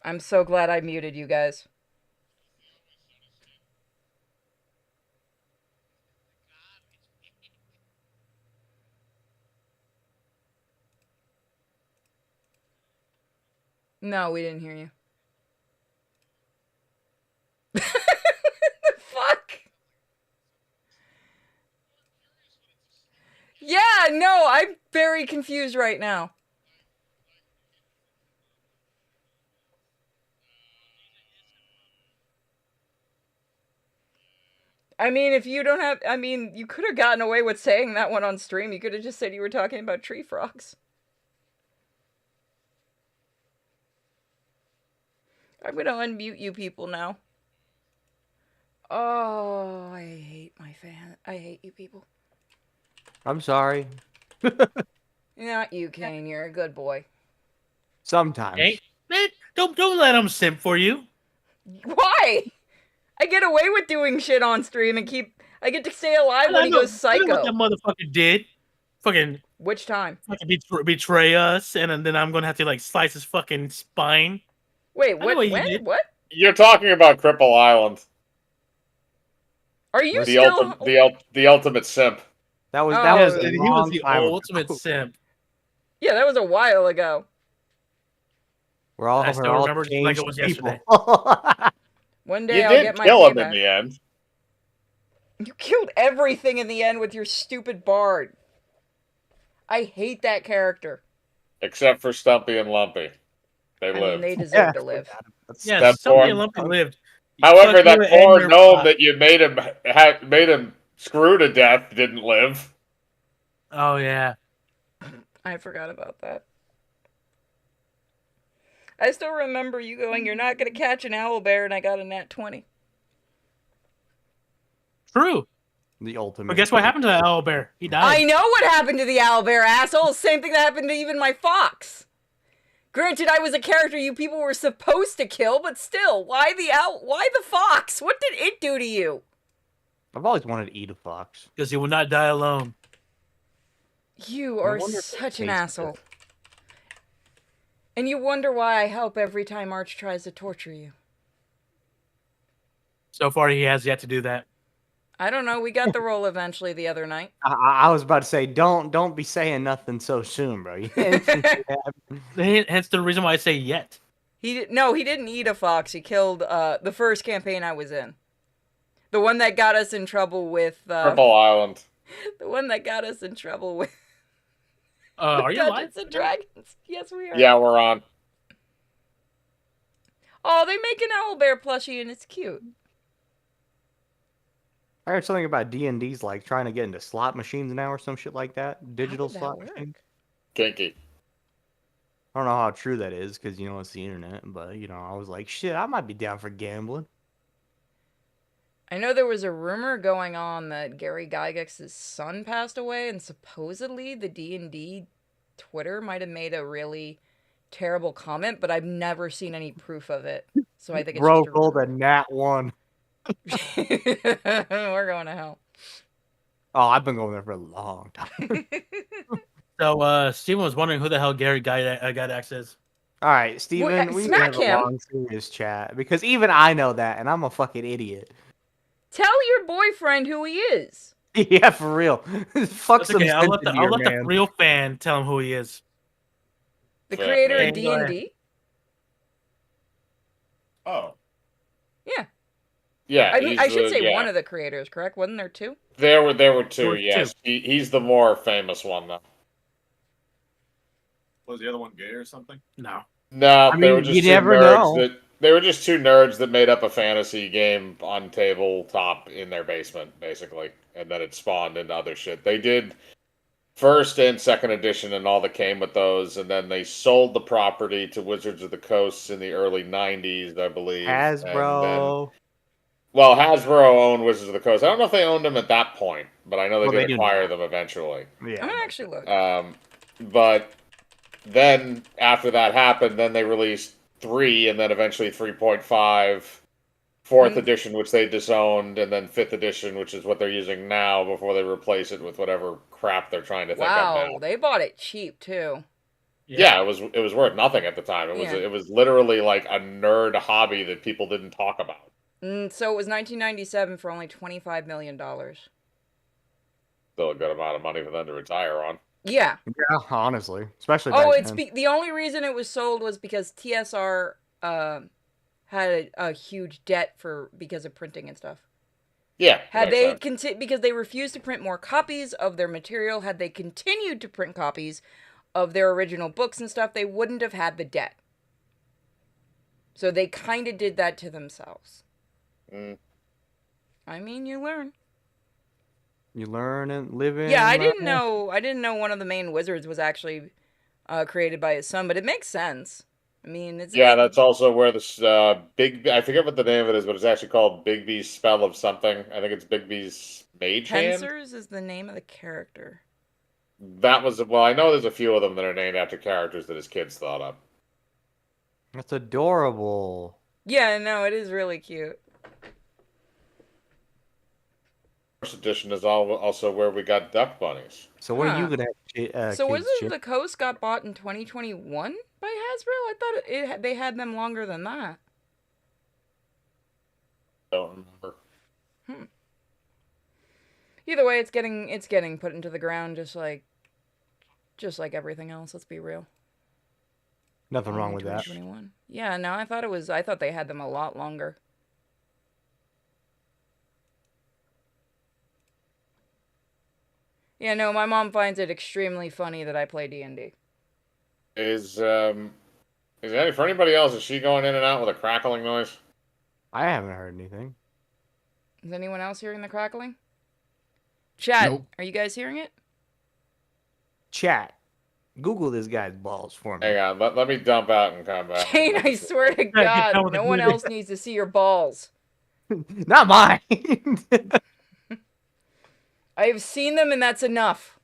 I'm so glad I muted you guys. No, we didn't hear you. Fuck. Yeah, no, I'm very confused right now. I mean, if you don't have, I mean, you could have gotten away with saying that one on stream. You could have just said you were talking about tree frogs. I'm gonna unmute you people now. Oh, I hate my fan. I hate you people. I'm sorry. Not you, Kane. You're a good boy. Sometimes. Hey, man, don't let him simp for you. Why? I get away with doing shit on stream and keep. I get to stay alive when he goes I know what that psycho. motherfucker did. Fucking Which time? betray us, and then I'm gonna have to like slice his fucking spine. Wait, I know what? what you When? did. What? You're talking about Cripple Island, Are you the still? the ultimate simp. That was Oh, that was Yes, a he was long the time ultimate ago. simp. Yeah, that was a while ago. I still remember it like it changed was people. yesterday. One day You I'll did get my kill him in payback. the end. You killed everything in the end with your stupid bard. I hate that character. Except for Stumpy and Lumpy. They I mean, lived. they deserve to live. Yes, That somebody poor, in Lumpy lived. however, Fuck you that and poor your gnome flock. that you made him screw to death didn't live. Oh yeah. I forgot about that. I still remember you going, "You're not gonna catch an owl bear," and I got a nat 20. True. The ultimate. But guess what happened to that owl bear? He died. I know what happened to the owl bear, asshole. Same thing that happened to even my fox. Granted, I was a character you people were supposed to kill, but still, why the owl? Why the fox? What did it do to you? I've always wanted to eat a fox. Because he will not die alone. You I are wonder if it such an tastes asshole. good. And you wonder why I help every time Arch tries to torture you. So far, he has yet to do that. I don't know. We got the roll eventually the other night. I was about to say, don't be saying nothing so soon, bro. Hence the reason why I say yet. He didn't eat a fox. He killed the first campaign I was in. The one that got us in trouble with Cripple Island. the one that got us in trouble with Are you alive? Dungeons and Dragons. Yes, we are. Yeah, we're on. Oh, they make an owl bear plushie and it's cute. I heard something about D&D's like trying to get into slot machines now or some shit like that. Digital did that slot work? machines. Kinky. I don't know how true that is because you know it's the internet, but you know I was like, shit, I might be down for gambling. I know there was a rumor going on that Gary Gygax's son passed away, and supposedly the D&D Twitter might have made a really terrible comment, but I've never seen any proof of it. So I think it's Bro just a rolled a rumor. nat 1. We're going to hell. Oh, I've been going there for a long time. So, Steven was wondering who the hell Gary Gygax is. All right, Steven, we need to smack have a him. long, serious chat because even I know that, and I'm a fucking idiot. Tell your boyfriend who he is. Yeah, for real. Fuck That's some okay. sense I'll into your let the man. real fan tell him who he is. The Fair creator play. of D&D. Oh. Yeah. Yeah. I mean, I should say yeah. one of the creators, correct? Wasn't there two? There were two. There were Yes, he's the more famous one though. Was the other one gay or something? No. No, I they were mean, just you two never nerds know. that they were just two nerds that made up a fantasy game on tabletop in their basement, basically, and then it spawned into other shit. They did first and second edition and all that came with those, and then they sold the property to Wizards of the Coast in the early '90s, I believe. And then, Hasbro. well, Hasbro owned Wizards of the Coast. I don't know if they owned them at that point, but I know Well, they they did do acquire now. them eventually. Yeah. I'm gonna actually look. But then after that happened, then they released 3 and then eventually 3.5, fourth edition, which they disowned, and then 5th edition, which is what they're using now before they replace it with whatever crap they're trying to think of Wow, now. they bought it cheap too. Yeah, it was worth nothing at the time. Yeah. It was literally like a nerd hobby that people didn't talk about. So it was 1997 for only $25 million. Still a good amount of money for them to retire on. Yeah. Yeah, honestly, especially. Oh, back it's then. the only reason it was sold was because TSR had a huge debt because of printing and stuff. Yeah. Had they because they refused to print more copies of their material, had they continued to print copies of their original books and stuff, they wouldn't have had the debt. So they kind of did that to themselves. I mean, you learn. You learn and live in. Yeah, I didn't know one of the main wizards was actually created by his son, but it makes sense. I mean, that's also where this I forget what the name of it is, but it's actually called Bigby's Spell of something. I think it's Bigby's Mage Hand. Pensers is the name of the character. That was I know there's a few of them that are named after characters that his kids thought up. That's adorable. Yeah, no, it is really cute. First edition is also where we got duck bunnies. So what are you gonna have? So kids, Wizards Chip? of the Coast got bought in 2021 by Hasbro? I thought they had them longer than that. Don't remember. Either way, it's getting put into the ground just like everything else. Let's be real. Nothing wrong with that. 2021. Yeah, no, I thought they had them a lot longer. Yeah, no, my mom finds it extremely funny that I play D&D. For anybody else, is she going in and out with a crackling noise? I haven't heard anything. Is anyone else hearing the crackling? Chat, Nope. Are you guys hearing it? Chat. Google this guy's balls for me. Hang on, let me dump out and come back. Shane, I swear to get down God, with no the one music. else needs to see your balls. Not mine. I've seen them and that's enough.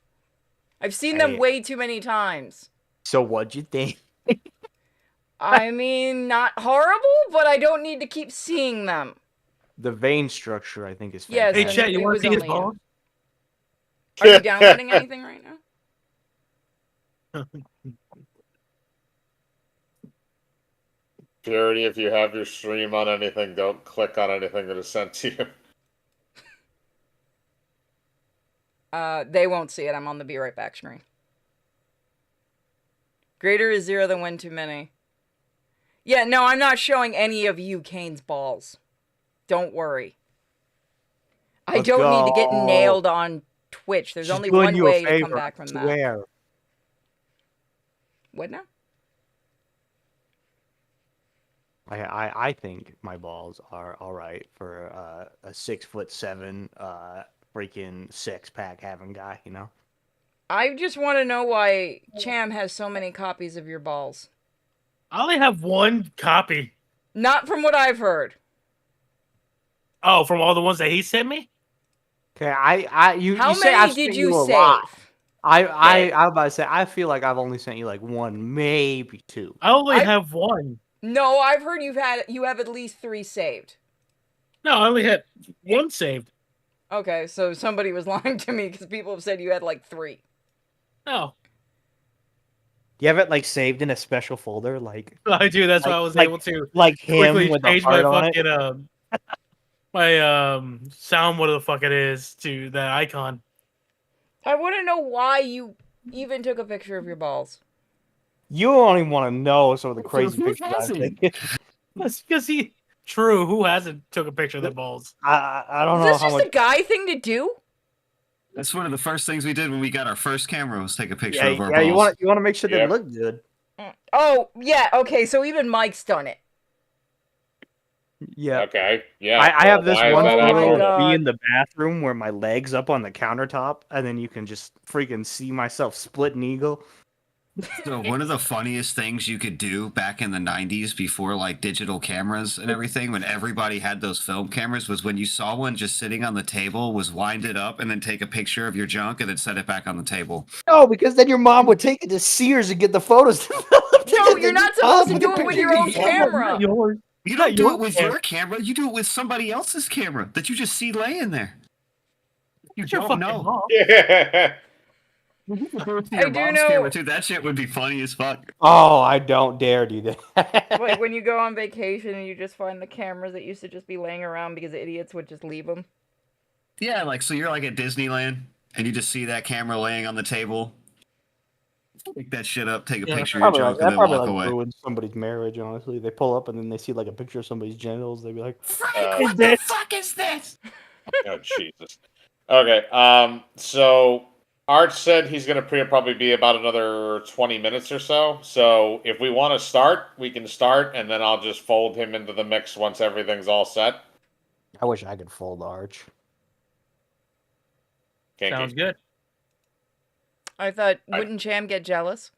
I've seen them Hey. way too many times. So what'd you think? I mean, not horrible, but I don't need to keep seeing them. The vein structure, I think, is Yes, fantastic. Hey, Chet, you it want was to see his only- balls? Are you downloading anything right now? Purity, if you have your stream on anything, don't click on anything that is sent to you. They won't see it. I'm on the Be Right Back screen. Greater is 0 than 1 too many. Yeah, no, I'm not showing any of you Kane's balls. Don't worry. I Let's don't need to get go. nailed on Twitch. There's She's only doing one you a way to come favor, back from I that. swear. What now? I think my balls are all right for a 6'7", freaking 6-pack having guy. You know. I just want to know why Cham has so many copies of your balls. I only have one copy. Not from what I've heard. Oh, from all the ones that he sent me? Okay, you How say many I've did sent you a save? lot. I was about to say I feel like I've only sent you like one, maybe two. I only I- have one. No, I've heard you have at least 3 saved. No, I only had one saved. Okay, so somebody was lying to me because people have said you had like 3. No, You have it like saved in a special folder, like I do. That's why I was Like- able to him quickly with the change my heart on it. fucking my sound, whatever the fuck it is, to that icon. I want to know why you even took a picture of your balls. You don't even want to know some of the crazy Who pictures I've hasn't? taken. That's because he. True. Who hasn't took a picture of their balls? I don't Is know this how just much. a guy thing to do? That's one of the first things we did when we got our first camera was take a picture Yeah, of our yeah, balls. you want to make sure they Yep. look good. Oh, yeah, okay, so even Mike's done it. Yeah. Okay, yeah. I have this why is one that Oh my photo God. of me in the bathroom where my legs up on the countertop, and then you can just freaking see myself splitting eagle. So one of the funniest things you could do back in the 90s before like digital cameras and everything, when everybody had those film cameras, was when you saw one just sitting on the table, was wind it up and then take a picture of your junk and then set it back on the table. No, because then your mom would take it to Sears and get the photos. No, you're not supposed to do it with your own camera. Yours. You Yeah, don't do your it with camera. your camera, you do it with somebody else's camera that you just see laying there. You It's your don't fucking know. mom. Yeah. Your do mom's know- camera too. That shit would be funny as fuck. Oh, I don't dare do that. Like when you go on vacation and you just find the cameras that used to just be laying around because idiots would just leave them. Yeah, like so you're like at Disneyland and you just see that camera laying on the table. Pick that shit up, take a Yeah. picture of your Probably like, joke, that and then probably walk like away. ruins somebody's marriage. Honestly, they pull up and then they see like a picture of somebody's genitals. They'd be like, Frank, Uh, what the fuck is this? Oh Jesus. Okay. So Arch said he's gonna probably be about another 20 minutes or so. So if we want to start, we can start, and then I'll just fold him into the mix once everything's all set. "I wish I could fold Arch." Sounds good. I thought, wouldn't Cham get jealous?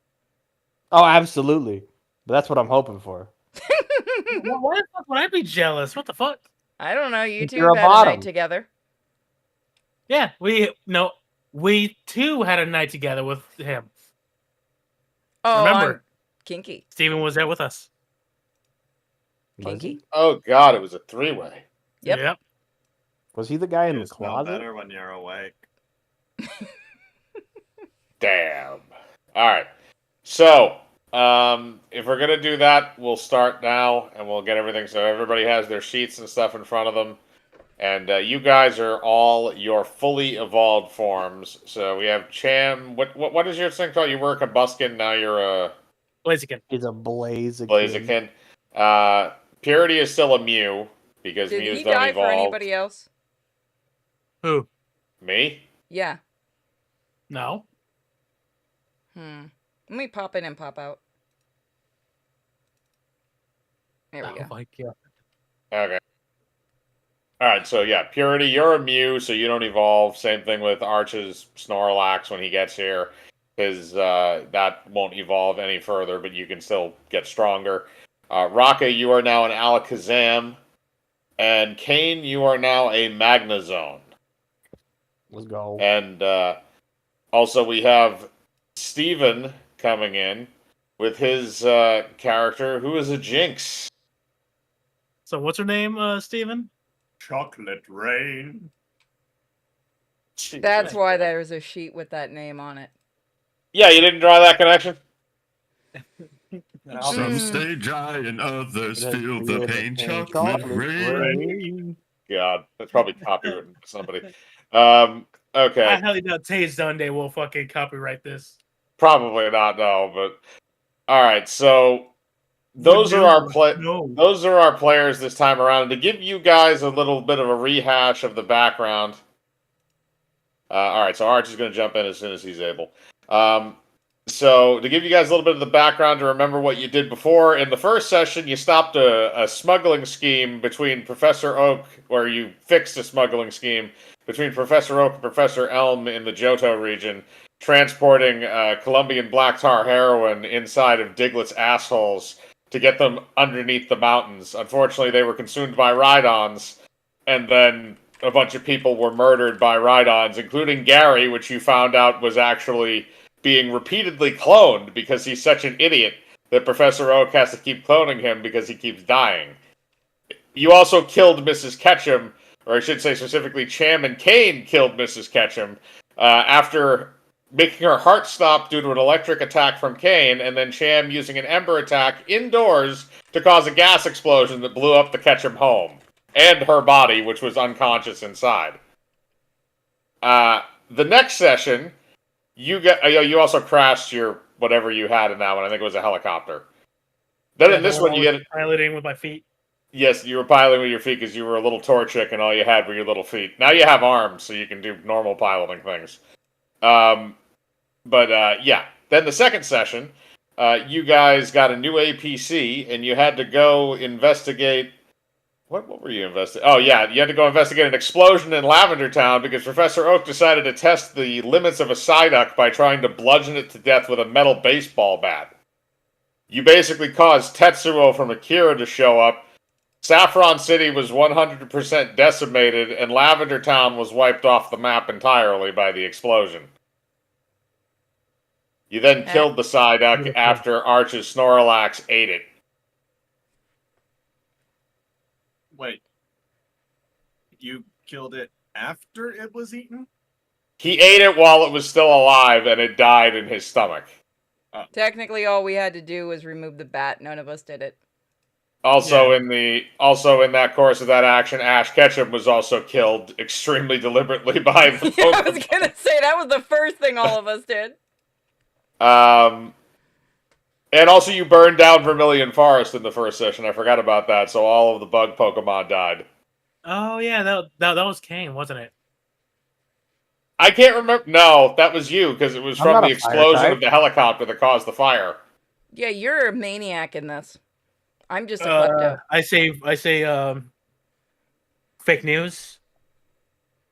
Oh, absolutely. But that's what I'm hoping for. Why the fuck would I be jealous? What the fuck? I don't know. You If two you're a have had a bottom. night together. Yeah, we too had a night together with him. Oh, Remember, I'm kinky. Steven was there with us. Was Kinky. he? Oh God, it was a three-way. Yep. Was he the guy in You the smell closet? better when you're awake. Damn. All right. So, if we're gonna do that, we'll start now, and we'll get everything. So everybody has their sheets and stuff in front of them, and you guys are all your fully evolved forms. So we have Cham. What is your thing called? You were a Buskin. Now you're a Blaziken. He's a Blaziken. Blaziken. Purity is still a Mew because Did Mews he don't die evolve. for anybody else? Who? Me? Yeah. No. Let me pop in and pop out. There we Oh go. my god. Okay. All right, so yeah, Purity, you're a Mew, so you don't evolve. Same thing with Arch's Snorlax when he gets here, because that won't evolve any further, but you can still get stronger. Raka, you are now an Alakazam, and Kane, you are now a Magnezone. Let's go. And also we have Steven coming in with his character, who is a Jinx. So what's her name, Steven? Chocolate rain. That's why there's a sheet with that name on it. Yeah, you didn't draw that connection? Some stay dry and others feel the pain. Chocolate rain. rain. God, that's probably copywritten to somebody. I Okay, highly doubt Tay Sunday will fucking copyright this. probably not. No, but all right. So those are our No. Those are our players this time around. And to give you guys a little bit of a rehash of the background. All right, so Arch is going to jump in as soon as he's able. So to give you guys a little bit of the background to remember what you did before, in the first session you stopped a smuggling scheme between Professor Oak, where you fixed a smuggling scheme between Professor Oak and Professor Elm in the Johto region, transporting Colombian black tar heroin inside of Diglett's assholes to get them underneath the mountains. Unfortunately, they were consumed by Rhydons, and then a bunch of people were murdered by Rhydons, including Gary, which you found out was actually being repeatedly cloned because he's such an idiot that Professor Oak has to keep cloning him because he keeps dying. You also killed Mrs. Ketchum, or I should say specifically Cham and Kane killed Mrs. Ketchum after making her heart stop due to an electric attack from Kane, and then Cham using an Ember attack indoors to cause a gas explosion that blew up the Ketchum home and her body, which was unconscious inside. The next session, you also crashed your whatever you had in that one. I think it was a helicopter. Then in this one, you get piloting with my feet. yes, you were piloting with your feet because you were a little Torchic and all you had were your little feet. Now you have arms, so you can do normal piloting things. Yeah. Then the second session, you guys got a new APC and you had to go investigate. What were you investigating? Oh, yeah, you had to go investigate an explosion in Lavender Town because Professor Oak decided to test the limits of a Psyduck by trying to bludgeon it to death with a metal baseball bat. You basically caused Tetsuo from Akira to show up. Saffron City was 100% decimated, and Lavender Town was wiped off the map entirely by the explosion. You then killed the Psyduck after Arch's Snorlax ate it. Wait. You killed it after it was eaten? He ate it while it was still alive, and it died in his stomach. Technically, all we had to do was remove the bat. None of us did it. Also, Yeah. in that course of that action, Ash Ketchum was also killed extremely deliberately by the Yeah, I Pokemon. was gonna say that was the first thing all of us did. And also you burned down Vermilion Forest in the first session. I forgot about that. So all of the bug Pokemon died. Oh yeah, that was Kane, wasn't it? I can't remember. No, that was you because it was I'm from not the a fire explosion type. of the helicopter that caused the fire. Yeah, you're a maniac in this. I'm just a klepto. I say fake news.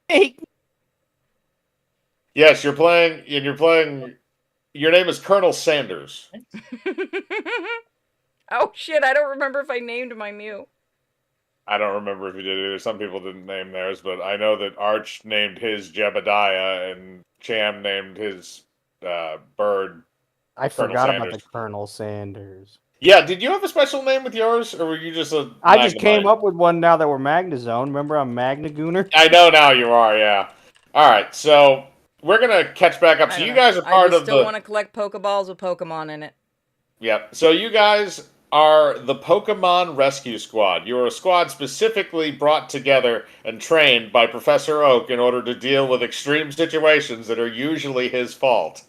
Hey, Yes, you're playing. Your name is Colonel Sanders. Oh shit! I don't remember if I named my Mew. I don't remember if you did either. Some people didn't name theirs, but I know that Arch named his Jebediah and Cham named his bird. I Colonel forgot about Sanders. the Colonel Sanders. Yeah, did you have a special name with yours, or were you just a? I just came Magnemite? up with one now that we're Magnazone. Remember, I'm Magnagooner. I know now you are. Yeah. All right, so we're gonna catch back up. I So don't you know. guys are I part just of still the. want to collect Pokeballs with Pokemon in it. Yep. So you guys are the Pokemon Rescue Squad. You are a squad specifically brought together and trained by Professor Oak in order to deal with extreme situations that are usually his fault.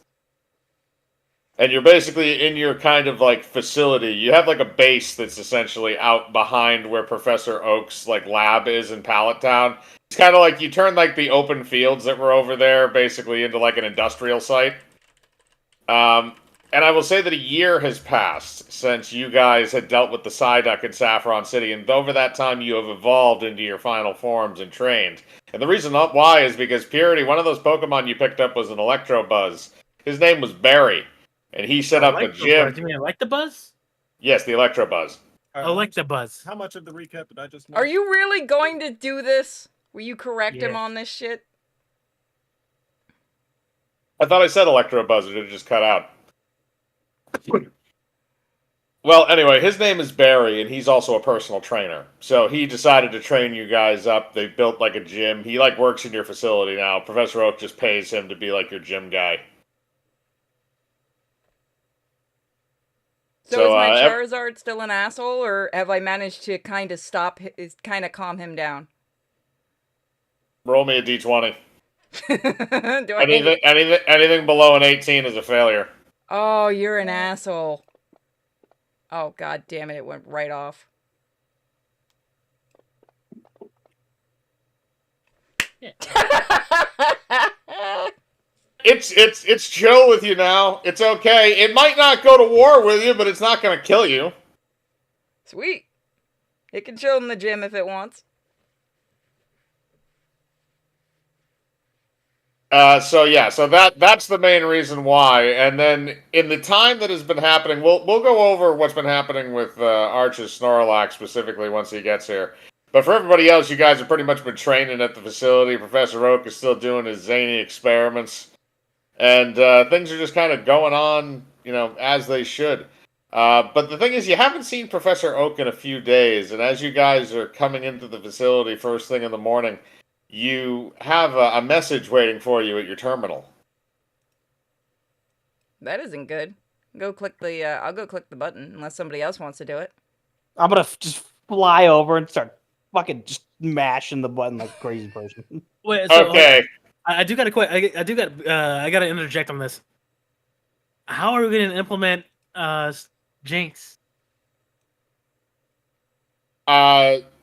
And you're basically in your kind of like facility. You have like a base that's essentially out behind where Professor Oak's like lab is in Pallet Town. It's kind of like you turn like the open fields that were over there basically into like an industrial site. And I will say that a year has passed since you guys had dealt with the Psyduck in Saffron City, and over that time you have evolved into your final forms and trained. And the reason why is because Purity, one of those Pokemon you picked up was an Electrobuzz. His name was Barry, and he set up a gym. You mean Electabuzz? Yes, the Electrobuzz. Electabuzz. How much of the recap did I just miss? Are you really going to do this? Will you correct him Yes. on this shit? I thought I said Electrobuzz, or did it just cut out? Well, anyway, his name is Barry, and he's also a personal trainer. So he decided to train you guys up. They built like a gym. He like works in your facility now. Professor Oak just pays him to be like your gym guy. So is my Charizard still an asshole, or have I managed to kind of calm him down? Roll me a d20. Do I? Anything below an 18 is a failure. Oh, you're an asshole. Oh, god damn it, it went right off. Yeah. It's chill with you now. It's okay. It might not go to war with you, but it's not going to kill you. Sweet. It can chill in the gym if it wants. So that's the main reason why. And then in the time that has been happening, we'll go over what's been happening with Arch's Snorlax specifically once he gets here. But for everybody else, you guys have pretty much been training at the facility. Professor Oak is still doing his zany experiments, and things are just kind of going on, as they should. But the thing is, you haven't seen Professor Oak in a few days, and as you guys are coming into the facility first thing in the morning, you have a message waiting for you at your terminal. That isn't good. I'll go click the button unless somebody else wants to do it. I'm gonna just fly over and start fucking just mashing the button like a crazy person. Wait, so Okay. I do got I got to interject on this. How are we going to implement Jinx?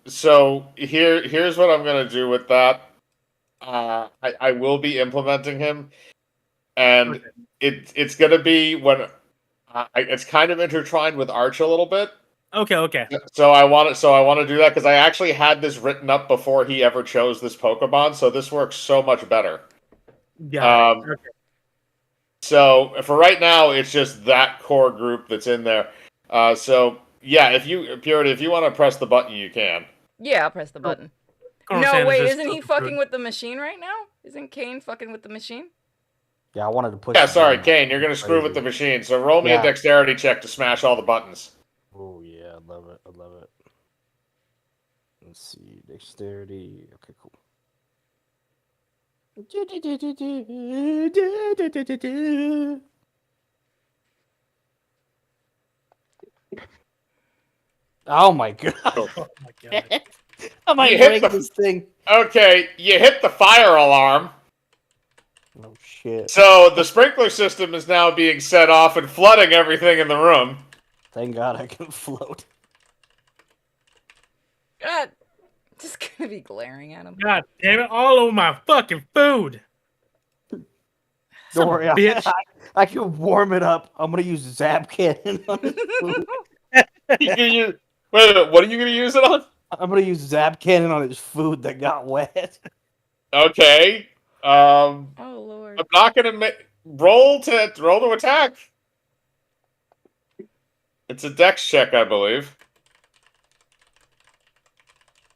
So here's what I'm gonna do with that. I will be implementing him, and it's gonna be when it's kind of intertwined with Arch a little bit. Okay. So I want to do that because I actually had this written up before he ever chose this Pokemon, so this works so much better. Got it. Okay. So for right now, it's just that core group that's in there. So yeah, if you want to press the button, you can. Yeah, I'll press the button. Colonel No, Sanders wait, just isn't he took the fucking food. with the machine right now? Isn't Kane fucking with the machine? Yeah, I wanted to push. Yeah, the sorry, button. Kane, you're gonna screw with the machine. So roll me a Yeah. dexterity check to smash all the buttons. Oh yeah, I love it. I love it. Let's see, dexterity. Okay, cool. Oh my god! Oh my god. I might You hit break the- this thing. Okay, you hit the fire alarm. Oh shit! So the sprinkler system is now being set off and flooding everything in the room. Thank God I can float. God, just gonna be glaring at him. God damn it! All over my fucking food. Don't Son of a worry, bitch. I can warm it up. I'm gonna use Zap Cannon on this food. Wait, what are you going to use it on? I'm gonna use Zap Cannon on his food that got wet. Okay. Oh Lord. I'm not going to roll to attack. It's a dex check, I believe.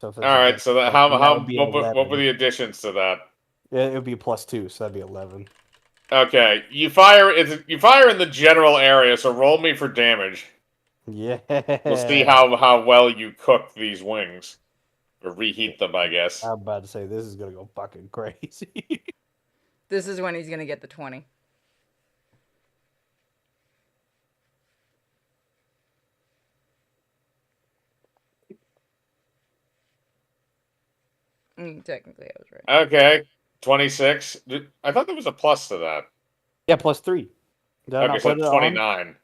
So if All right. So that would be what were 11. the additions to that? Yeah, it would be +2, so that'd be 11. Okay, you fire in the general area. So roll me for damage. Yeah. We'll see how well you cook these wings, or reheat them, I guess. I'm about to say this is gonna go fucking crazy. This is when he's gonna get the 20. Technically, I was right. Okay, 26. I thought there was a plus to that. Yeah, +3. Did I Okay, not so put it on? 29.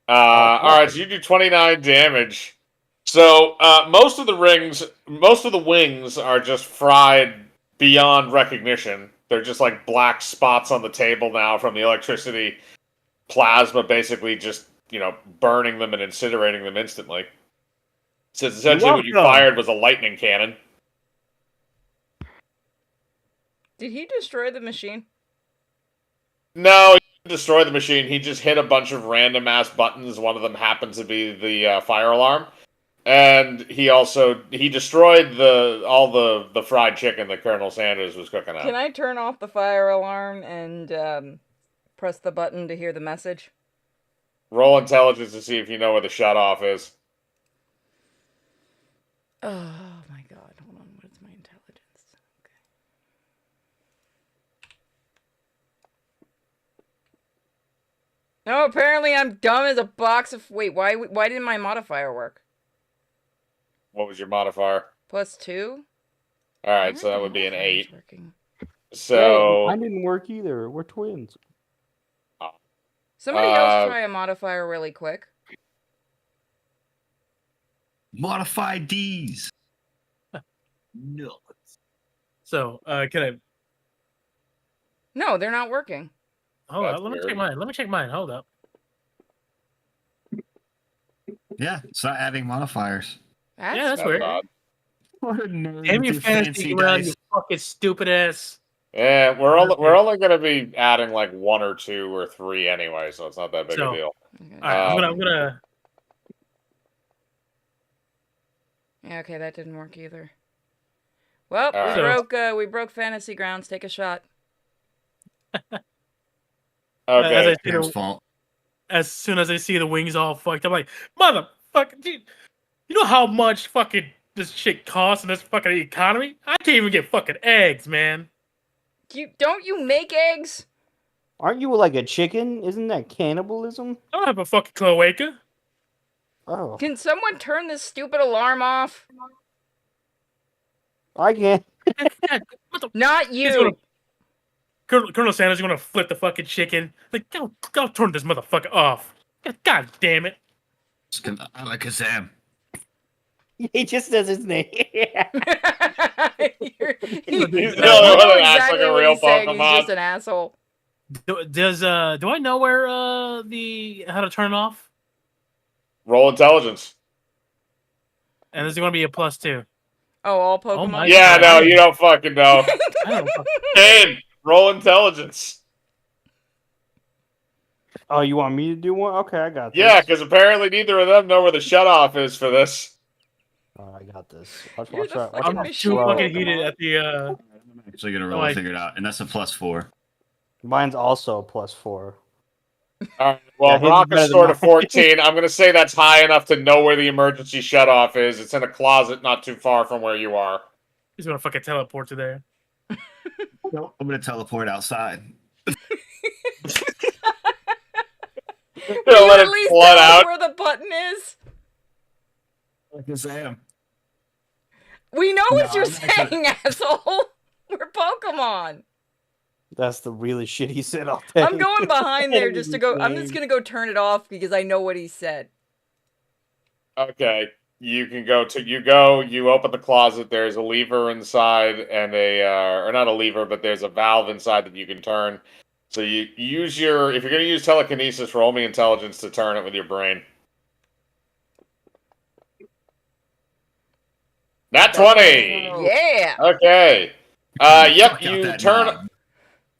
All right, so you do 29 damage. So most of the wings are just fried beyond recognition. They're just like black spots on the table now from the electricity plasma, basically just burning them and incinerating them instantly. So essentially, what you Welcome. fired was a lightning cannon. Did he destroy the machine? No, he didn't destroy the machine. He just hit a bunch of random ass buttons. One of them happens to be the fire alarm, and he destroyed all the fried chicken that Colonel Sanders was cooking up. Can I turn off the fire alarm and press the button to hear the message? Roll intelligence to see if you know where the shut off is. Oh my god, hold on, what is my intelligence? Okay. No, apparently I'm dumb as a box of... Wait, why didn't my modifier work? What was your modifier? +2? All right, so that would be an 8. Working. So Mine didn't work either. We're twins. Somebody else try a modifier really quick. Modify D's. No. So, can I? No, they're not working. Hold That's up. Let me weird. check mine. Let me check mine. Hold up. Yeah, start adding modifiers. That's Yeah, that's that's weird. odd. What a nerd. Damn you, with fantasy ground, you dice. fucking stupid ass. Yeah, we're only gonna be adding like 1 or 2 or 3 anyway, so it's not that big So- a deal. Okay. All right, I'm gonna. Yeah, okay, that didn't work either. Well, Alright. we broke Fantasy Grounds. Take a shot. As, Okay. Cam's fault. as soon as I see the wings all fucked, I'm like, motherfucker, dude, you know how much fucking this shit costs in this fucking economy? I can't even get fucking eggs, man. Don't you make eggs? Aren't you like a chicken? Isn't that cannibalism? I don't have a fucking cloaca. Oh, Can someone turn this stupid alarm off? I can't. God, what the Not He's gonna- you. Colonel Sanders is gonna flip the fucking chicken. Like, go turn this motherfucker off. God damn it. I like Kazam. He just says his name. He's He's the only one that acts like a real He's Pokemon. just an asshole. Do I know where how to turn it off? Roll intelligence. And this is gonna be a +2. Oh, all Pokemon. my Yeah, no, you don't fucking know. I don't fucking- Gabe, roll intelligence. Oh, you want me to do one? Okay, I got this. Yeah, because apparently neither of them know where the shut off is for this. Oh, I got this. Watch, You're watch the out. Watch fucking out. I'm machine. too Bro. fucking heated at the I'm actually gonna roll Oh, I- and figure it out, and that's a +4. Mine's also +4. Alright, well, Yeah, his is Brock better is than sort of mine. 14. I'm going to say that's high enough to know where the emergency shut off is. It's in a closet not too far from where you are. He's gonna fucking teleport to there. No, I'm gonna teleport outside. Will Gonna you let at it least flood tell us out. where the button is? Like I say, We know No, what you're I'm actually- saying, asshole. We're Pokemon. That's the really shit he said all day. I'm going behind there just to go. I'm just Insane. gonna go turn it off because I know what he said. Okay, you can go to you open the closet. There's a lever inside and or not a lever, but there's a valve inside that you can turn. So you use your if you're gonna use telekinesis, roll me intelligence to turn it with your brain. Nat 20. Yeah. Okay. Fuck Yep. out You that turn. knob.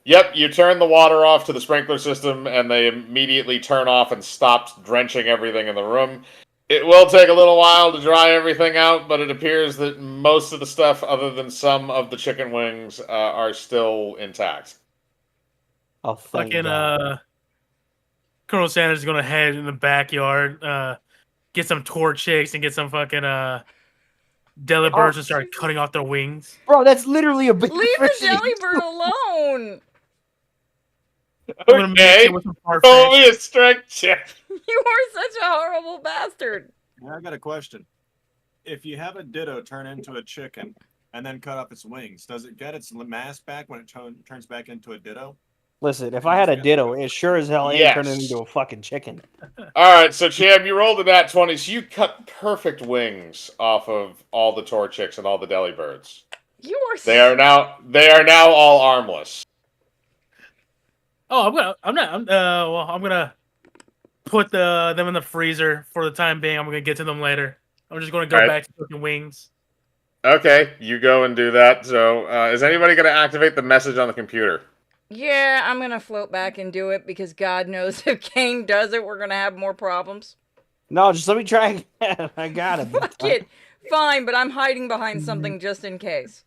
Yep. You turn the water off to the sprinkler system, and they immediately turn off and stop drenching everything in the room. It will take a little while to dry everything out, but it appears that most of the stuff, other than some of the chicken wings, are still intact. Oh, thank Fucking God. Colonel Sanders is gonna head in the backyard, get some torch chicks and get some fucking deli birds and start cutting off their wings. Bro, that's literally a big Leave the fish in jelly it. bird alone. I'm gonna mix Okay. it with some Roll Farfetch. me a strength check. You are such a horrible bastard. Now I got a question. If you have a Ditto turn into a chicken and then cut off its wings, does it get its mass back when it turns back into a Ditto? Listen, if I had a Ditto, it sure as hell ain't Yes. turning into a fucking chicken. All right, so Cham, you rolled a nat 20, so you cut perfect wings off of all the Torchics and all the deli birds. You are. They are now all armless. Oh, I'm gonna put them in the freezer for the time being. I'm gonna get to them later. I'm just gonna go Alright. back to cooking wings. Okay, you go and do that. So, is anybody going to activate the message on the computer? Yeah, I'm gonna float back and do it because God knows if Kane does it, we're gonna have more problems. No, just let me try again. I got it. Fuck it. Fine, but I'm hiding behind something just in case.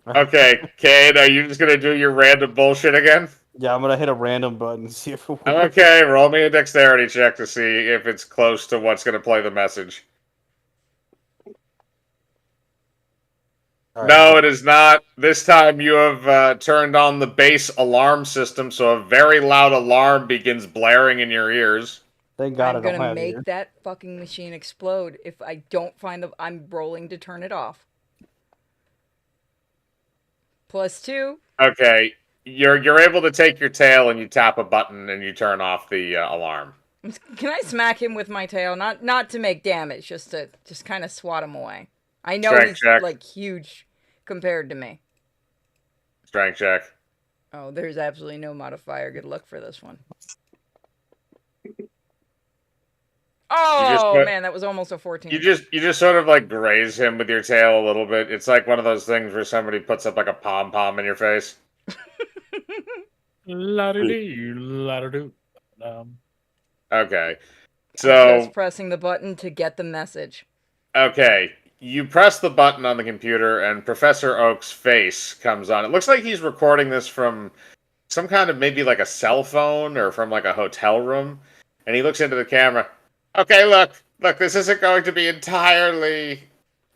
Okay, Kane, are you just going to do your random bullshit again? Yeah, I'm gonna hit a random button and see if it works. Okay, roll me a dexterity check to see if it's close to what's going to play the message. All right. No, it is not. This time you have turned on the base alarm system, so a very loud alarm begins blaring in your ears. Thank God I I'm don't gonna have make it. that fucking machine explode if I don't find the. I'm rolling to turn it off. +2. Okay, you're able to take your tail and you tap a button and you turn off the alarm. Can I smack him with my tail? Not to make damage, just to kind of swat him away. I know Strength he's check. like huge compared to me. Strength check. Oh, there's absolutely no modifier. Good luck for this one. Oh man, that was almost a 14. You just sort of like graze him with your tail a little bit. It's like one of those things where somebody puts up like a pom pom in your face. La-do-dee, la-do-doo. Okay, I'm so just pressing the button to get the message. okay, you press the button on the computer and Professor Oak's face comes on. It looks like he's recording this from some kind of maybe like a cell phone or from like a hotel room, and he looks into the camera. Okay, look, this isn't going to be entirely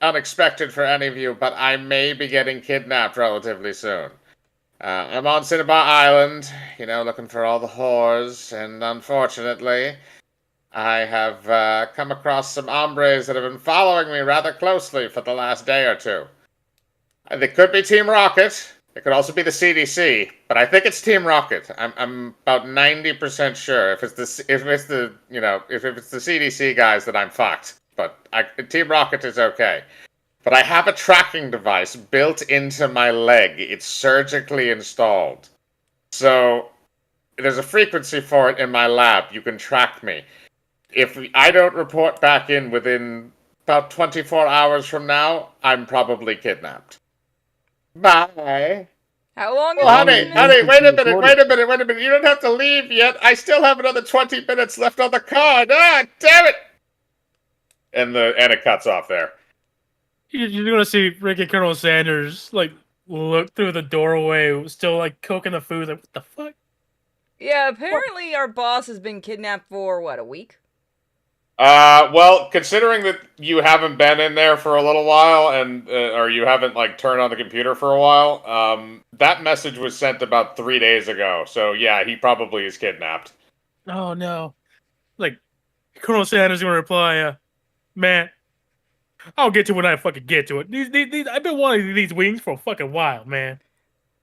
unexpected for any of you, but I may be getting kidnapped relatively soon. I'm on Cinnabar Island, looking for all the whores, and unfortunately, I have come across some hombres that have been following me rather closely for the last day or two. They could be Team Rocket. It could also be the CDC, but I think it's Team Rocket. I'm about 90% sure. If it's the CDC guys, that I'm fucked. But Team Rocket is okay. But I have a tracking device built into my leg. It's surgically installed. So there's a frequency for it in my lab. You can track me. If I don't report back in within about 24 hours from now, I'm probably kidnapped. Bye. How long Oh, has it honey, been? wait a minute. You don't have to leave yet. I still have another 20 minutes left on the card. Ah, damn it! And it cuts off there. You're gonna see Rick and Colonel Sanders like look through the doorway, still like cooking the food. Like, what the fuck? Yeah, apparently our boss has been kidnapped for what, a week? Well, considering that you haven't been in there for a little while, and or you haven't like turned on the computer for a while, that message was sent about 3 days ago. So yeah, he probably is kidnapped. Oh no! Like Colonel Sanders gonna reply, man, I'll get to it when I fucking get to it. These I've been wanting these wings for a fucking while, man.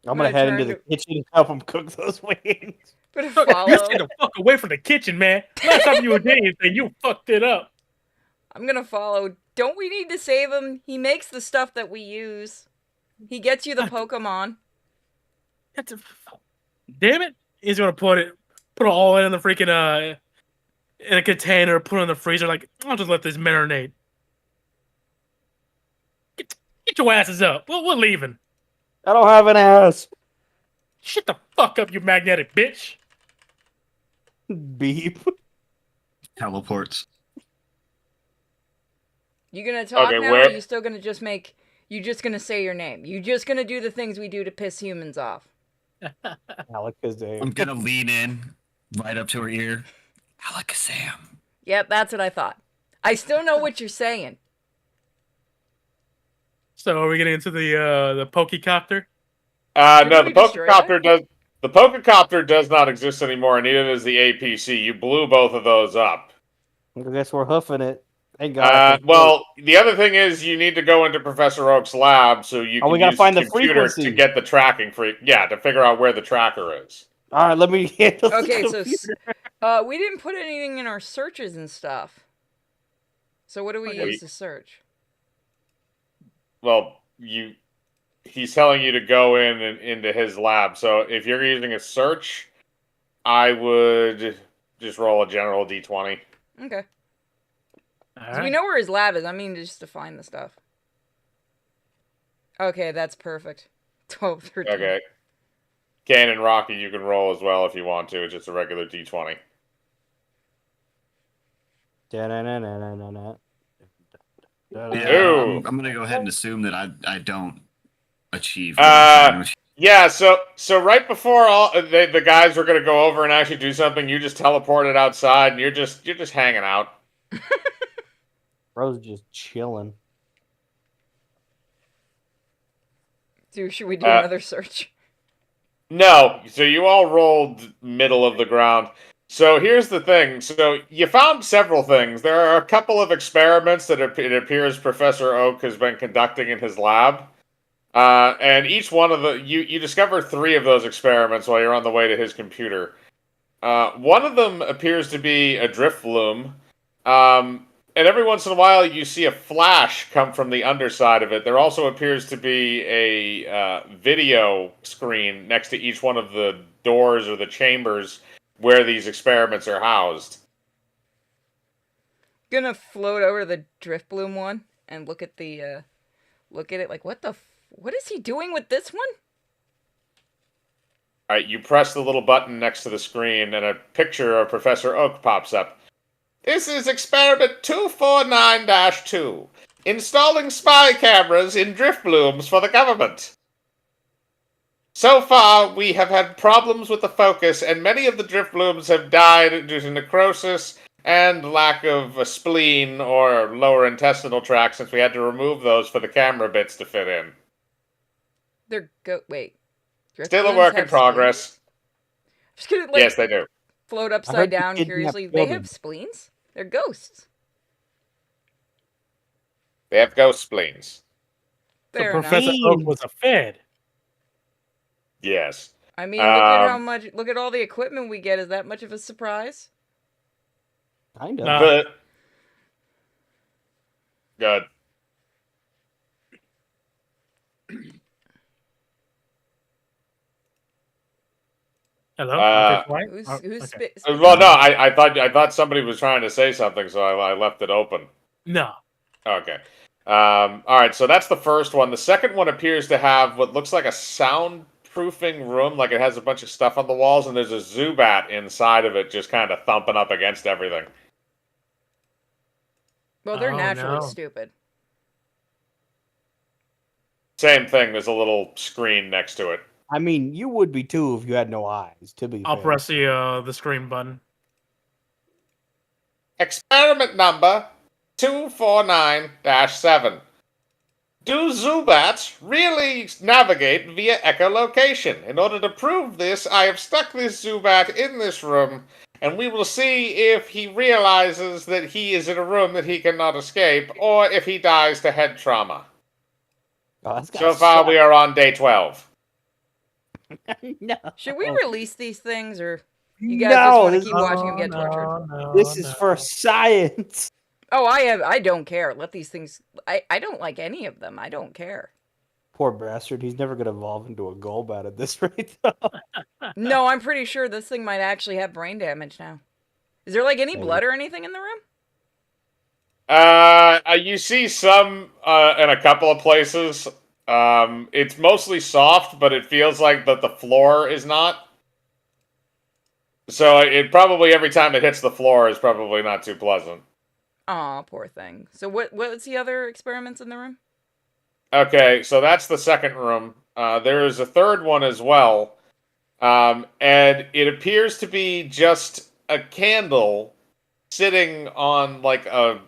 I'm gonna head into turn the kitchen and help him cook those wings. Gonna You follow. stay the fuck away from the kitchen, man. Last time you were doing anything, you fucked it up. I'm gonna follow. Don't we need to save him? He makes the stuff that we use. He gets you the Pokemon. That's a, damn it! He's gonna put it all in the freaking in a container, put it in the freezer. Like I'll just let this marinate. Get your asses up. We're leaving. I don't have an ass. Shut the fuck up, you magnetic bitch. Beep. Teleports. You gonna talk Okay, now, or where- are you still gonna just make? You just gonna say your name? You just gonna do the things we do to piss humans off? Alakazam. I'm gonna lean in right up to her ear. Alakazam. Yep, that's what I thought. I still know what you're saying. So are we getting into the Pokecopter? No, Didn't the we destroy Pokecopter does. The Pokecopter does not exist anymore, and neither does the APC. You blew both of those up. I guess we're hoofing it. Thank God. Well, the other thing is you need to go into Professor Oak's lab so you Oh, can we gotta use find the the computer frequency. to get the tracking for to figure out where the tracker is. All right, let me handle Okay, the so we didn't put anything in our searches and stuff. So what do we Okay. use to search? Well, he's telling you to go in and into his lab. So if you're using a search, I would just roll a general D20. Okay. All 'Cause we right. know where his lab is. I mean, just to find the stuff. Okay, that's perfect. 12, 13. Okay. Kane and Rocky, you can roll as well if you want to. It's just a regular D20. Da-na-na-na-na-na. Yeah, Ooh. I'm gonna go ahead and assume that I don't achieve. Yeah, so right before all the guys were gonna go over and actually do something, you just teleported outside and you're just hanging out. Bro's just chilling. Should we do Uh, another search? No, so you all rolled middle of the ground. So here's the thing. So you found several things. There are a couple of experiments that it appears Professor Oak has been conducting in his lab. And each one of you discover 3 of those experiments while you're on the way to his computer. One of them appears to be a drift loom. And every once in a while you see a flash come from the underside of it. There also appears to be a video screen next to each one of the doors or the chambers where these experiments are housed. Gonna float over to the drift bloom one and look at the look at it like what is he doing with this one? Alright, you press the little button next to the screen and a picture of Professor Oak pops up. This is experiment 249-2. Installing spy cameras in drift blooms for the government. So far, we have had problems with the focus, and many of the drift blooms have died due to necrosis and lack of a spleen or lower intestinal tract since we had to remove those for the camera bits to fit in. Wait. Drift Still a blooms work in have progress. spleens? Just gonna Yes, they do. float I upside heard you down kidnapped curiously. They children. have spleens? They're ghosts. They have ghost spleens. So Fair enough. Professor Oak was a Fed. Yes. I mean, look at how Um, look at all the equipment we get. Is that much of a surprise? Kind of. Nah. But good. Hello. Uh, Okay, fine. Who's okay. Well, no, I thought somebody was trying to say something, so I left it open. No. Okay. All right, so that's the first one. The second one appears to have what looks like a soundproofing room, like it has a bunch of stuff on the walls, and there's a Zubat inside of it just kind of thumping up against everything. Well, they're Oh, naturally no. stupid. Same thing, there's a little screen next to it. I mean, you would be too if you had no eyes. To be I'll fair. press the screen button. Experiment number 249-7. Do Zubats really navigate via echolocation? In order to prove this, I have stuck this Zubat in this room, and we will see if he realizes that he is in a room that he cannot escape, or if he dies to head trauma. Oh, that's So far, we are on day 12. No. Should we release these things, or you guys just want to keep watching them get tortured? This is for science. Oh, I don't care. Let these things. I don't like any of them. I don't care. Poor bastard. He's never gonna evolve into a Golbat at this rate, though. No, I'm pretty sure this thing might actually have brain damage now. Is there like any Maybe. blood or anything in the room? You see some in a couple of places. It's mostly soft, but it feels like that the floor is not. So it probably every time it hits the floor is probably not too pleasant. Aw, poor thing. So what's the other experiments in the room? Okay, so that's the second room. There is a third one as well, and it appears to be just a candle sitting on like a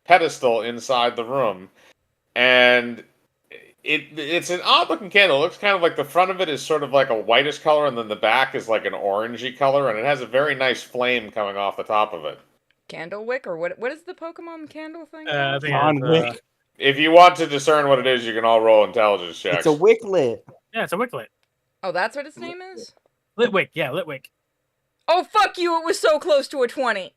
pedestal inside the room, and it's an odd looking candle. It looks kind of like the front of it is sort of like a whitish color, and then the back is like an orangey color, and it has a very nice flame coming off the top of it. Candlewick, or what is the Pokemon candle thing? I think John it's, Wick. If you want to discern what it is, you can all roll intelligence checks. It's a Wicklet. yeah, it's a Wicklet. Oh, that's what its name is? Litwick, yeah, Litwick. Oh, fuck you, it was so close to a 20.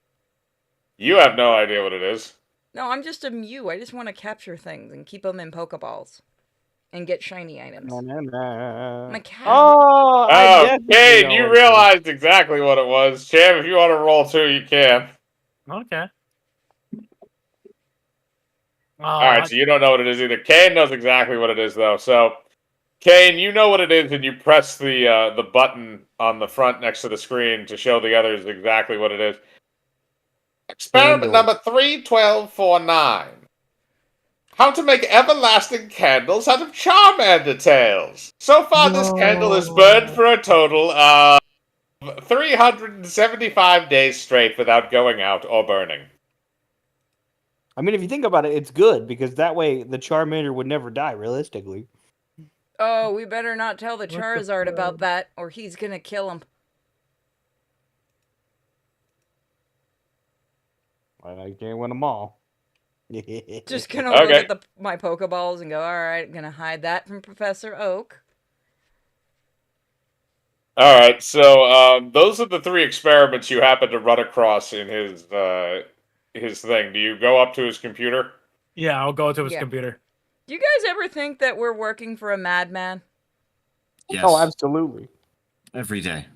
You have no idea what it is. No, I'm just a Mew. I just want to capture things and keep them in Pokeballs. And get shiny items. My cat. Oh, I Oh, definitely Kane, know you what it is. realized exactly what it was. Cham, if you want to roll too, you can. Okay. Alright, so you don't know what it is either. Kane knows exactly what it is, though. So, Kane, you know what it is, and you press the button on the front next to the screen to show the others exactly what it is. Experiment Candle. number 31249. How to make everlasting candles out of Charmander tails. So far, this candle has burned for a total of 375 days straight without going out or burning. I mean, if you think about it, it's good because that way the Charmander would never die, realistically. Oh, we better not tell the the Charizard about fuck? that, or he's gonna kill him. I can't win them all. Just gonna look Okay. at my Pokeballs and go, alright, gonna hide that from Professor Oak. Alright, so those are the three experiments you happen to run across in his thing. Do you go up to his computer? Yeah, I'll go to his Yeah. computer. Do you guys ever think that we're working for a madman? Yes. Oh, absolutely. Every day.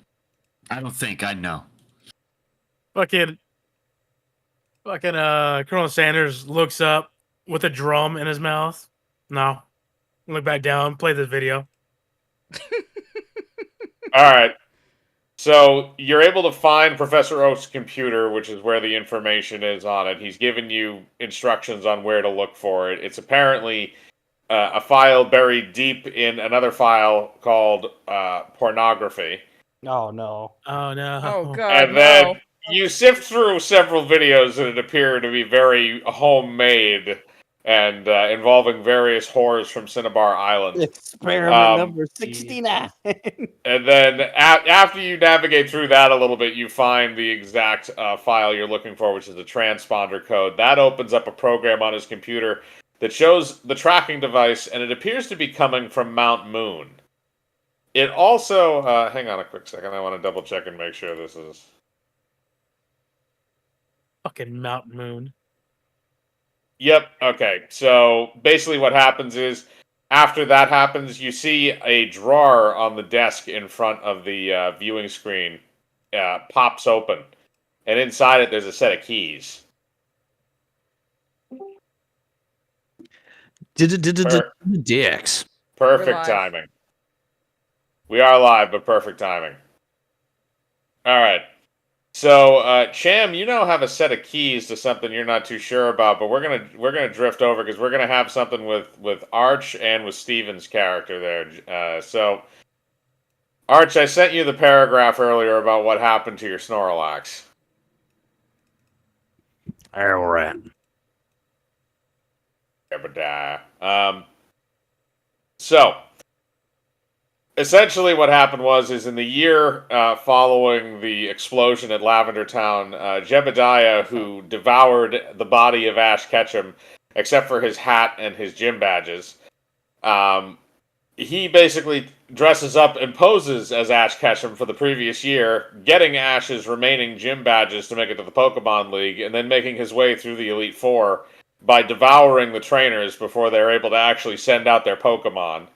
I don't think I know. Fucking Colonel Sanders looks up with a drum in his mouth. No. Look back down, play this video. Alright. So you're able to find Professor Oak's computer, which is where the information is on it. He's given you instructions on where to look for it. It's apparently a file buried deep in another file called pornography. Oh, no. Oh no. Oh god, And then no. you sift through several videos that appear to be very homemade and involving various whores from Cinnabar Island. Experiment number 69. And then after you navigate through that a little bit, you find the exact file you're looking for, which is the transponder code. That opens up a program on his computer that shows the tracking device, and it appears to be coming from Mount Moon. It also... hang on a quick second. I want to double check and make sure this is... Fucking Mountain Moon. Yep, okay. So basically what happens is, after that happens, you see a drawer on the desk in front of the viewing screen pops open. And inside it, there's a set of keys. Dicks. Perfect live. timing. We are live, but perfect timing. Alright. So, Cham, you now have a set of keys to something you're not too sure about, but we're gonna drift over because we're gonna have something with Arch and with Steven's character there. So, Arch, I sent you the paragraph earlier about what happened to your Snorlax. All right. So, essentially what happened is in the year following the explosion at Lavender Town, Jebediah, who devoured the body of Ash Ketchum, except for his hat and his gym badges, he basically dresses up and poses as Ash Ketchum for the previous year, getting Ash's remaining gym badges to make it to the Pokemon League, and then making his way through the Elite Four by devouring the trainers before they're able to actually send out their Pokemon.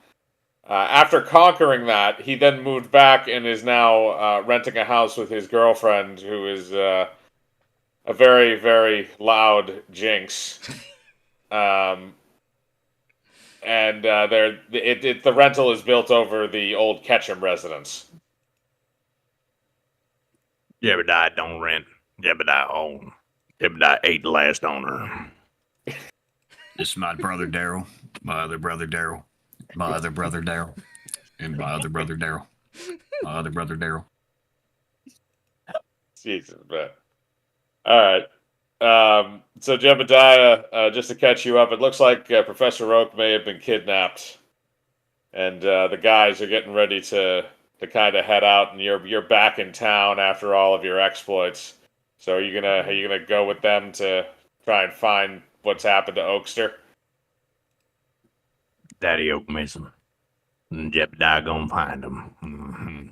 After conquering that, he then moved back and is now renting a house with his girlfriend, who is a very, very loud Jinx. And the rental is built over the old Ketchum residence. Jebediah don't rent. Jebediah own. Jebediah ate the last owner. This is my brother Daryl, my other brother Daryl, my other brother Daryl, and my other brother Daryl, my other brother Daryl. Jesus, man. All right. So Jebediah, just to catch you up, it looks like Professor Oak may have been kidnapped, and the guys are getting ready to kind of head out, and you're back in town after all of your exploits. So are you gonna go with them to try and find what's happened to Oakster? Daddy Oak missing. And Jebediah gonna find him. Mm-hmm.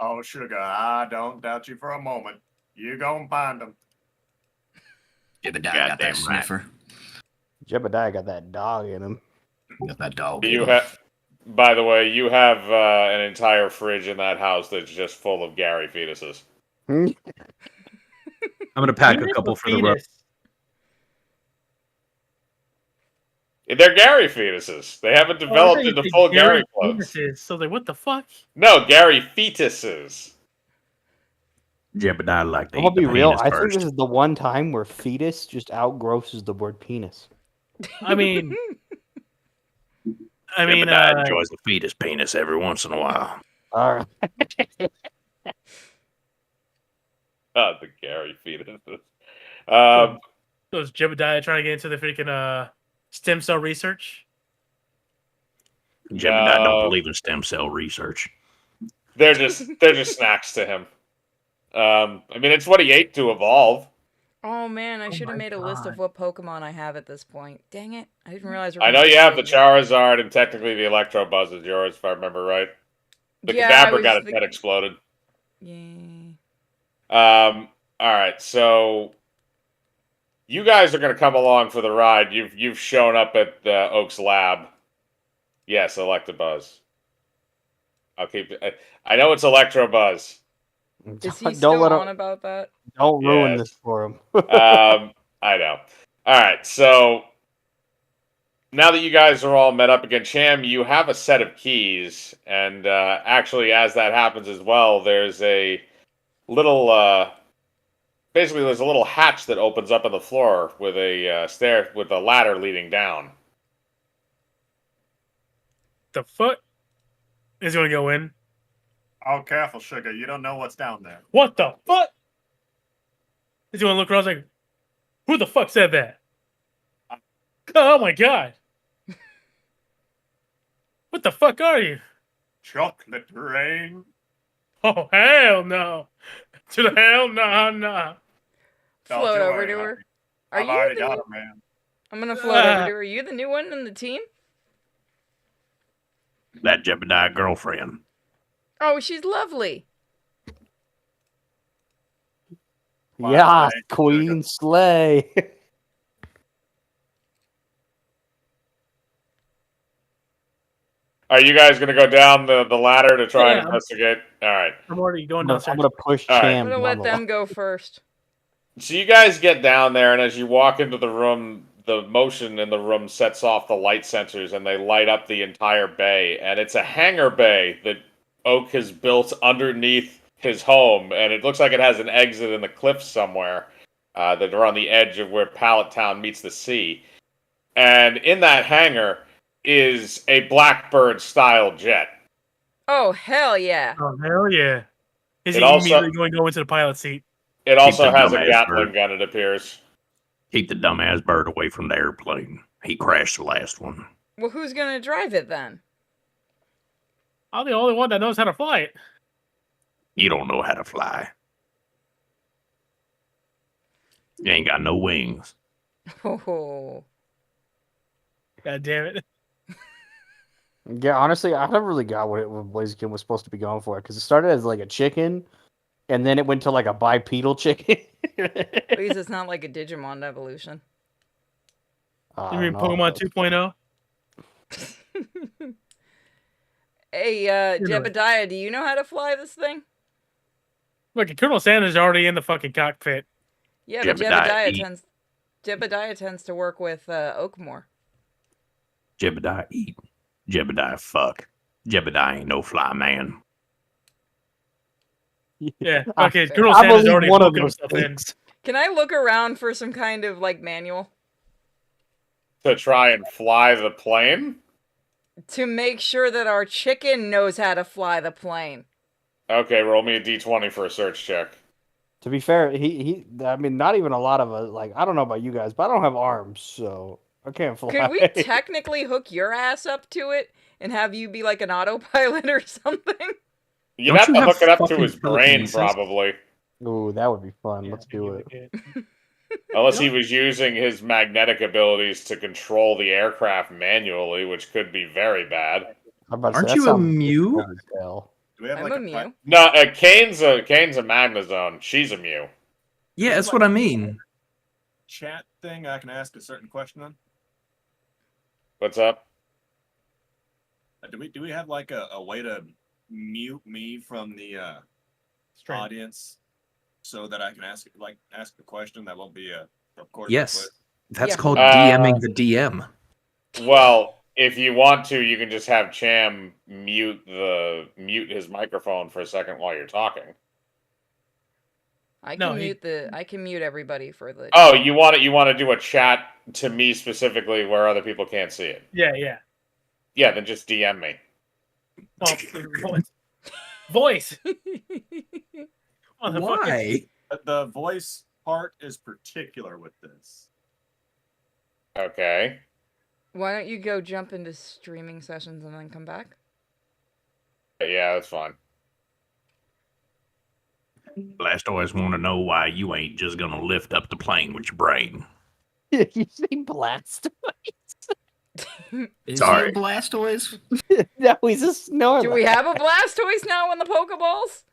Oh, sugar, I don't doubt you for a moment. You gonna find them. Jebediah got that Goddamn right. sniffer. Jebediah got that dog in him. Got that dog. You have, by the way, you have an entire fridge in that house that's just full of Gary fetuses. I'm gonna pack a couple for the road. They're Gary fetuses. They haven't developed into full Gary clothes. Fetuses. So like, what the fuck? No, Gary fetuses. Jebediah like to I'm eat gonna be the real. penis I think first. this is the one time where fetus just outgrosses the word penis. I mean, Jebediah enjoys the fetus penis every once in a while. All right. Oh, the Gary fetuses. was Jebediah trying to get into the freaking stem cell research? Jebediah don't believe in stem cell research. They're just snacks to him. I mean, it's what he ate to evolve. Oh man, I should have made a list of what Pokemon I have at this point. Dang it. I didn't realize I know you have the Charizard, and technically the Electabuzz is yours, if I remember right. The Kadabra got its head exploded. Yeah. Alright, so you guys are going to come along for the ride. You've shown up at Oak's lab. Yes, Electabuzz. I'll keep it. I know it's Electrobuzz. Is he still on about that? Don't ruin this for him. I know. Alright, so now that you guys are all met up again, Cham, you have a set of keys, and actually, as that happens as well, there's a little, basically, there's a little hatch that opens up on the floor with a ladder leading down. The fuck is going to go in? Oh, careful, sugar. You don't know what's down there. What the fuck? He's going to look around like, who the fuck said that? Oh my god. What the fuck are you? Chocolate rain. Oh, hell no. To the hell no. Don't Float you over worry, to her. honey. Are I've you already the got new... him, man. I'm gonna float over to her. Are you the new one in the team? That Jebediah girlfriend. Oh, she's lovely. Yeah, Hey, Queen Slay. Are you guys going to go down the ladder to try and investigate? All right. I'm already going I'm downstairs. gonna push All right. Cham. I'm gonna let them go first. So you guys get down there, and as you walk into the room, the motion in the room sets off the light sensors, and they light up the entire bay. And it's a hangar bay that Oak has built underneath his home, and it looks like it has an exit in the cliffs somewhere that are on the edge of where Pallet Town meets the sea. And in that hangar is a Blackbird-style jet. Oh hell yeah! Oh hell yeah! Is It he also- immediately going to go into the pilot seat? It also the has a dumbass Gatling bird. gun, it appears. Keep the dumbass bird away from the airplane. He crashed the last one. Well, who's gonna drive it then? I'm the only one that knows how to fly it. You don't know how to fly. You ain't got no wings. Oh, God damn it. Yeah, honestly, I never really got what Blaziken was supposed to be going for because it started as like a chicken, and then it went to like a bipedal chicken. at least it's not like a Digimon evolution. You mean Pokemon 2.0? Hey, You know. Jebediah, do you know how to fly this thing? Look, Colonel Sanders is already in the fucking cockpit. Yeah, but Jebediah eat. Jebediah tends to work with Oakmore. Jebediah eat. Jebediah fuck. Jebediah ain't no fly man. Yeah, I- okay, fair. Colonel I Sanders believe already one of booking those himself in. things. Can I look around for some kind of like manual To try and fly the plane? to make sure that our chicken knows how to fly the plane? Okay, roll me a d20 for a search check. To be fair, he I mean, not even a lot of us. Like, I don't know about you guys, but I don't have arms, so I can't fly. Could we technically hook your ass up to it and have you be like an autopilot or something? You'd Don't have you to have hook it up to fucking his brain, telekinesis? probably. Ooh, that would be fun. Let's do it. Unless he was using his magnetic abilities to control the aircraft manually, which could be very bad. I'm about to Aren't say, that you a sounds Mew? difficult as hell. Do we have I'm like a a Mew. No, Kane's a Magnezone. She's a Mew. Yeah, that's what I mean. chat thing I can ask a certain question on? What's up? Do we have like a way to mute me from the Strange. audience so that I can ask a question that won't be recorded? Yes. That's Yeah. called Uh, DMing the DM. Well, if you want to, you can just have Cham mute his microphone for a second while you're talking. I can No, he- I can mute everybody for the. Oh, you want to do a chat to me specifically where other people can't see it? Yeah, yeah. Yeah, then just DM me. Oh, voice. Motherfucker. Why? The voice part is particular with this. Okay. Why don't you go jump into streaming sessions and then come back? Yeah, that's fine. Blastoise want to know why you ain't just gonna lift up the plane with your brain. You say blast? Is Sorry. he a Blastoise? No, he's a Snorlax. Do we have a Blastoise now in the Pokeballs?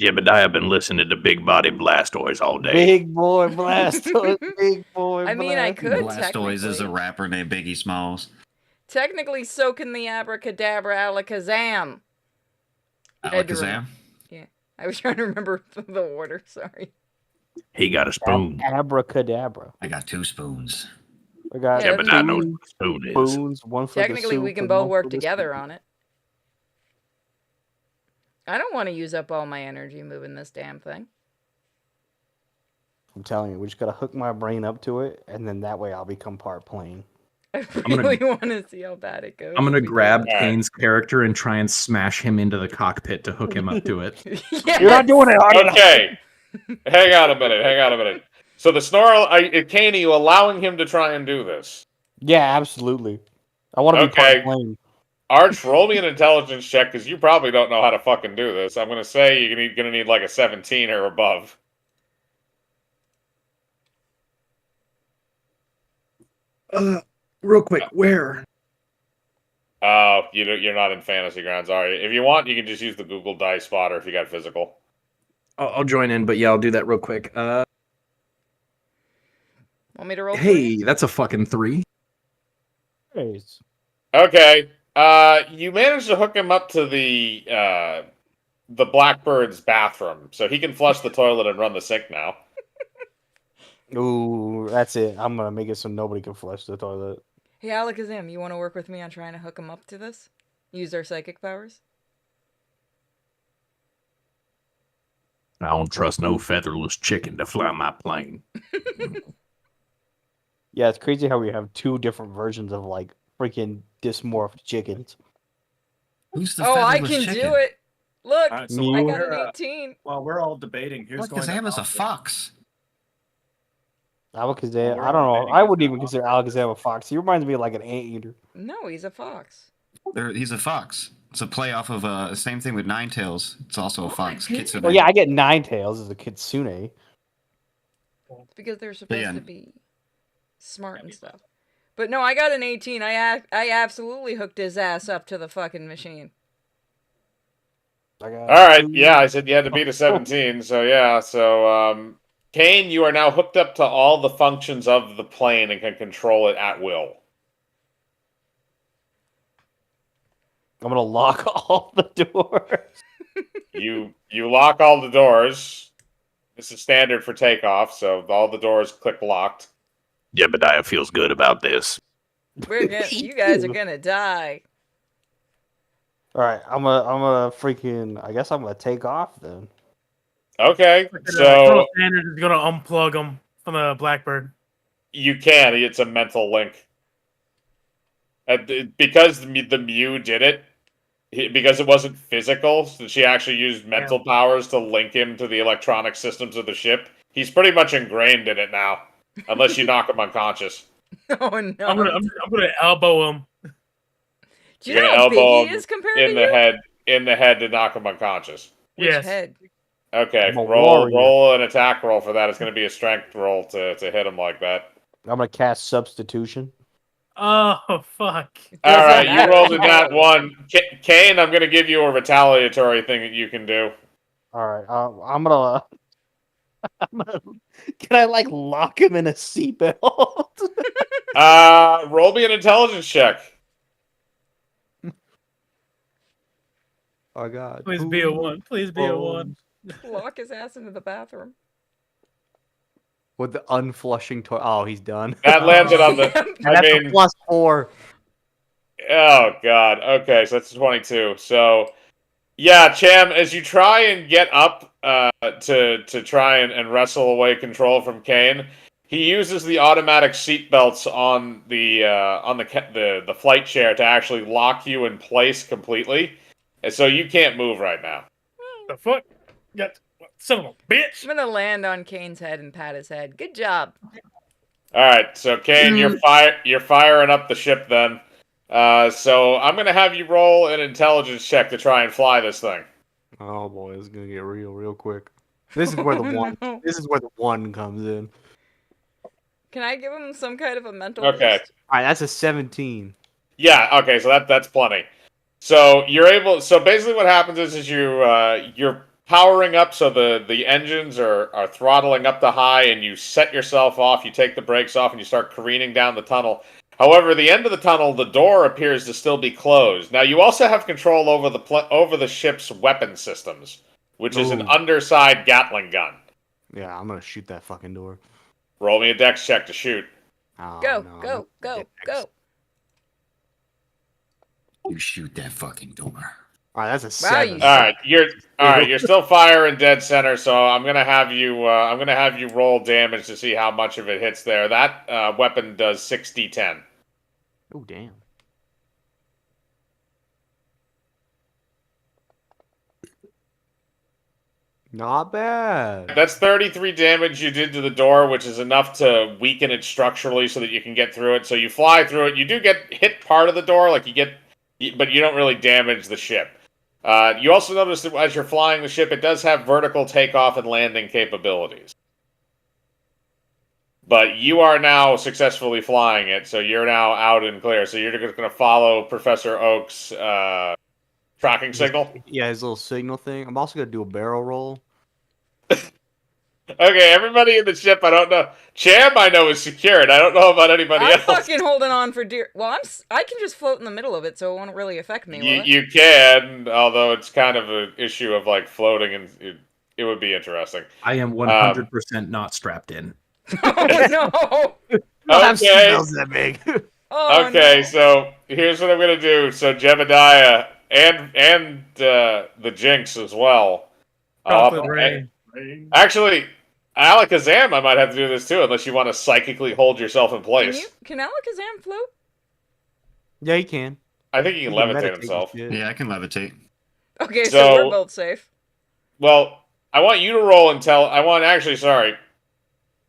Jebediah been listening to Big Body Blastoise all day. Big boy Blastoise, big boy. I mean, I could Blastoise is a technically. rapper named Biggie Smalls. Technically, so can the Abracadabra Alakazam. Had to Alakazam. I was trying to remember the order. Sorry. He got a spoon. Abracadabra. I got 2 spoons. We got Yeah, Jebediah two knows what a spoon is. spoons, one for the Technically, we soup can and both one work for the together soup. on it. I don't want to use up all my energy moving this damn thing. I'm telling you, we just gotta hook my brain up to it, and then that way I'll become part plane. I gonna- really want to see how bad it goes. I'm gonna because- grab Alright. Kane's character and try and smash him into the cockpit to hook him up to it. Yes! You're not doing it hard enough. Okay. Hang on a minute. So the Kane, are you allowing him to try and do this? Yeah, absolutely. I want to be Okay. part plane. Arch, roll me an intelligence check because you probably don't know how to fucking do this. I'm gonna say you're gonna need like a 17 or above. Real quick, where? Oh, you're not in Fantasy Grounds, are you? If you want, you can just use the Google Dice spotter if you got physical. I'll join in, but yeah, I'll do that real quick. Want me to roll? for you? Hey, that's a fucking 3. Nice. Okay. You managed to hook him up to the Blackbird's bathroom, so he can flush the toilet and run the sink now. Ooh, that's it. I'm gonna make it so nobody can flush the toilet. Hey, Alakazam, you want to work with me on trying to hook him up to this? Use our psychic powers? I don't trust no featherless chicken to fly my plane. Yeah, it's crazy how we have 2 different versions of like freaking dysmorphed chickens. Who's the Oh, I featherless can chicken? do it. Look, All right, so Mew. I while got an we're, 18. while we're all debating, who's going to Alakazam is a Alakazam? fox. Alakazam. Well, we're I don't all know. debating I who's wouldn't gonna even consider operate Alakazam a fox. He reminds me of like an anteater. No, he's a fox. He's a fox. It's a play off of the same thing with Ninetales. It's also a fox. Kitsune. Well, yeah, I get Ninetales as a kitsune. It's because they're supposed yeah. to be smart and stuff. But no, I got an 18. I absolutely hooked his ass up to the fucking machine. I got All right, 2. yeah, I said you had to beat a 17, so yeah, so Kane, you are now hooked up to all the functions of the plane and can control it at will. I'm gonna lock all the doors. You lock all the doors. This is standard for takeoff, so all the doors click locked. Jebediah feels good about this. You guys are gonna die. All right, I'm gonna freaking. I guess I'm gonna take off then. Okay, Colonel so Sanders is gonna unplug him from the Blackbird. you can. It's a mental link. Because the Mew did it, because it wasn't physical, so she actually used mental powers to link him to the electronic systems of the ship. He's pretty much ingrained in it now, unless you knock him unconscious. Oh no! I'm gonna elbow him. Do you You're know gonna how big elbow he him is compared in to the you? head to knock him unconscious. Which Yes. head? Okay, I'm a roll warrior. an attack roll for that. It's going to be a strength roll to hit him like that. I'm gonna cast substitution. Oh fuck! All Doesn't right, you matter. rolled in that one. Kane, I'm going to give you a retaliatory thing that you can do. All right, I'm gonna. Can I like lock him in a seatbelt? Roll me an intelligence check. Oh God! Please be a 1. Please be a 1. Lock his ass into the bathroom. With the unflushing toilet. Oh, he's done. That landed on the. And I that's a mean, +4. oh God. Okay, so that's 22. So, yeah, Cham, as you try and get up to try and wrestle away control from Kane, he uses the automatic seatbelts on the flight chair to actually lock you in place completely, and so you can't move right now. The fuck? Got son of a bitch. I'm gonna land on Kane's head and pat his head. Good job. All right, so Kane, you're firing up the ship then. So I'm gonna have you roll an intelligence check to try and fly this thing. Oh boy, it's gonna get real quick. This is where the one. No. This is where the 1 comes in. Can I give him some kind of a mental Okay. boost? All right, that's a 17. Yeah. Okay. So that's plenty. So you're able. So basically, what happens is you're powering up. So the engines are throttling up to high, and you set yourself off. You take the brakes off, and you start careening down the tunnel. However, the end of the tunnel, the door appears to still be closed. Now you also have control over the ship's weapon systems, which is an Ooh. underside Gatling gun. Yeah, I'm gonna shoot that fucking door. Roll me a dex check to shoot. Oh, Go, no, go, go, go. You shoot that fucking door. All right, that's a Wow, 7. you All right, you're still firing dead center, so I'm gonna have you roll damage to see how much of it hits there. That weapon does 6d10. Oh damn. Not bad. That's 33 damage you did to the door, which is enough to weaken it structurally so that you can get through it. So you fly through it. You do get hit part of the door, but you don't really damage the ship. You also notice that as you're flying the ship, it does have vertical takeoff and landing capabilities. But you are now successfully flying it, so you're now out and clear. So you're just going to follow Professor Oak's tracking signal? Yeah, his little signal thing. I'm also gonna do a barrel roll. Okay, everybody in the ship, I don't know. Cham, I know, is secured. I don't know about anybody I'm else. fucking holding on for dear. Well, I can just float in the middle of it, so it won't really affect me. Will it? You can, although it's kind of an issue of like floating, and it would be interesting. I am 100% not strapped in. Oh no! I have Okay. seatbelts that big. Oh, Okay, no. so here's what I'm gonna do. So Jebediah and the Jinx as well. Prophet Rain. Actually, Alakazam, I might have to do this too, unless you want to psychically hold yourself in place. Can Alakazam float? Yeah, he can. I think he can He can levitate meditate and himself. shit. Yeah, I can levitate. Okay, so So- we're both safe. Well, I want you to roll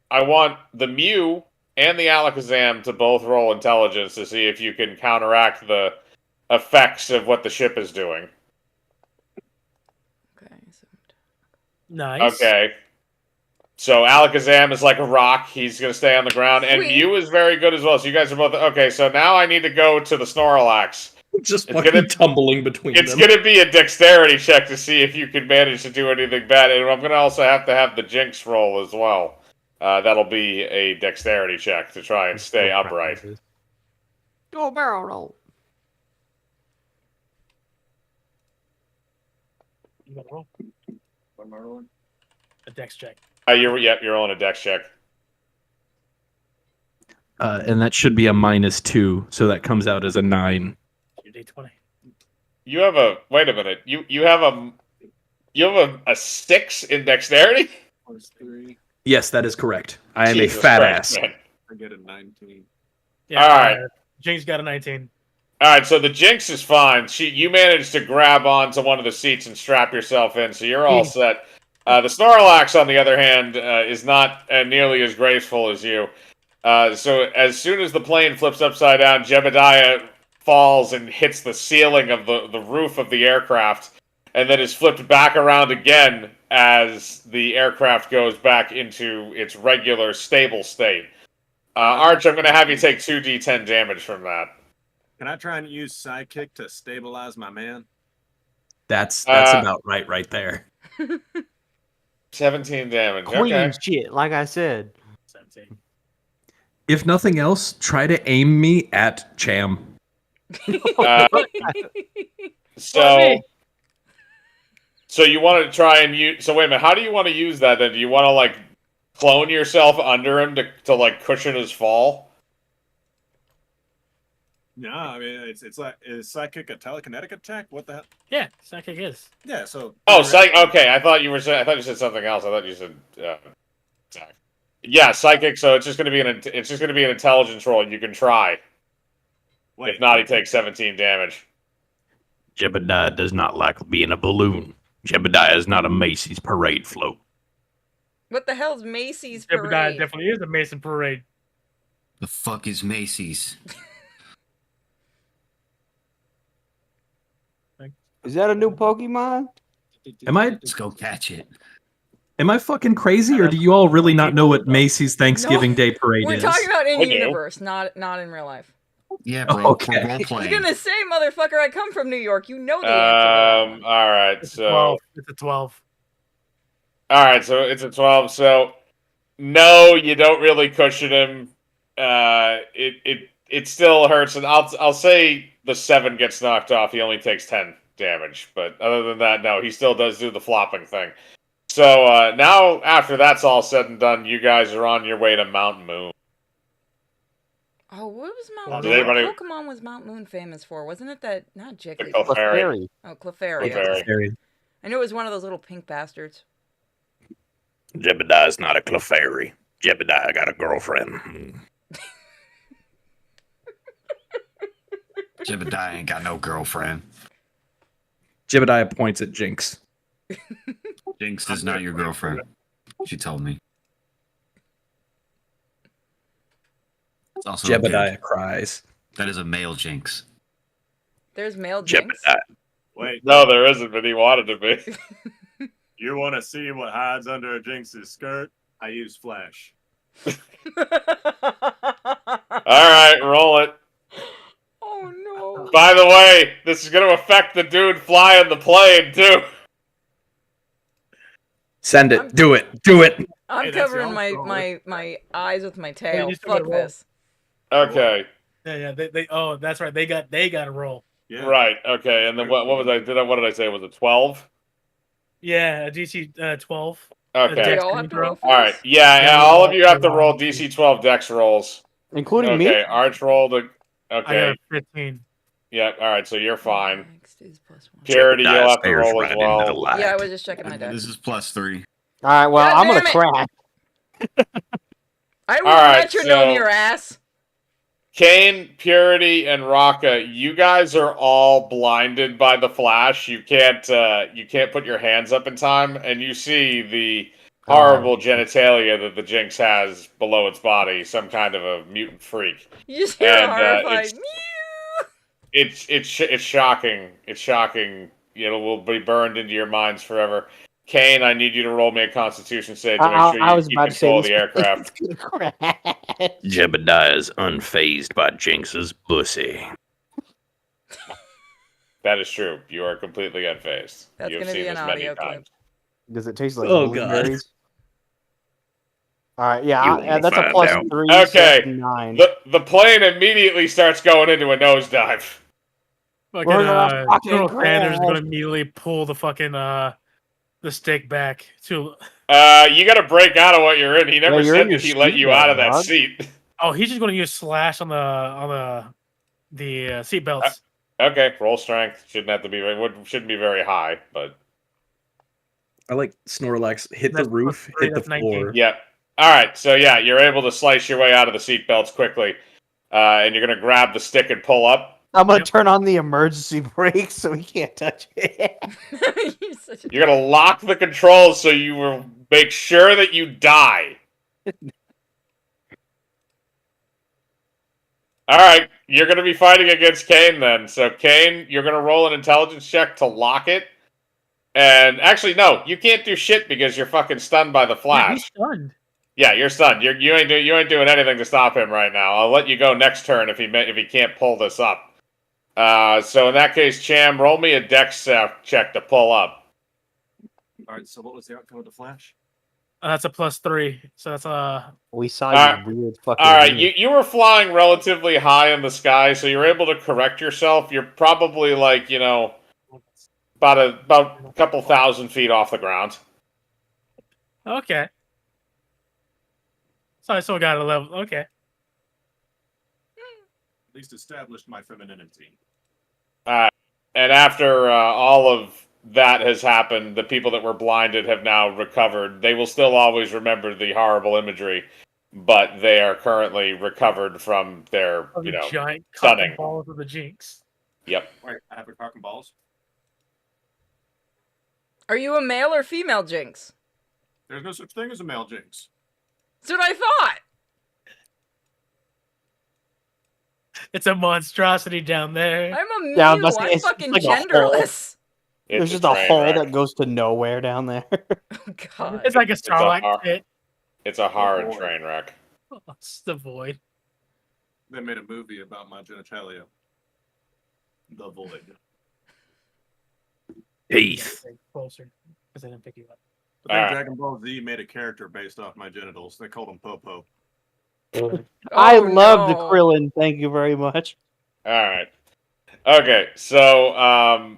I want the Mew and the Alakazam to both roll intelligence to see if you can counteract the effects of what the ship is doing. Okay, so Nice. Okay. So Alakazam is like a rock. He's going to stay on the ground. And Sweet. Mew is very good as well. So you guys are both... Okay, so now I need to go to the Snorlax. Just It's fucking gonna- tumbling between It's them. going to be a dexterity check to see if you can manage to do anything bad. And I'm going to also have to have the Jinx roll as well. That'll be a dexterity check to try and stay upright. Go barrel roll. You gotta roll What am I rolling? a dex check. You're rolling a dex check. And that should be a -2, so that comes out as a 9. Your D20. You have a... Wait a minute. You have a 6 in dexterity? Plus 3. Yes, that is correct. I am Jesus a fat Christ, ass. man. I get a 19. Yeah, All right. Jinx got a 19. All right, so the Jinx is fine. You managed to grab onto one of the seats and strap yourself in, so you're all set. The Snorlax, on the other hand, is not nearly as graceful as you. So as soon as the plane flips upside down, Jebediah falls and hits the ceiling of the roof of the aircraft, and then is flipped back around again as the aircraft goes back into its regular stable state. Arch, I'm going to have you take 2d10 damage from that. Can I try and use Sidekick to stabilize my man? That's Uh, about right there. 17 damage. Queen Okay. shit, like I said. 17. If nothing else, try to aim me at Cham. Uh, so, so you want to try and use... So wait a minute, how do you want to use that then? Do you want to, like, clone yourself under him to like, cushion his fall? No, I mean it's like is Psychic a telekinetic attack? What the hell? Yeah, Psychic is. Yeah, so Oh, okay, I thought you said something else. I thought you said... attack. Yeah, psychic, so it's just going to be an intelligence roll. You can try. Wait, If not, he takes 17 damage. Jebediah does not like being a balloon. Jebediah is not a Macy's parade float. What the hell's Macy's Jebediah parade? definitely is a Mason parade. The fuck is Macy's? Is that a new Pokemon? Let's go catch it. Am I fucking crazy, or do you all really not know what Macy's Thanksgiving Day Parade We're is? talking about in I do. universe, not in real life. Yeah, bro. Okay. We're role I was playing. gonna say, motherfucker, I come from New York. You know the answer. to that one. All right, It's a so 12. It's a 12. all right, so it's a 12. So no, you don't really cushion him. It still hurts, and I'll say the 7 gets knocked off. He only takes 10 damage, but other than that, no, he still does do the flopping thing. So now, after that's all said and done, you guys are on your way to Mount Moon. Oh, what was Mount Well, Moon? did anybody- What Pokemon was Mount Moon famous for? Wasn't it that not The Jiggly? Clefairy. Oh, Clefairy. Clefairy. I knew it was one of those little pink bastards. Jebediah's not a Clefairy. Jebediah got a girlfriend. Jebediah ain't got no girlfriend. Jebediah points at Jinx. Jinx is not your girlfriend. She told me. It's also a Jebediah dude. cries. That is a male Jinx. There's male Jinx. Jebediah. Wait, No, there isn't, but he wanted to be. you want to see what hides under a Jinx's skirt? I use Flash. All right, roll it. Oh no. By the way, this is going to affect the dude flying the plane too. Send it. Do it. Do it. I'm Hey, that's covering your own my eyes with my tail. you still gotta Fuck roll. this. Okay, Yeah. They. Oh, that's right. They got a roll. Yeah. right. Okay, and then what was I? What did I say? Was it 12? Yeah, a DC 12. Okay. They Dex all have to roll for All right. this? Yeah, Yeah, all of you have to roll DC 12 Dex rolls. Including Okay, me? Arch rolled a. I Okay. got 15. Yeah. All right. So you're fine. Next is +1. Charity, you'll Jebediah have to stares roll right as into the well. light. Yeah, I was just checking my deck. This is +3. All right, well, God I'm going damn to it. crack. I will All right, metronome so- your ass. Kane, Purity, and Raka, you guys are all blinded by the flash. You can't put your hands up in time, and you see the horrible genitalia that the Jinx has below its body, some kind of a mutant freak. You just hear a And horrified it's shocking. It's shocking. It will be burned into your minds forever. Kane, I need you to roll me a Constitution save to make sure I you was keep about to say control of this the aircraft. plane's gonna crash. Jebediah is unfazed by Jinx's pussy. That is true. You are completely unfazed. That's You have gonna be seen an this many audio clip. times. Does it taste like Oh, God. blueberries? All right, You yeah, wanna that's a find plus out. 3. Okay. 7, 9. The plane immediately starts going into a nosedive. Fucking We're gonna fucking Colonel Sanders is crash. gonna immediately pull the fucking the stick back to. You got to break out of what you're in. He never you're in said your that he let seat you now, out of that dog. seat. Oh, he's just gonna use slash on the seat belts. Okay, roll strength. Shouldn't have to be shouldn't be very high, but I like Snorlax hit the That's roof, plus hit the 3, that's 19. floor. yeah. All right, so yeah, you're able to slice your way out of the seat belts quickly, and you're gonna grab the stick and pull up. I'm gonna Yep. turn on the emergency brakes so he can't touch it. You're such a You're gonna lock the controls so you will make sure that you die. All right, you're gonna be fighting against Kane then. So Kane, you're gonna roll an intelligence check to lock it. And actually, no, you can't do shit because you're fucking stunned by the Yeah, flash. he's stunned. Yeah, you're stunned. You ain't doing anything to stop him right now. I'll let you go next turn if he can't pull this up. So in that case, Cham, roll me a dex check to pull up. All right. So what was the outcome of the flash? That's a plus 3. So that's We saw Alright. your weird fucking. All right, weird- you were flying relatively high in the sky, so you're able to correct yourself. You're probably like about a couple thousand feet off the ground. okay. So I still got a level. Okay. At least established my femininity. And after all of that has happened, the people that were blinded have now recovered. They will still always remember the horrible imagery, but they are currently recovered from their, Of the giant stunning. cotton balls of the Jinx. Yep. Wait, I have a cock and balls. Are you a male or female Jinx? There's no such thing as a male jinx. That's what I thought. It's a monstrosity down there. I'm a Yeah, Mew. but I'm it's fucking like a hole. genderless. There's It's just a train hole wreck. that goes to nowhere down there. Oh god. It's like a It's a Starlight har- pit. It's a hard boy. train wreck. Oh, it's the void. They made a movie about my genitalia. The Void. Teeth. Closer, because I didn't pick you up. But then Alright. Dragon Ball Z made a character based off my genitals. They called him Popo. I Oh, love the no. Krillin. Thank you very much. All right. Okay, so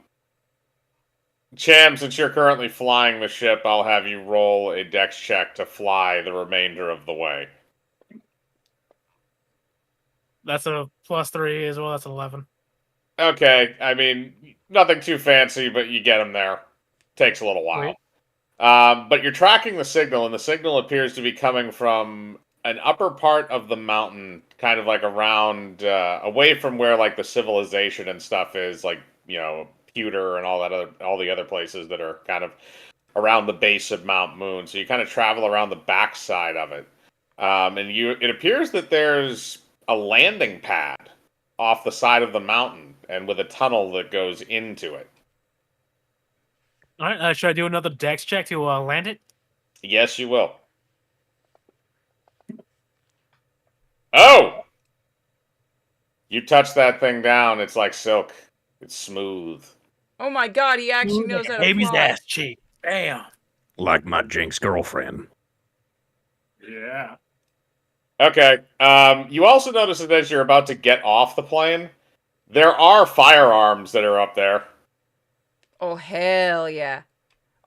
Cham, since you're currently flying the ship, I'll have you roll a dex check to fly the remainder of the way. That's a plus 3 as well. That's an 11. Okay, I mean, nothing too fancy, but you get them there. Takes a little while. But you're tracking the signal, and the signal appears to be coming from an upper part of the mountain, kind of like around, away from where like the civilization and stuff is, like Pewter and all the other places that are kind of around the base of Mount Moon. So you kind of travel around the backside of it, and it appears that there's a landing pad off the side of the mountain, and with a tunnel that goes into it. All right. Should I do another dex check to land it? Yes, you will. Oh! You touch that thing down, it's like silk. It's smooth. Oh my god, he actually knows how to Baby's fly. ass cheek. Bam. Like my Jinx girlfriend. Yeah. Okay. You also notice that as you're about to get off the plane, there are firearms that are up there. Oh hell yeah.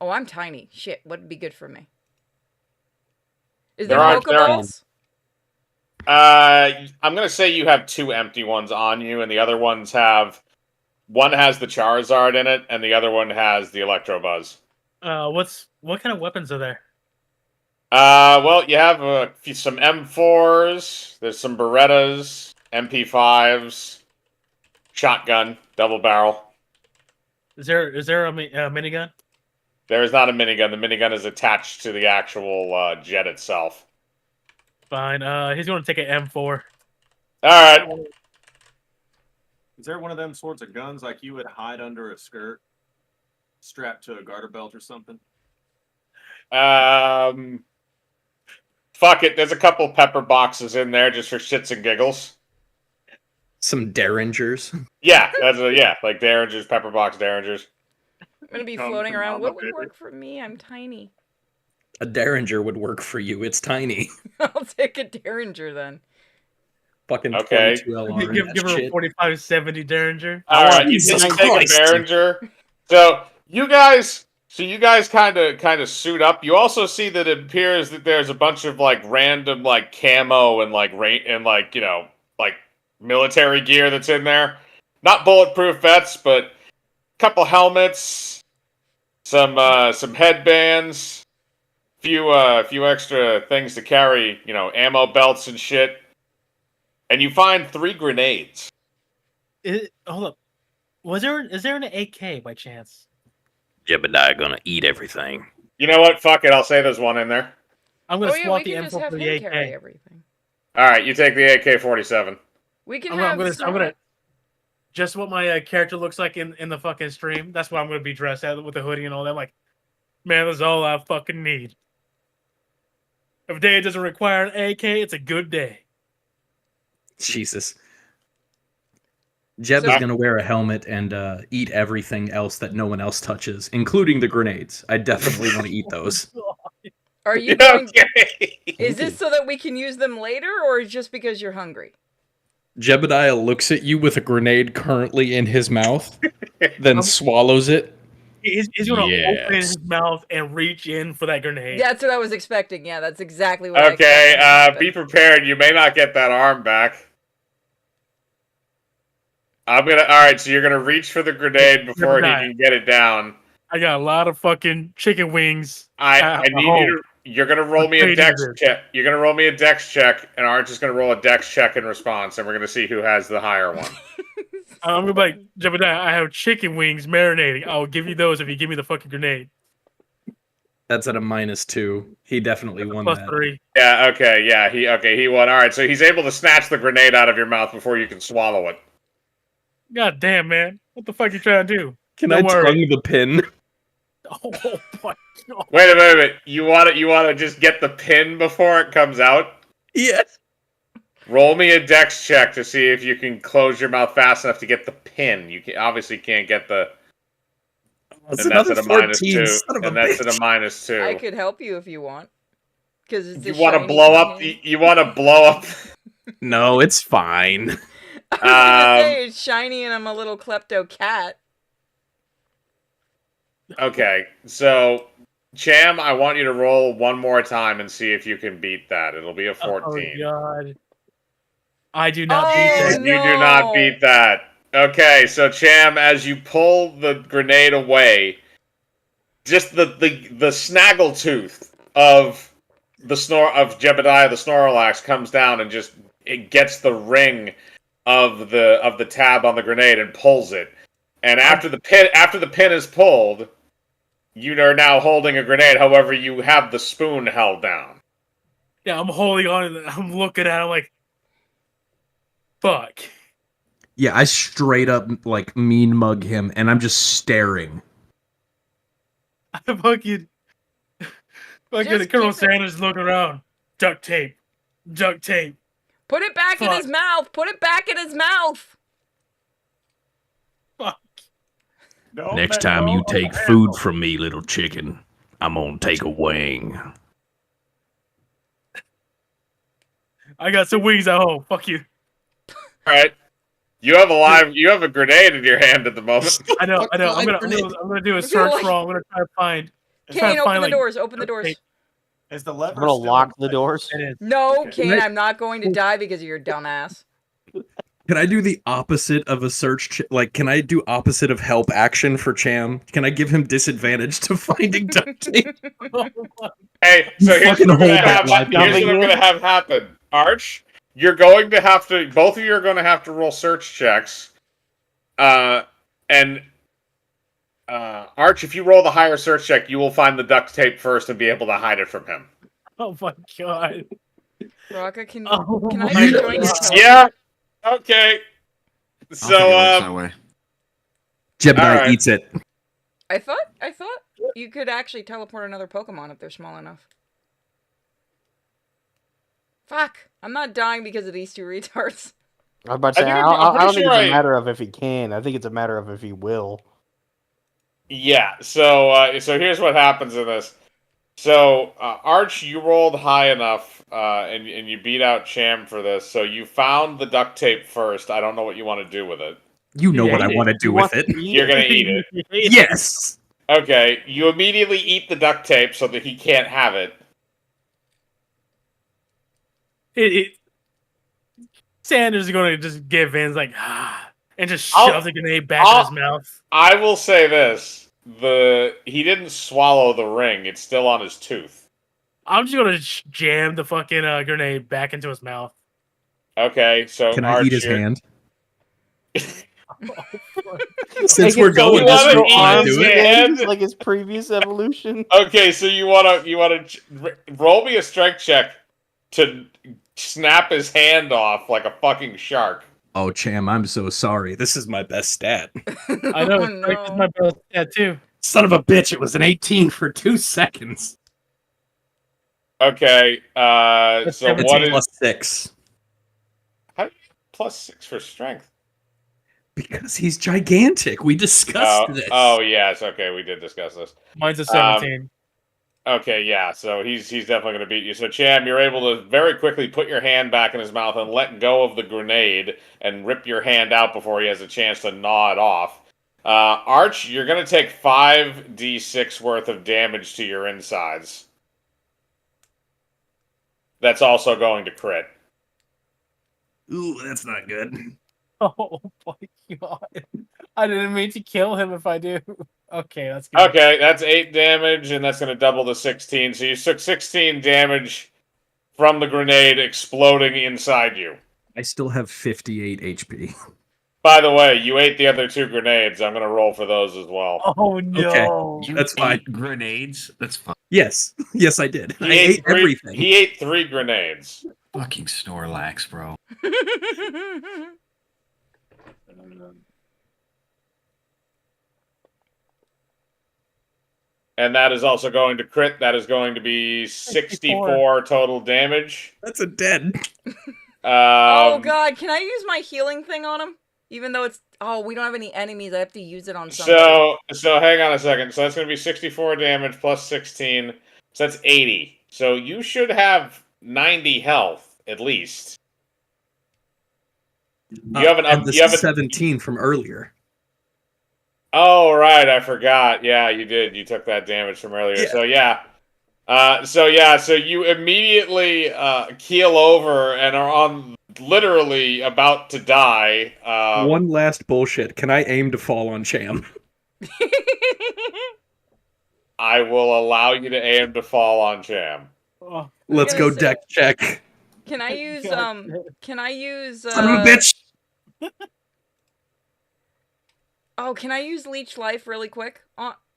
Oh, I'm tiny. Shit, what'd be good for me? Is there There are- Pokeballs? I'm gonna say you have 2 empty ones on you, and the other ones one has the Charizard in it, and the other one has the Electabuzz. What kind of weapons are there? Well, you have some M4s. There's some Berettas. MP5s, shotgun, double barrel. Is there a minigun? There is not a minigun. The minigun is attached to the actual jet itself. Fine. He's going to take an M4. All right. Is there one of them sorts of guns like you would hide under a skirt, strapped to a garter belt or something? Fuck it. There's a couple pepper boxes in there just for shits and giggles. Some Derringers. Yeah, like Derringers, pepper box Derringers. I'm gonna be floating around. What would work for me? I'm tiny. A Derringer would work for you. It's tiny. I'll take a Derringer then. Fucking Okay. 22 LR. Give her a 4570 Derringer. All right, you Jesus just take a Christ. Derringer. So you guys kind of suit up. You also see that it appears that there's a bunch of like random like camo and like like military gear that's in there. Not bulletproof vests, but a couple helmets, some headbands, few extra things to carry, ammo belts and shit. And you find 3 grenades. Hold up. Is there an AK by chance? Jebediah gonna eat everything. You know what? Fuck it. I'll say there's one in there. I'm gonna Oh yeah, swap we the can just M4 have for him the carry AK. everything. All right, you take the AK-47. We can I'm have. gonna just what my character looks like in the fucking stream. That's what I'm gonna be dressed at with the hoodie and all that. Like, man, that's all I fucking need. If a day doesn't require an AK, it's a good day. Jesus. Jeb is going to wear a helmet and eat everything else that no one else touches, including the grenades. I definitely want to eat those. Are you going? Okay. Is this so that we can use them later, or just because you're hungry? Jebediah looks at you with a grenade currently in his mouth, then swallows it. He's gonna Yes. open his mouth and reach in for that grenade. That's what I was expecting. Yeah, that's exactly what. I Okay, expected. be prepared. You may not get that arm back. All right, so you're gonna reach for the grenade before he can get it down. I got a lot of fucking chicken wings. I need you to. You're gonna roll me a dex check. You're gonna roll me a dex check, and Arch is gonna roll a dex check in response, and we're gonna see who has the higher one. I'm gonna be like, Jebediah, I have chicken wings marinating. I'll give you those if you give me the fucking grenade. That's at a -2. He definitely won that. +3. Yeah. Okay. Yeah. He won. All right. So he's able to snatch the grenade out of your mouth before you can swallow it. God damn, man. What the fuck you trying to do? Can Don't I worry. tongue the pin? Oh my god. Wait a minute. You want to just get the pin before it comes out? Yes. Roll me a dex check to see if you can close your mouth fast enough to get the pin. You obviously can't get the. That's And that's at another a 14. -2. Son of a And that's bitch. at a -2. I could help you if you want. Because it's You want to blow up? You want to blow up? No, it's fine. I was gonna say it's shiny, and I'm a little klepto cat. Okay, so Cham, I want you to roll one more time and see if you can beat that. It'll be a 14. Oh god. I do not beat Oh, that. You do not beat that. Okay, so Cham, as you pull the grenade away, just the snaggletooth of the Jebediah the Snorlax comes down and just it gets the ring of the tab on the grenade and pulls it. And after the pin is pulled, you are now holding a grenade. However, you have the spoon held down. Yeah, I'm holding on and I'm looking at it like, fuck. Yeah, I straight up like mean mug him, and I'm just staring. I fucking Just Colonel keep it- Sanders looking around. Duct tape. Duct tape. Put it back in Fuck. his mouth. Put it back in his mouth. Fuck. Next time you take food from me, little chicken, I'm gonna take a wing. I got some wings at home. Fuck you. All right, you have a grenade in your hand at the moment. I know. I'm gonna do a I feel search like- for all. I'm gonna try to find. Kane, open the doors. Open the doors. Is the lever I'm gonna still lock in the place? doors. It is. No, Okay. Kane, I'm not going to die because of your dumbass. Can I do the opposite of a search? Like, can I do opposite of help action for Cham? Can I give him disadvantage to finding duct tape? Hey, so here's Fucking what hold that light I'm down. gonna have happen. Arch, you're going to have to. Both of you are going to have to roll search checks. And Arch, if you roll the higher search check, you will find the duct tape first and be able to hide it from him. Oh my god. Rocka, can Oh can I my join your God. teleport? Yeah. Okay. I don't So, think it works that way. Jebediah Alright. eats it. I thought you could actually teleport another Pokemon if they're small enough. Fuck! I'm not dying because of these two retards. I was about to say, think I I'm- I'm don't pretty think sure it's a matter of if he can. I think it's a matter of if he will. yeah. So here's what happens in this. So Arch, you rolled high enough, and you beat out Cham for this. So you found the duct tape first. I don't know what you want to do with it. You know Yeah, what I he- want to do He with wants it. to eat You're it. gonna eat it. Yes. Okay. You immediately eat the duct tape so that he can't have it. Sanders is going to just give in, like, and just I'll- shove the grenade back I'll- in his mouth. I will say this: he didn't swallow the ring; it's still on his tooth. I'm just going to jam the fucking grenade back into his mouth. Okay, so Can I Arch, eat his you're- hand? Like Since we're it's going You this wanna route, eat can I his do it? hand? Just like his previous evolution. Okay, so you wanna roll me a strength check to snap his hand off like a fucking shark. Oh, Cham, I'm so sorry. This is my best stat. I know, Oh, it's right, it's no. my best tattoo. Son of a bitch, it was an 18 for 2 seconds. Okay, so It's what is plus 6. plus 6 for strength? Because he's gigantic. We discussed this. Oh yes, okay, we did discuss this. Mine's a 17. Okay, yeah, so he's definitely going to beat you. So Cham, you're able to very quickly put your hand back in his mouth and let go of the grenade and rip your hand out before he has a chance to gnaw it off. Arch, you're going to take 5d6 worth of damage to your insides. That's also going to crit. Ooh, that's not good. Oh my god. I didn't mean to kill him if I do. Okay, that's good. Okay, that's 8 damage, and that's going to double to 16. So you took 16 damage from the grenade exploding inside you. I still have 58 HP. By the way, you ate the other 2 grenades. I'm going to roll for those as well. Oh no. You That's fine. ate grenades? That's Yes. Yes, I did. I He ate three, everything. He ate 3 grenades. fucking Snorlax, bro. And that is also going to crit. That is going to be 64 total damage. That's a dead. Oh god, can I use my healing thing on him? Even though it's we don't have any enemies, I have to use it on somebody. So hang on a second. So that's going to be 64 damage plus 16. So that's 80. So you should have 90 health at least. You have an and this you have is a, 17 from earlier. Oh right, I forgot. Yeah, you did. You took that damage from earlier. Yeah. So yeah. So you immediately keel over and are on literally about to die. One last bullshit. Can I aim to fall on Cham? I will allow you to aim to fall on Cham. Oh, Let's gonna go say- deck check. Can I use God. can I use Son of a bitch. Oh, can I use leech life really quick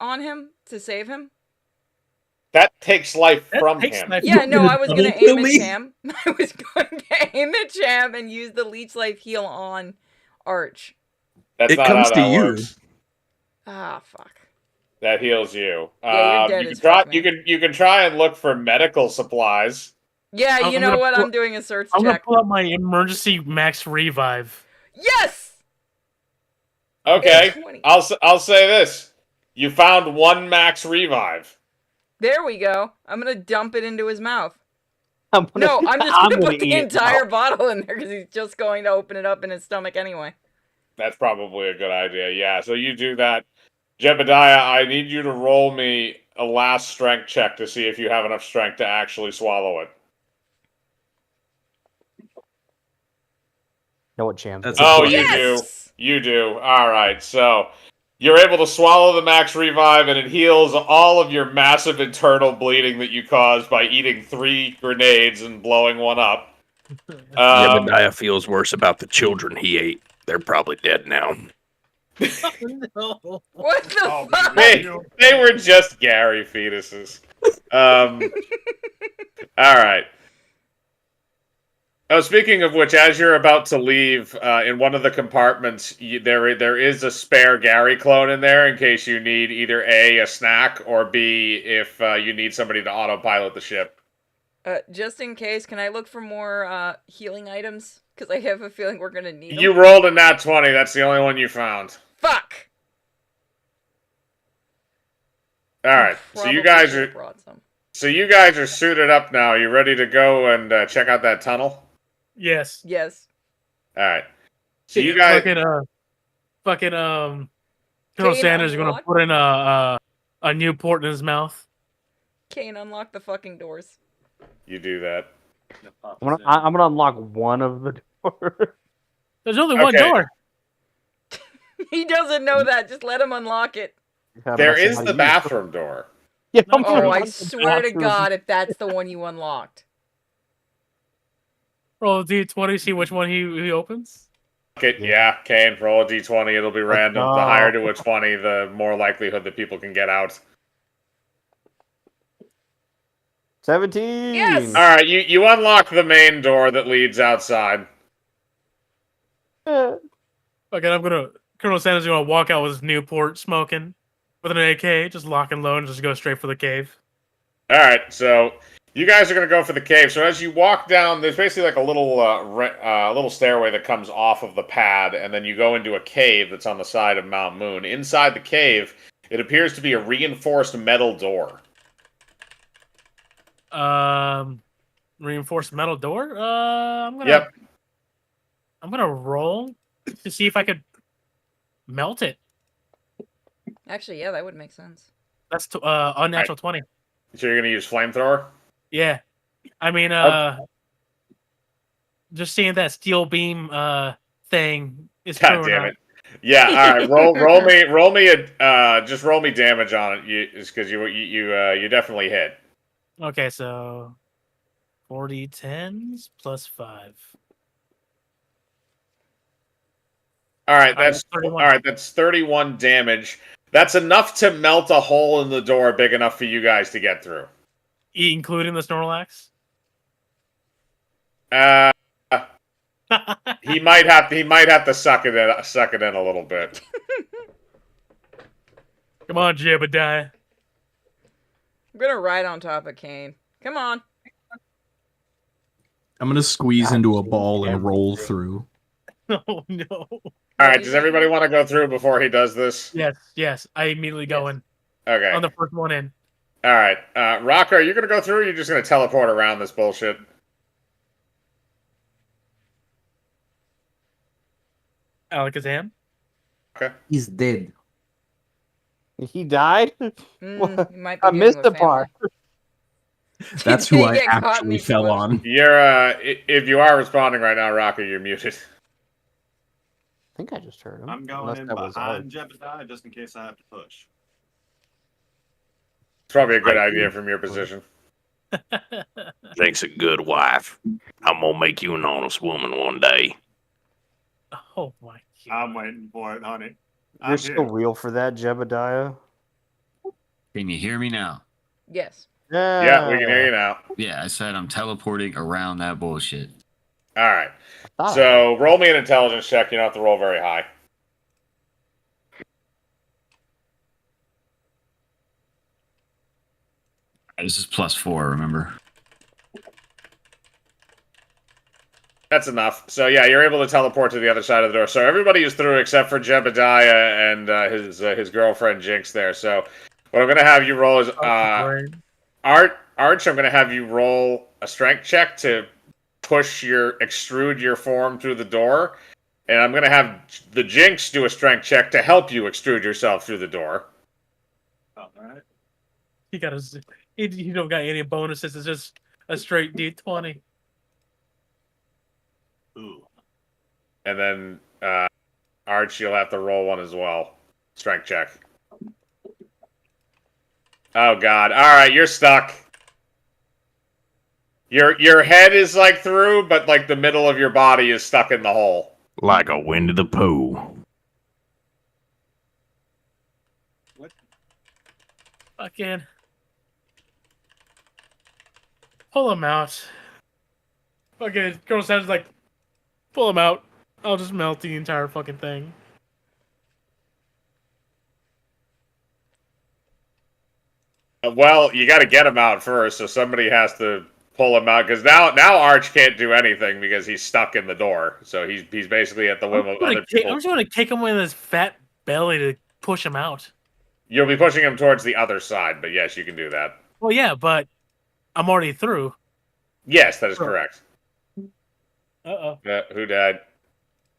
on him to save him? That takes life That from takes him. life- Yeah, no, I was double gonna kill aim at me? Cham. I was going to aim at Cham and use the leech life heal on Arch. That's It not comes how to that you. works. Ah, fuck. That heals you. Yeah, you're dead you as can try. fuck, You man. can try and look for medical supplies. Yeah, I'm you know gonna what? pull- I'm doing a search I'm gonna check. pull out my emergency max revive. Yes! Okay, 20. I'll say this: you found 1 max revive. There we go. I'm gonna dump it into his mouth. I'm gonna, No, I'm just gonna put the eat it entire now. bottle in there because he's just going to open it up in his stomach anyway. That's probably a good idea. Yeah, so you do that. Jebediah, I need you to roll me a last strength check to see if you have enough strength to actually swallow it. Know what Cham's That's doing. a Oh, plus you eight. do. Yes! You do. All right. So you're able to swallow the max revive, and it heals all of your massive internal bleeding that you caused by eating 3 grenades and blowing one up. Jebediah feels worse about the children he ate. They're probably dead now. No. What the Oh, fuck? They were just Gary fetuses. All right. Oh, speaking of which, as you're about to leave, in one of the compartments, there is a spare Gary clone in there in case you need either a snack, or B, if you need somebody to autopilot the ship. Just in case, can I look for more healing items? Because I have a feeling we're gonna need them. You rolled a nat 20. That's the only one you found. Fuck! All right. So you guys are brought some. suited up now. You ready to go and check out that tunnel? Yes. Yes. All right. So you guys. Colonel Kane, Sanders is gonna unlock. put in a Newport in his mouth. Kane, unlock the fucking doors. You do that. I'm gonna unlock one of the doors. There's only one Okay. door. He doesn't know that. Just let him unlock it. There is the bathroom door. Yeah, No, I'm Oh, gonna I unlock the swear to bathroom. God, if that's the one you unlocked. Roll a d20, see which one he opens. Okay, yeah, Kane, roll a d20. It'll be random. The go. higher to a 20, the more likelihood that people can get out. 17. Yes! All right, you unlock the main door that leads outside. Eh. Okay, Colonel Sanders is gonna walk out with his Newport smoking with an AK, just lock and load and just go straight for the cave. All right, so you guys are gonna go for the cave. So as you walk down, there's basically like a little stairway that comes off of the pad, and then you go into a cave that's on the side of Mount Moon. Inside the cave, it appears to be a reinforced metal door. Reinforced metal door. Yep. I'm gonna roll to see if I could melt it. Actually, yeah, that would make sense. That's unnatural 20. So you're gonna use flamethrower. Yeah, I mean, just seeing that steel beam thing is God true or damn not. it. Yeah. All right. Roll me just roll me damage on it. Because you definitely hit. Okay, so 40 10s plus 5. All right. Alright, That's 31. all right. That's 31 damage. That's enough to melt a hole in the door big enough for you guys to get through. Including the Snorlax. He might have to suck it in a little bit. Come on, Jebediah. I'm gonna ride on top of Kane. Come on. I'm gonna squeeze into a ball and roll through. Oh no. All right. Does everybody want to go through before he does this? Yes. I immediately go in Okay. on the first one in. All right. Rocker, are you gonna go through? Or are you just gonna teleport around this bullshit? Alakazam. He's dead. He died? You might be I dealing missed with the family. part. That's who You I get caught in actually these fell slips. on. You're if you are responding right now, Rocker, you're muted. I think I just heard him. I'm going Unless in that was behind Jebediah just in case I have to push. It's probably a good idea from your position. Thinks a good wife. I'm gonna make you an honest woman one day. Oh my god. I'm waiting for it, honey. You're I'm still here. real for that, Jebediah? Can you hear me now? Yes. Yeah, we can hear you now. Yeah, I said I'm teleporting around that bullshit. All right. Thought I So roll me an intelligence check. You don't have to roll very high. This is +4, remember? That's enough. So yeah, you're able to teleport to the other side of the door. So everybody is through except for Jebediah and his girlfriend Jinx there. So what I'm gonna have you roll is Arch. I'm gonna have you roll a strength check to extrude your form through the door, and I'm gonna have the Jinx do a strength check to help you extrude yourself through the door. All right. You don't got any bonuses. It's just a straight D20. Ooh. And then Arch, you'll have to roll one as well. Strength check. Oh god. Alright, you're stuck. Your head is like through, but like the middle of your body is stuck in the hole. Like a Winnie the Pooh. Fucking pull him out. Fucking Colonel Sanders like, pull him out. I'll just melt the entire fucking thing. Well, you got to get him out first, so somebody has to pull him out because now Arch can't do anything because he's stuck in the door. So he's basically at the whim of other people. I'm just gonna kick him with his fat belly to push him out. You'll be pushing him towards the other side, but yes, you can do that. Well, yeah, but I'm already through. Yes, that is correct. Uh-oh. Who died?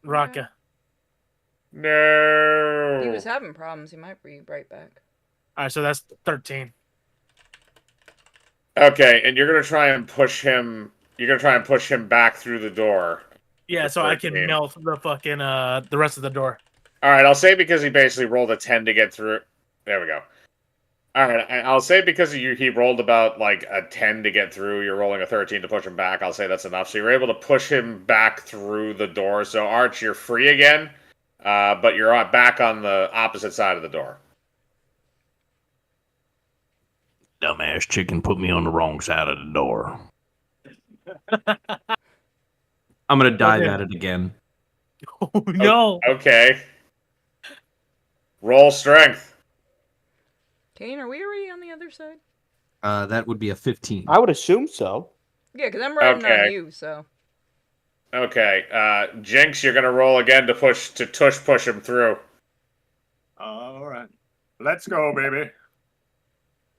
Raka. No. He was having problems. He might be right back. All right, so that's 13. Okay, and you're gonna try and push him. You're gonna try and push him back through the door. Yeah, so I can melt the fucking the rest of the door. All right, I'll say because he basically rolled a 10 to get through. There we go. All right, I'll say because he rolled about like a 10 to get through. You're rolling a 13 to push him back. I'll say that's enough. So you're able to push him back through the door. So Arch, you're free again, but you're back on the opposite side of the door. Dumbass chicken put me on the wrong side of the door. I'm gonna dive at it again. Oh no. Okay. Roll strength. Kane, are we already on the other side? That would be a 15. I would assume so. Yeah, because I'm riding Okay. on you, so. Okay. Jinx, you're gonna roll again to push him through. All right. Let's go, baby.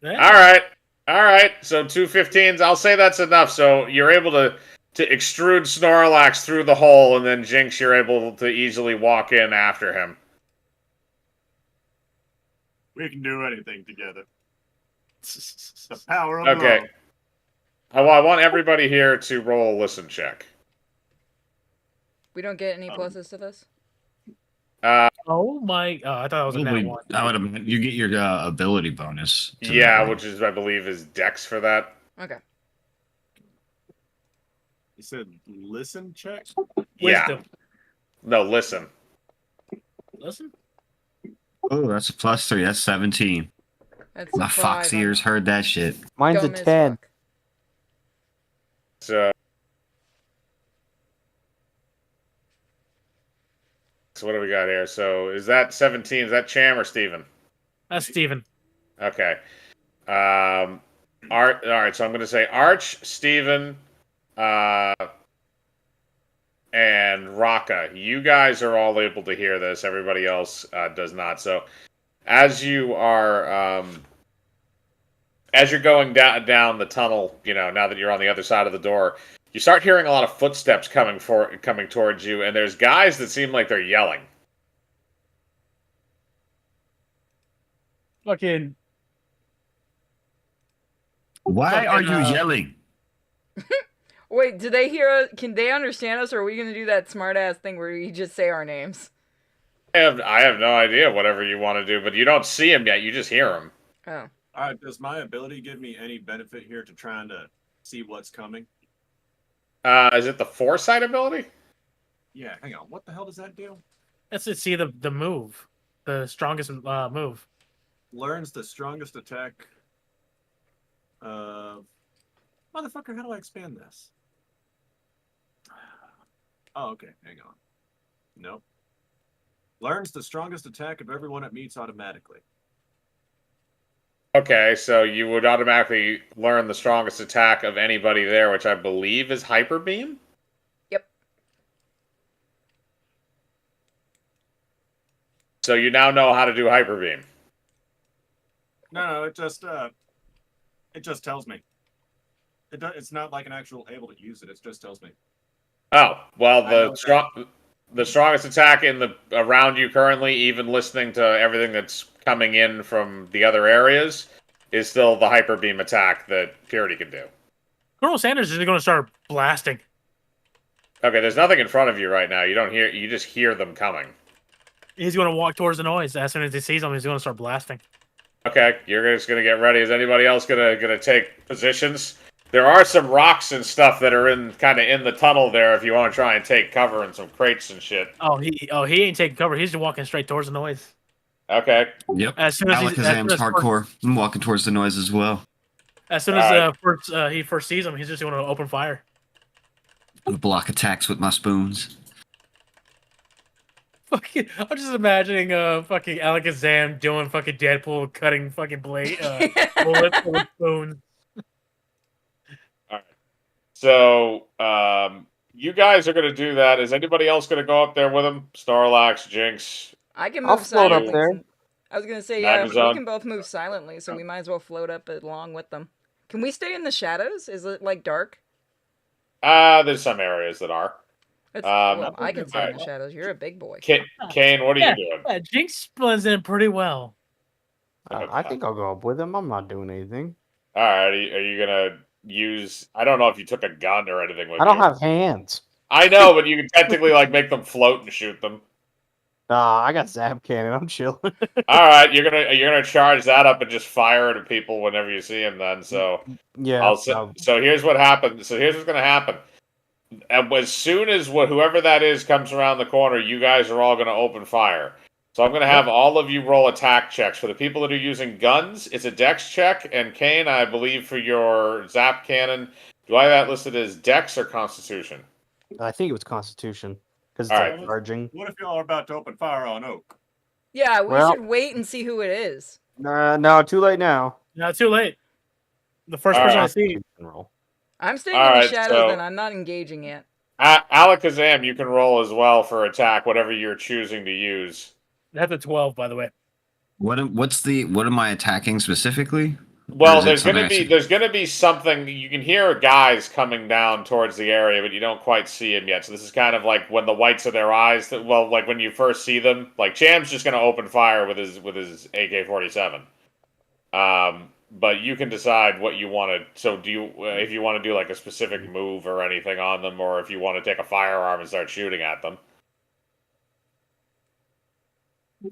Yeah. All right. So 2 15s. I'll say that's enough. So you're able to extrude Snorlax through the hole, and then Jinx, you're able to easily walk in after him. We can do anything together. The power of Okay. love. Well, I want everybody here to roll a listen check. We don't get any pluses to this? Oh my! Oh, I thought that was a nat one. I would have. You get your ability bonus. to Yeah, that. which is I believe is Dex for that. Okay. You said listen check? Yeah. Wisdom. No, listen. Listen. Oh, that's a +3. That's 17. That's a My fox 5. ears heard that shit. Mine's Dumb a as 10. fuck. So what do we got here? So is that 17? Is that Cham or Steven? That's Steven. Okay. All right, so I'm going to say Arch, Steven, and Raka. You guys are all able to hear this. Everybody else does not. So as you are as you're going down the tunnel, now that you're on the other side of the door, you start hearing a lot of footsteps coming towards you, and there's guys that seem like they're yelling. Fucking. Why are you yelling? Wait, do they hear us? Can they understand us, or are we going to do that smart-ass thing where we just say our names? I have no idea whatever you want to do, but you don't see him yet. You just hear him. Oh. All right. Does my ability give me any benefit here to trying to see what's coming? Is it the foresight ability? Yeah. Hang on. What the hell does that do? That's to see the move, the strongest move. Learns the strongest attack. Motherfucker, how do I expand this? Oh, okay. Hang on. Nope. Learns the strongest attack of everyone it meets automatically. Okay, so you would automatically learn the strongest attack of anybody there, which I believe is Hyper Beam? Yep. So you now know how to do Hyper Beam. No, it just tells me. It's not like an actual able to use it. It just tells me. Oh, well, I know the strongest attack around you currently, even listening to everything that's coming in from the other areas, is still the Hyper Beam attack that Purity can do. Colonel Sanders is going to start blasting. Okay, there's nothing in front of you right now. You just hear them coming. He's going to walk towards the noise. As soon as he sees them, he's going to start blasting. Okay, you're just gonna get ready. Is anybody else gonna take positions? There are some rocks and stuff that are kind of in the tunnel there if you want to try and take cover in some crates and shit. He ain't taking cover. He's just walking straight towards the noise. Okay. Yep. As soon as Alakazam's hardcore. I'm walking towards the noise as well. As soon as he first sees him, he's just going to open fire. Gonna block attacks with my spoons. Fucking, I'm just imagining fucking Alakazam doing fucking Deadpool, cutting fucking bullets with spoons. All right. So you guys are going to do that. Is anybody else going to go up there with him? Starlax, Jinx. I can I'll move float up silently. there. I was gonna say, yeah, we Magazine. can both move silently, so we might as well float up along with them. Can we stay in the shadows? Is it like dark? There's some areas that are. Well, I can stay in the alright. shadows. You're a big boy. Kane, what are you doing? Yeah, Jinx blends in pretty well. I think I'll go up with him. I'm not doing anything. All right. Are you gonna use? I don't know if you took a gun or anything with I don't you. have hands. I know, but you can technically like make them float and shoot them. I got Zap Cannon. I'm chilling. All right, you're gonna charge that up and just fire at people whenever you see them. Then so Yeah. so here's what happens. So here's what's gonna happen. And as soon as whoever that is comes around the corner, you guys are all gonna open fire. So I'm gonna have all of you roll attack checks. For the people that are using guns, it's a Dex check. And Kane, I believe for your Zap Cannon, do I have that listed as Dex or Constitution? I think it was Constitution because it's All like right. charging. What if y'all are about to open fire on Oak? Yeah, we Well- should wait and see who it is. No, too late now. No, too late. The first All person right. I see. Roll. I'm staying All in the right, shadows, so- and I'm not engaging yet. Alakazam, you can roll as well for attack, whatever you're choosing to use. That's a 12, by the way. What am I attacking specifically? Well, Or is it there's some gonna be something. You can hear guys coming down towards the area, but you don't quite see them yet. So this is kind of like when the whites of their eyes. Well, like when you first see them. Like Cham's just gonna open fire with his AK-47. But you can decide what you want to. So do you if you want to do like a specific move or anything on them, or if you want to take a firearm and start shooting at them.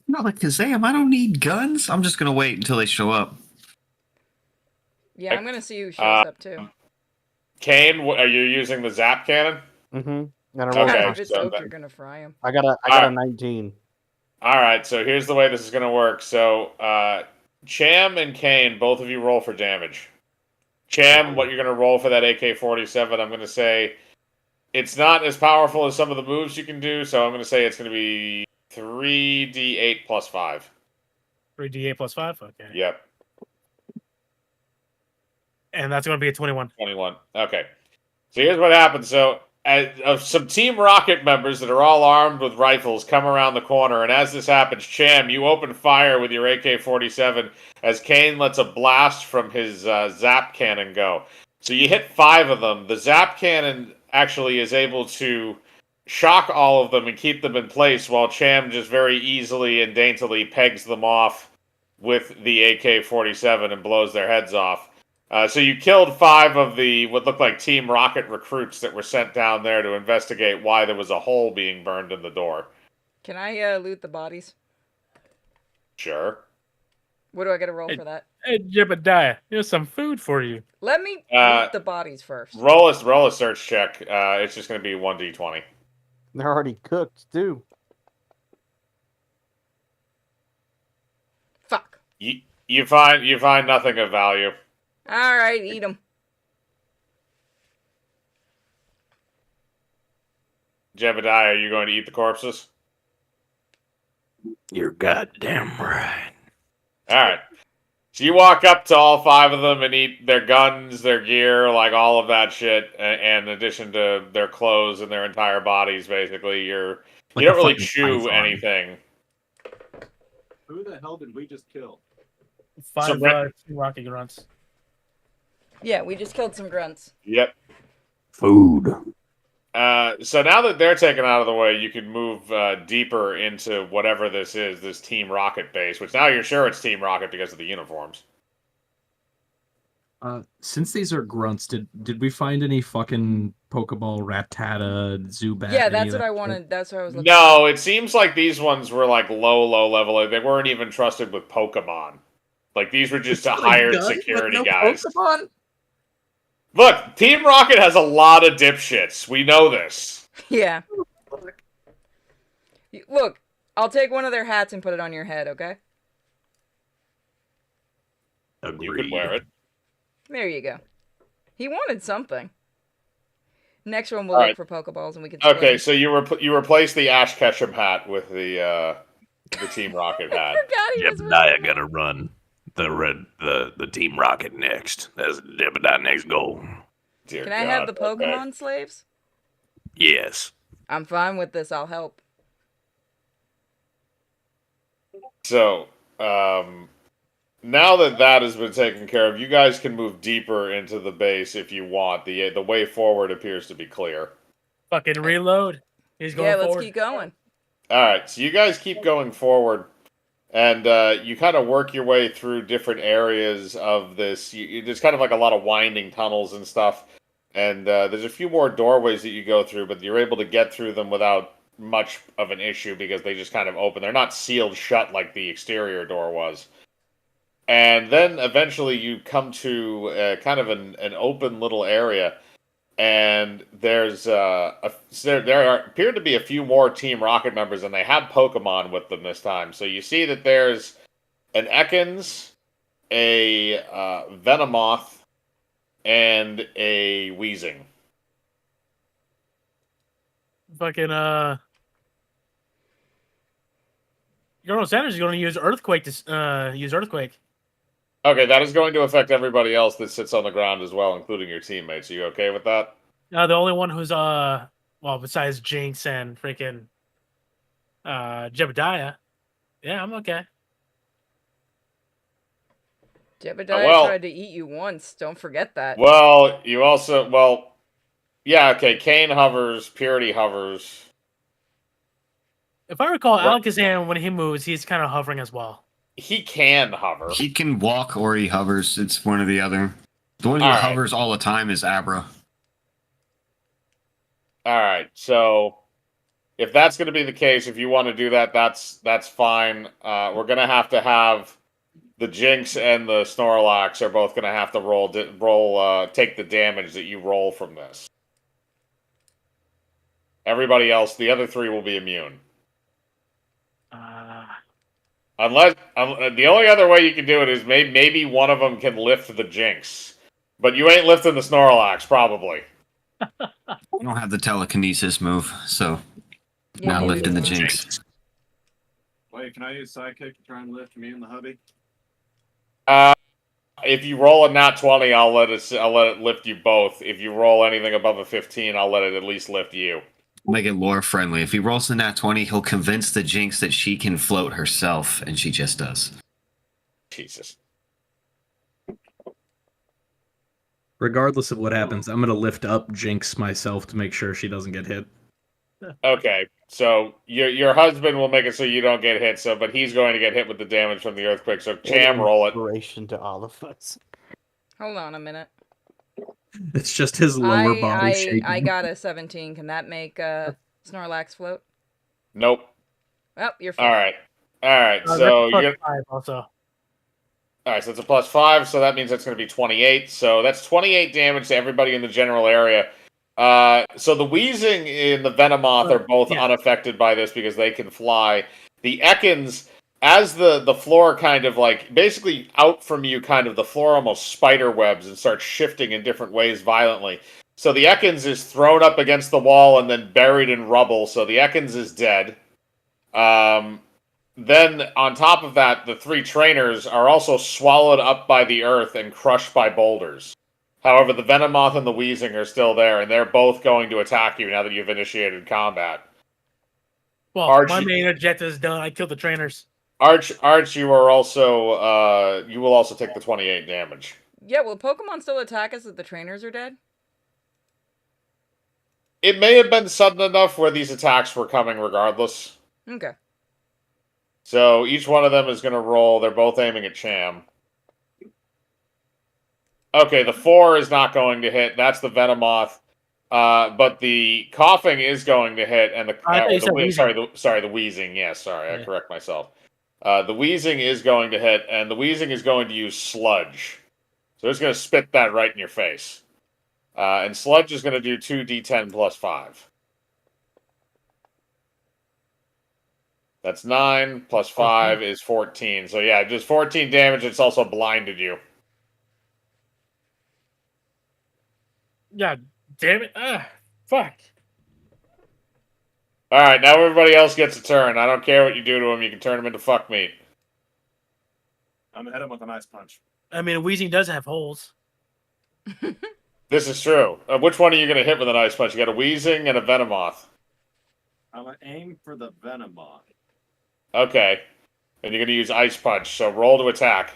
Not like Kazam. I don't need guns. I'm just gonna wait until they show up. Yeah, I'm gonna see who shows up too. Kane, are you using the Zap Cannon? Mm-hmm. Okay, If it's so Oak, that- you're gonna fry him. I got a 19. All right, so here's the way this is going to work. So, Cham and Kane, both of you roll for damage. Cham, what you're going to roll for that AK-47, I'm going to say it's not as powerful as some of the moves you can do, so I'm going to say it's going to be 3d8 plus 5. 3d8 plus 5? Okay. Yep, And that's going to be a 21. 21. Okay. So here's what happens. So, some Team Rocket members that are all armed with rifles come around the corner, and as this happens, Cham, you open fire with your AK-47 as Kane lets a blast from his Zap Cannon go. So you hit 5 of them. The Zap Cannon actually is able to shock all of them and keep them in place, while Cham just very easily and daintily pegs them off with the AK-47 and blows their heads off. So you killed 5 of the what looked like Team Rocket recruits that were sent down there to investigate why there was a hole being burned in the door. Can I loot the bodies? Sure. What do I got to roll for that? Hey, Jebediah, here's some food for you. Let me Uh, loot the bodies first. Roll a search check. It's just going to be 1d20. They're already cooked too. Fuck. You find nothing of value. All right, eat them. Jebediah, are you going to eat the corpses? You're goddamn right. All right. So you walk up to all 5 of them and eat their guns, their gear, like all of that shit, and in addition to their clothes and their entire bodies. Basically, you Like don't a really fucking chew python. anything. Who the hell did we just kill? 5 Brett- rocky grunts. Yeah, we just killed some grunts. Yep. Food. So now that they're taken out of the way, you can move deeper into whatever this is, this Team Rocket base, which now you're sure it's Team Rocket because of the uniforms. Since these are grunts, did we find any fucking Pokeball, Rattata, Zubat? Yeah, any that's of what that I shit? wanted. That's what I was looking No, it seems like these ones were like low level. They weren't even trusted with Pokemon. Like these were just hired Gun with security no guys. Pokemon? Look, Team Rocket has a lot of dipshits. We know this. Yeah. Look, I'll take one of their hats and put it on your head, okay? You could wear it. There you go. He wanted something. Next one, we'll All look right. for Pokeballs and we can. Okay, split so you replace the Ash Ketchum hat with the Team Rocket hat. Jebediah gotta run the Team Rocket next. That's Jebediah next goal. Dear Can I have God, the Pokemon slaves? Yes. I'm fine with this. I'll help. So, now that that has been taken care of, you guys can move deeper into the base if you want. The way forward appears to be clear. Fucking reload. He's going Yeah, let's forward. keep going. All right, so you guys keep going forward, and you kind of work your way through different areas of this. There's kind of like a lot of winding tunnels and stuff, and there's a few more doorways that you go through, but you're able to get through them without much of an issue because they just kind of open. They're not sealed shut like the exterior door was. And then eventually you come to kind of an open little area, and there's there appear to be a few more Team Rocket members, and they had Pokemon with them this time. So you see that there's an Ekans, a Venomoth, and a Weezing. Fucking Colonel Sanders is going to use Earthquake to use Earthquake. Okay, that is going to affect everybody else that sits on the ground as well, including your teammates. Are you okay with that? The only one who's well, besides Jinx and freaking Jebediah. Yeah, I'm okay. Jebediah tried to eat you once. Don't forget that. Well, you also yeah, okay. Kane hovers, Purity hovers. If I recall, Alakazam, when he moves, he's kind of hovering as well. He can hover. He can walk or he hovers. It's one or the other. The one who hovers all the time is Abra. All right, so if that's going to be the case, if you want to do that, that's fine. We're going to have the Jinx and the Snorlax are both going to have to take the damage that you roll from this. Everybody else, the other three will be immune. Unless the only other way you can do it is maybe one of them can lift the Jinx, but you ain't lifting the Snorlax probably. I don't have the telekinesis move, so not lifting the Jinx. Wait, can I use Sidekick to try and lift me and the hubby? If you roll a nat 20, I'll let it lift you both. If you roll anything above a 15, I'll let it at least lift you. Make it lore friendly. If he rolls the nat 20, he'll convince the Jinx that she can float herself, and she just does. Jesus. Regardless of what happens, I'm gonna lift up Jinx myself to make sure she doesn't get hit. Okay, so your husband will make it so you don't get hit. But he's going to get hit with the damage from the earthquake. So Cham, roll it. Inspiration to all of us. Hold on a minute. It's just his lower body shaking. I got a 17. Can that make Snorlax float? Nope. Oh, you're fine. All right. So you're 5 also. All right, so it's a +5, so that means that's going to be 28. So that's 28 damage to everybody in the general area. So the Weezing and the Venomoth are both unaffected by this because they can fly. The Ekans, as the floor kind of like basically out from you, kind of the floor almost spider webs and starts shifting in different ways violently. So the Ekans is thrown up against the wall and then buried in rubble. So the Ekans is dead. Then on top of that, the 3 trainers are also swallowed up by the earth and crushed by boulders. However, the Venomoth and the Weezing are still there, and they're both going to attack you now that you've initiated combat. Well, my main objective is done. I killed the trainers. Arch, you are also you will also take the 28 damage. Yeah, will Pokemon still attack us if the trainers are dead? It may have been sudden enough where these attacks were coming regardless. Okay. So each one of them is going to roll. They're both aiming at Cham. Okay, the 4 is not going to hit. That's the Venomoth. But the coughing is going to hit, and the Weezing. Yes, sorry, I correct myself. The Weezing is going to hit, and the Weezing is going to use Sludge. So it's going to spit that right in your face. And Sludge is going to do 2d10 plus 5. That's 9 plus 5 is 14. So yeah, just 14 damage. It's also blinded you. Yeah, damn it. Ah, fuck. All right, now everybody else gets a turn. I don't care what you do to him. You can turn him into fuck meat. I'm gonna hit him with an ice punch. I mean, Wheezing does have holes. This is true. Which one are you going to hit with an ice punch? You got a Wheezing and a Venomoth. I'm gonna aim for the Venomoth. Okay. And you're going to use ice punch. So roll to attack.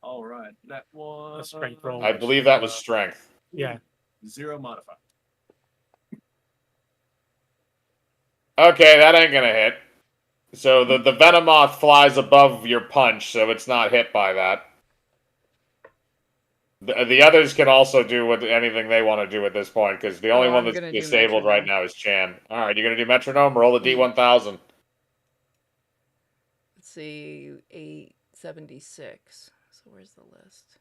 All right, that was A strength roll. I believe that was strength. Yeah. 0 modified. Okay, that ain't going to hit. So the Venomoth flies above your punch, so it's not hit by that. The others can also do anything they want to do at this point, because the only one I'm that's gonna do disabled right metronome. now is Chan. Alright, you're going to do Metronome? Roll a D1000. Let's see, 876. So where's the list?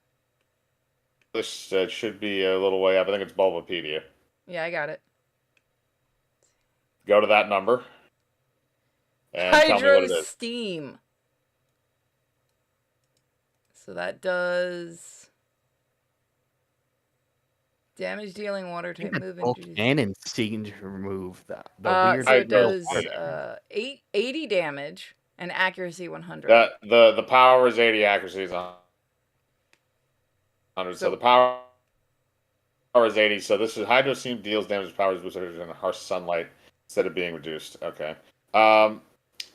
This should be a little way up. I think it's Bulbapedia. Yeah, I got it. Go to that number. And tell me what Hydro it is. Steam. So that does damage dealing water type move. Both introduce- cannons seem to remove the weird. So it Hydro does Steam. 80 damage and accuracy 100. The power is 80, accuracy is 100. So the power is 80. So this is Hydro Steam deals damage, powers boosted in harsh sunlight instead of being reduced. Okay.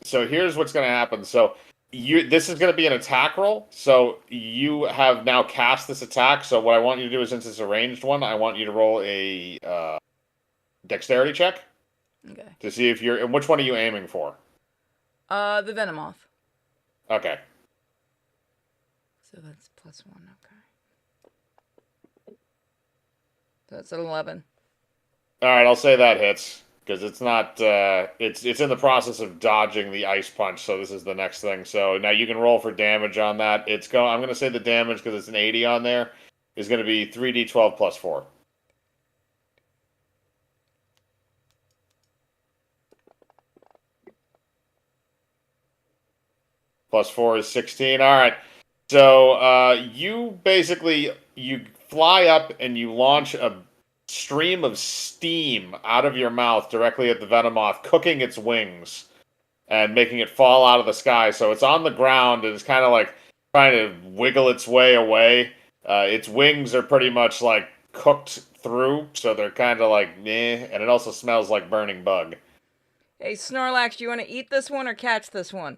So here's what's going to happen. So this is going to be an attack roll. So you have now cast this attack. So what I want you to do is, since it's a ranged one, I want you to roll a dexterity check. Okay. To see if you're. And which one are you aiming for? The Venomoth. Okay. So that's +1. Okay. That's an 11. All right, I'll say that hits. Because it's not, it's in the process of dodging the ice punch, so this is the next thing. So now you can roll for damage on that. I'm going to say the damage, because it's an 80 on there, is going to be 3d12 plus 4. Plus 4 is 16. All right. So you fly up and you launch a stream of steam out of your mouth directly at the Venomoth, cooking its wings and making it fall out of the sky. So it's on the ground and it's kind of like trying to wiggle its way away. Its wings are pretty much like cooked through, so they're kind of like meh, and it also smells like burning bug. Hey, Snorlax, do you want to eat this one or catch this one?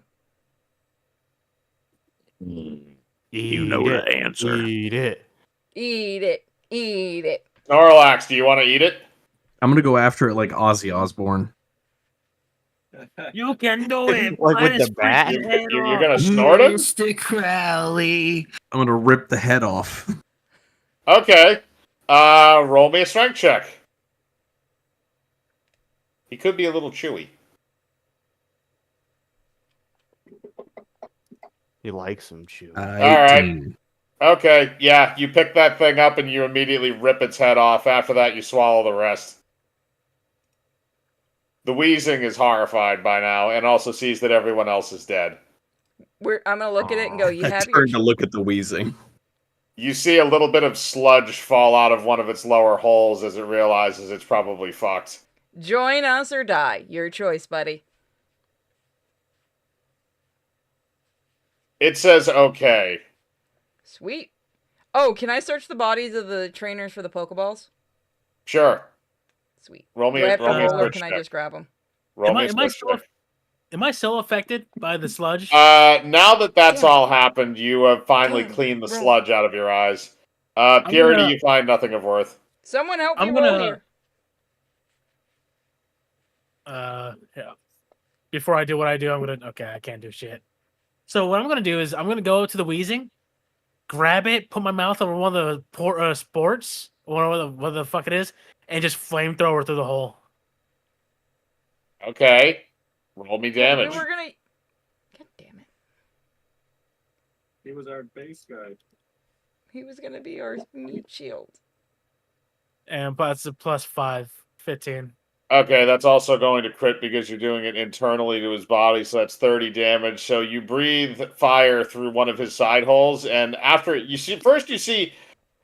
You know the answer. Eat it. Eat it. Eat it. Snorlax, do you want to eat it? I'm gonna go after it like Ozzy Osbourne. You can do it. Like with Minus the bat? 50 head You're off. going to snort it? Mr. Crowley. I'm gonna rip the head off. Okay. Roll me a strength check. He could be a little chewy. He likes some chew. All right. 18. Okay, yeah, you pick that thing up and you immediately rip its head off. After that, you swallow the rest. The Wheezing is horrified by now and also sees that everyone else is dead. I'm gonna look at it and go, you I happy? turned to look at the wheezing. You see a little bit of sludge fall out of one of its lower holes as it realizes it's probably fucked. Join us or die. Your choice, buddy. It says okay. Sweet. Oh, can I search the bodies of the trainers for the Pokeballs? Sure. Sweet. Roll me Do I a have to roll me a roll or search can I check. just grab them? Roll me a Am I search still check. Am I still affected by the sludge? Now that that's Yeah. all happened, you have finally Damn, cleaned the bro. sludge out of your eyes. Purity, gonna- you find nothing of worth. Someone help me I'm roll gonna- here. Yeah. Before I do what I do, okay, I can't do shit. So what I'm gonna do is I'm gonna go to the Wheezing, grab it, put my mouth over one of the sports, or what the fuck it is, and just flamethrower through the hole. Okay. Roll me We damage. were gonna. God damn it. He was our base guy. He was gonna be our meat shield. And that's a +5, 15. Okay, that's also going to crit because you're doing it internally to his body, so that's 30 damage. So you breathe fire through one of his side holes, and after you see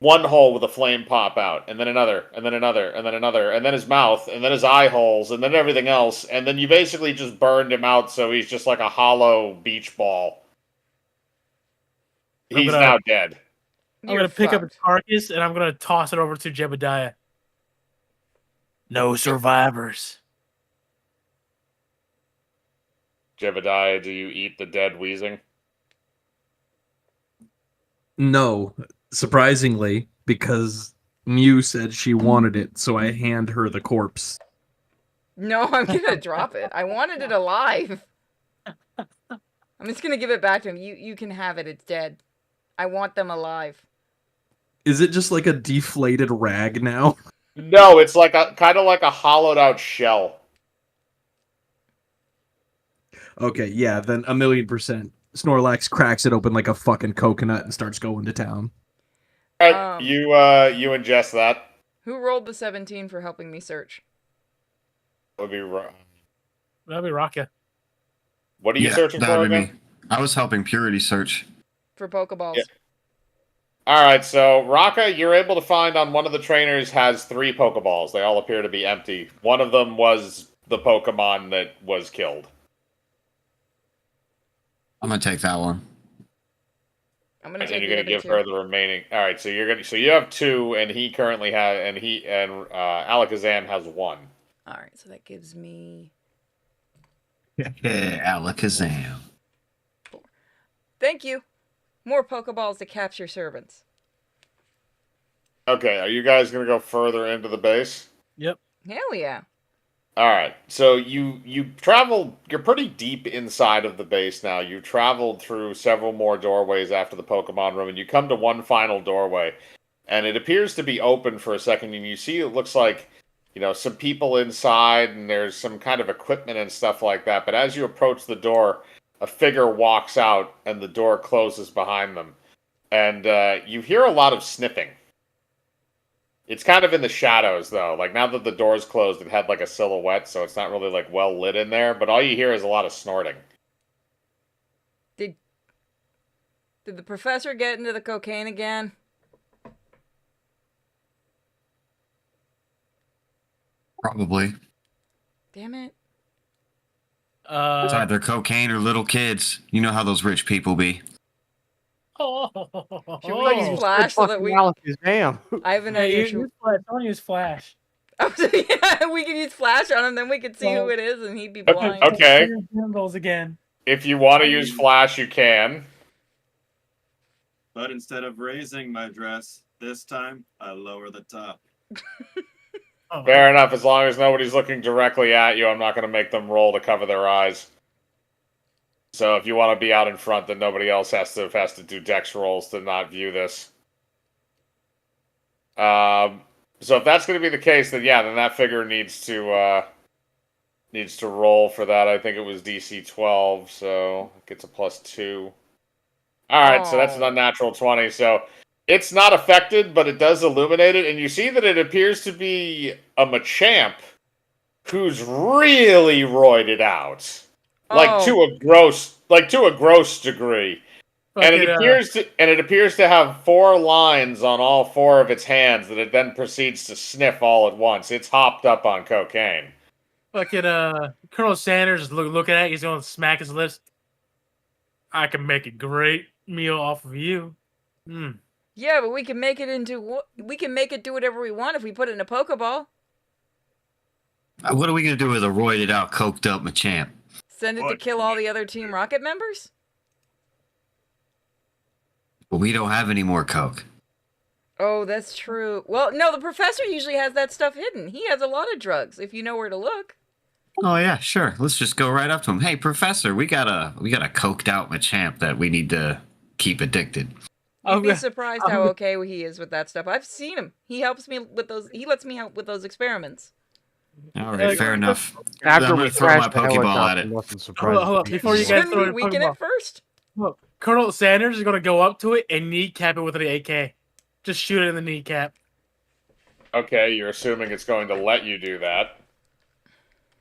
one hole with a flame pop out, and then another, and then another, and then another, and then his mouth, and then his eye holes, and then everything else, and then you basically just burned him out, so he's just like a hollow beach ball. He's now dead. I'm gonna pick up his carcass and I'm gonna toss it over to Jebediah. No survivors. Jebediah, do you eat the dead Wheezing? No, surprisingly, because Mew said she wanted it, so I hand her the corpse. No, I'm gonna drop it. I wanted it alive. I'm just gonna give it back to him. You can have it. It's dead. I want them alive. Is it just like a deflated rag now? No, it's like a kind of like a hollowed out shell. Okay, yeah, then 1,000,000%. Snorlax cracks it open like a fucking coconut and starts going to town. All right, you ingest that. Who rolled the 17 for helping me search? That'd be Raka. What are you searching for again? Me. I was helping Purity search. For Pokeballs. Yeah. All right, so Raka, you're able to find on one of the trainers has 3 Pokeballs. They all appear to be empty. One of them was the Pokemon that was killed. I'm gonna take that one. I'm gonna take and you're gonna give her the remaining. All right, so you have 2, and he currently has, and Alakazam has 1. All right, so that gives me. Yeah, Alakazam. 4. Thank you. More Pokeballs to capture servants. Okay, are you guys gonna go further into the base? Yep. Hell yeah. All right, so you traveled. You're pretty deep inside of the base now. You traveled through several more doorways after the Pokemon room, and you come to one final doorway, and it appears to be open for a second. And you see, it looks like, some people inside, and there's some kind of equipment and stuff like that. But as you approach the door, a figure walks out, and the door closes behind them, and you hear a lot of sniffing. It's kind of in the shadows, though. Like, now that the door's closed, it had like a silhouette, so it's not really like well lit in there. But all you hear is a lot of snorting. Did the professor get into the cocaine again? Probably. Damn it. It's either cocaine or little kids. You know how those rich people be. Should we use Flash so that we... Damn. I have an idea. Use Flash. I want to use Flash. Yeah, we could use Flash on him, then we could see who it is, and he'd be blind. Okay. Again. If you want to use Flash, you can. But instead of raising my dress, this time I lower the top. Fair enough. As long as nobody's looking directly at you, I'm not going to make them roll to cover their eyes. So if you want to be out in front, then nobody else has to do dex rolls to not view this. So if that's going to be the case, then yeah, then that figure needs to roll for that. I think it was DC 12, so it gets a +2. All right, so that's an unnatural 20. So it's not affected, but it does illuminate it, and you see that it appears to be a Machamp who's really roided out. Like to a gross degree. And it appears to have 4 lines on all 4 of its hands that it then proceeds to sniff all at once. It's hopped up on cocaine. Fucking Colonel Sanders is looking at it, he's gonna smack his lips. I can make a great meal off of you. Yeah, but we can make it do whatever we want if we put it in a Pokeball. What are we gonna do with a roided out, coked up Machamp? Send it to kill all the other Team Rocket members? Well, we don't have any more coke. Oh, that's true. Well, no, the professor usually has that stuff hidden. He has a lot of drugs, if you know where to look. Oh yeah, sure. Let's just go right up to him. Hey, Professor, we got a coked out Machamp that we need to keep addicted. You'd be surprised how okay he is with that stuff. I've seen him. He helps me with those. He lets me help with those experiments. All right, fair enough. After I'm we gonna throw my crashed the Pokeball at helicopter, it. wasn't surprised. Hold up, before you guys throw Shouldn't we weaken Pokeball. it first? Look, Colonel Sanders is gonna go up to it and kneecap it with an AK. Just shoot it in the kneecap. Okay, you're assuming it's going to let you do that.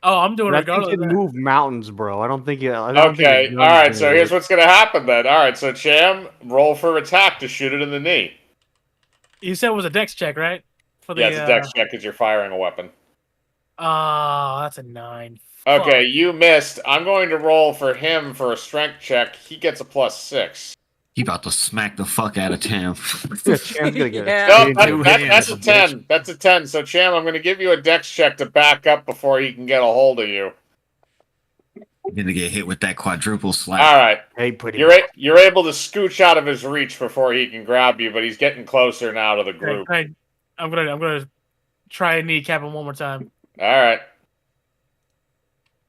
Oh, I'm doing it That thing regardless. can Of that. move mountains, bro. I don't think it. I don't think Okay, it all right. does So that. here's what's gonna happen then. All right, so Cham, roll for attack to shoot it in the knee. You said it was a dex check, right? For the Yeah, it's a dex check because you're firing a weapon. Oh, that's a 9. Okay, Fuck. you missed. I'm going to roll for him for a strength check. He gets a +6. He about to smack the fuck out of Tam. Yeah, Cham's gonna get Yeah. No, a that's a 10. That's a 10. So Cham, I'm going to give you a dex check to back up before he can get a hold of you. You're gonna get hit with that quadruple slap. All right. Hey, pretty. You're able to scooch out of his reach before he can grab you, but he's getting closer now to the group. I'm gonna try and kneecap him one more time, All right.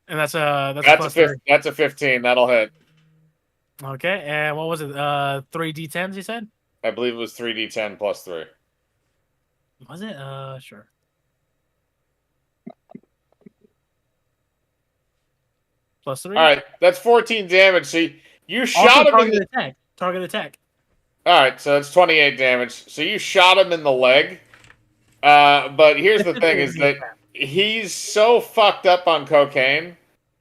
and that's a That's a 15. That'll hit. Okay, and what was it? 3 d10s. You said? I believe it was 3d10 plus 3. Was it? Sure. Plus 3. All right, that's 14 damage. See, you Also shot him in target the... attack. Target attack. All right, so that's 28 damage. So you shot him in the leg. But here's the thing: is that he's so fucked up on cocaine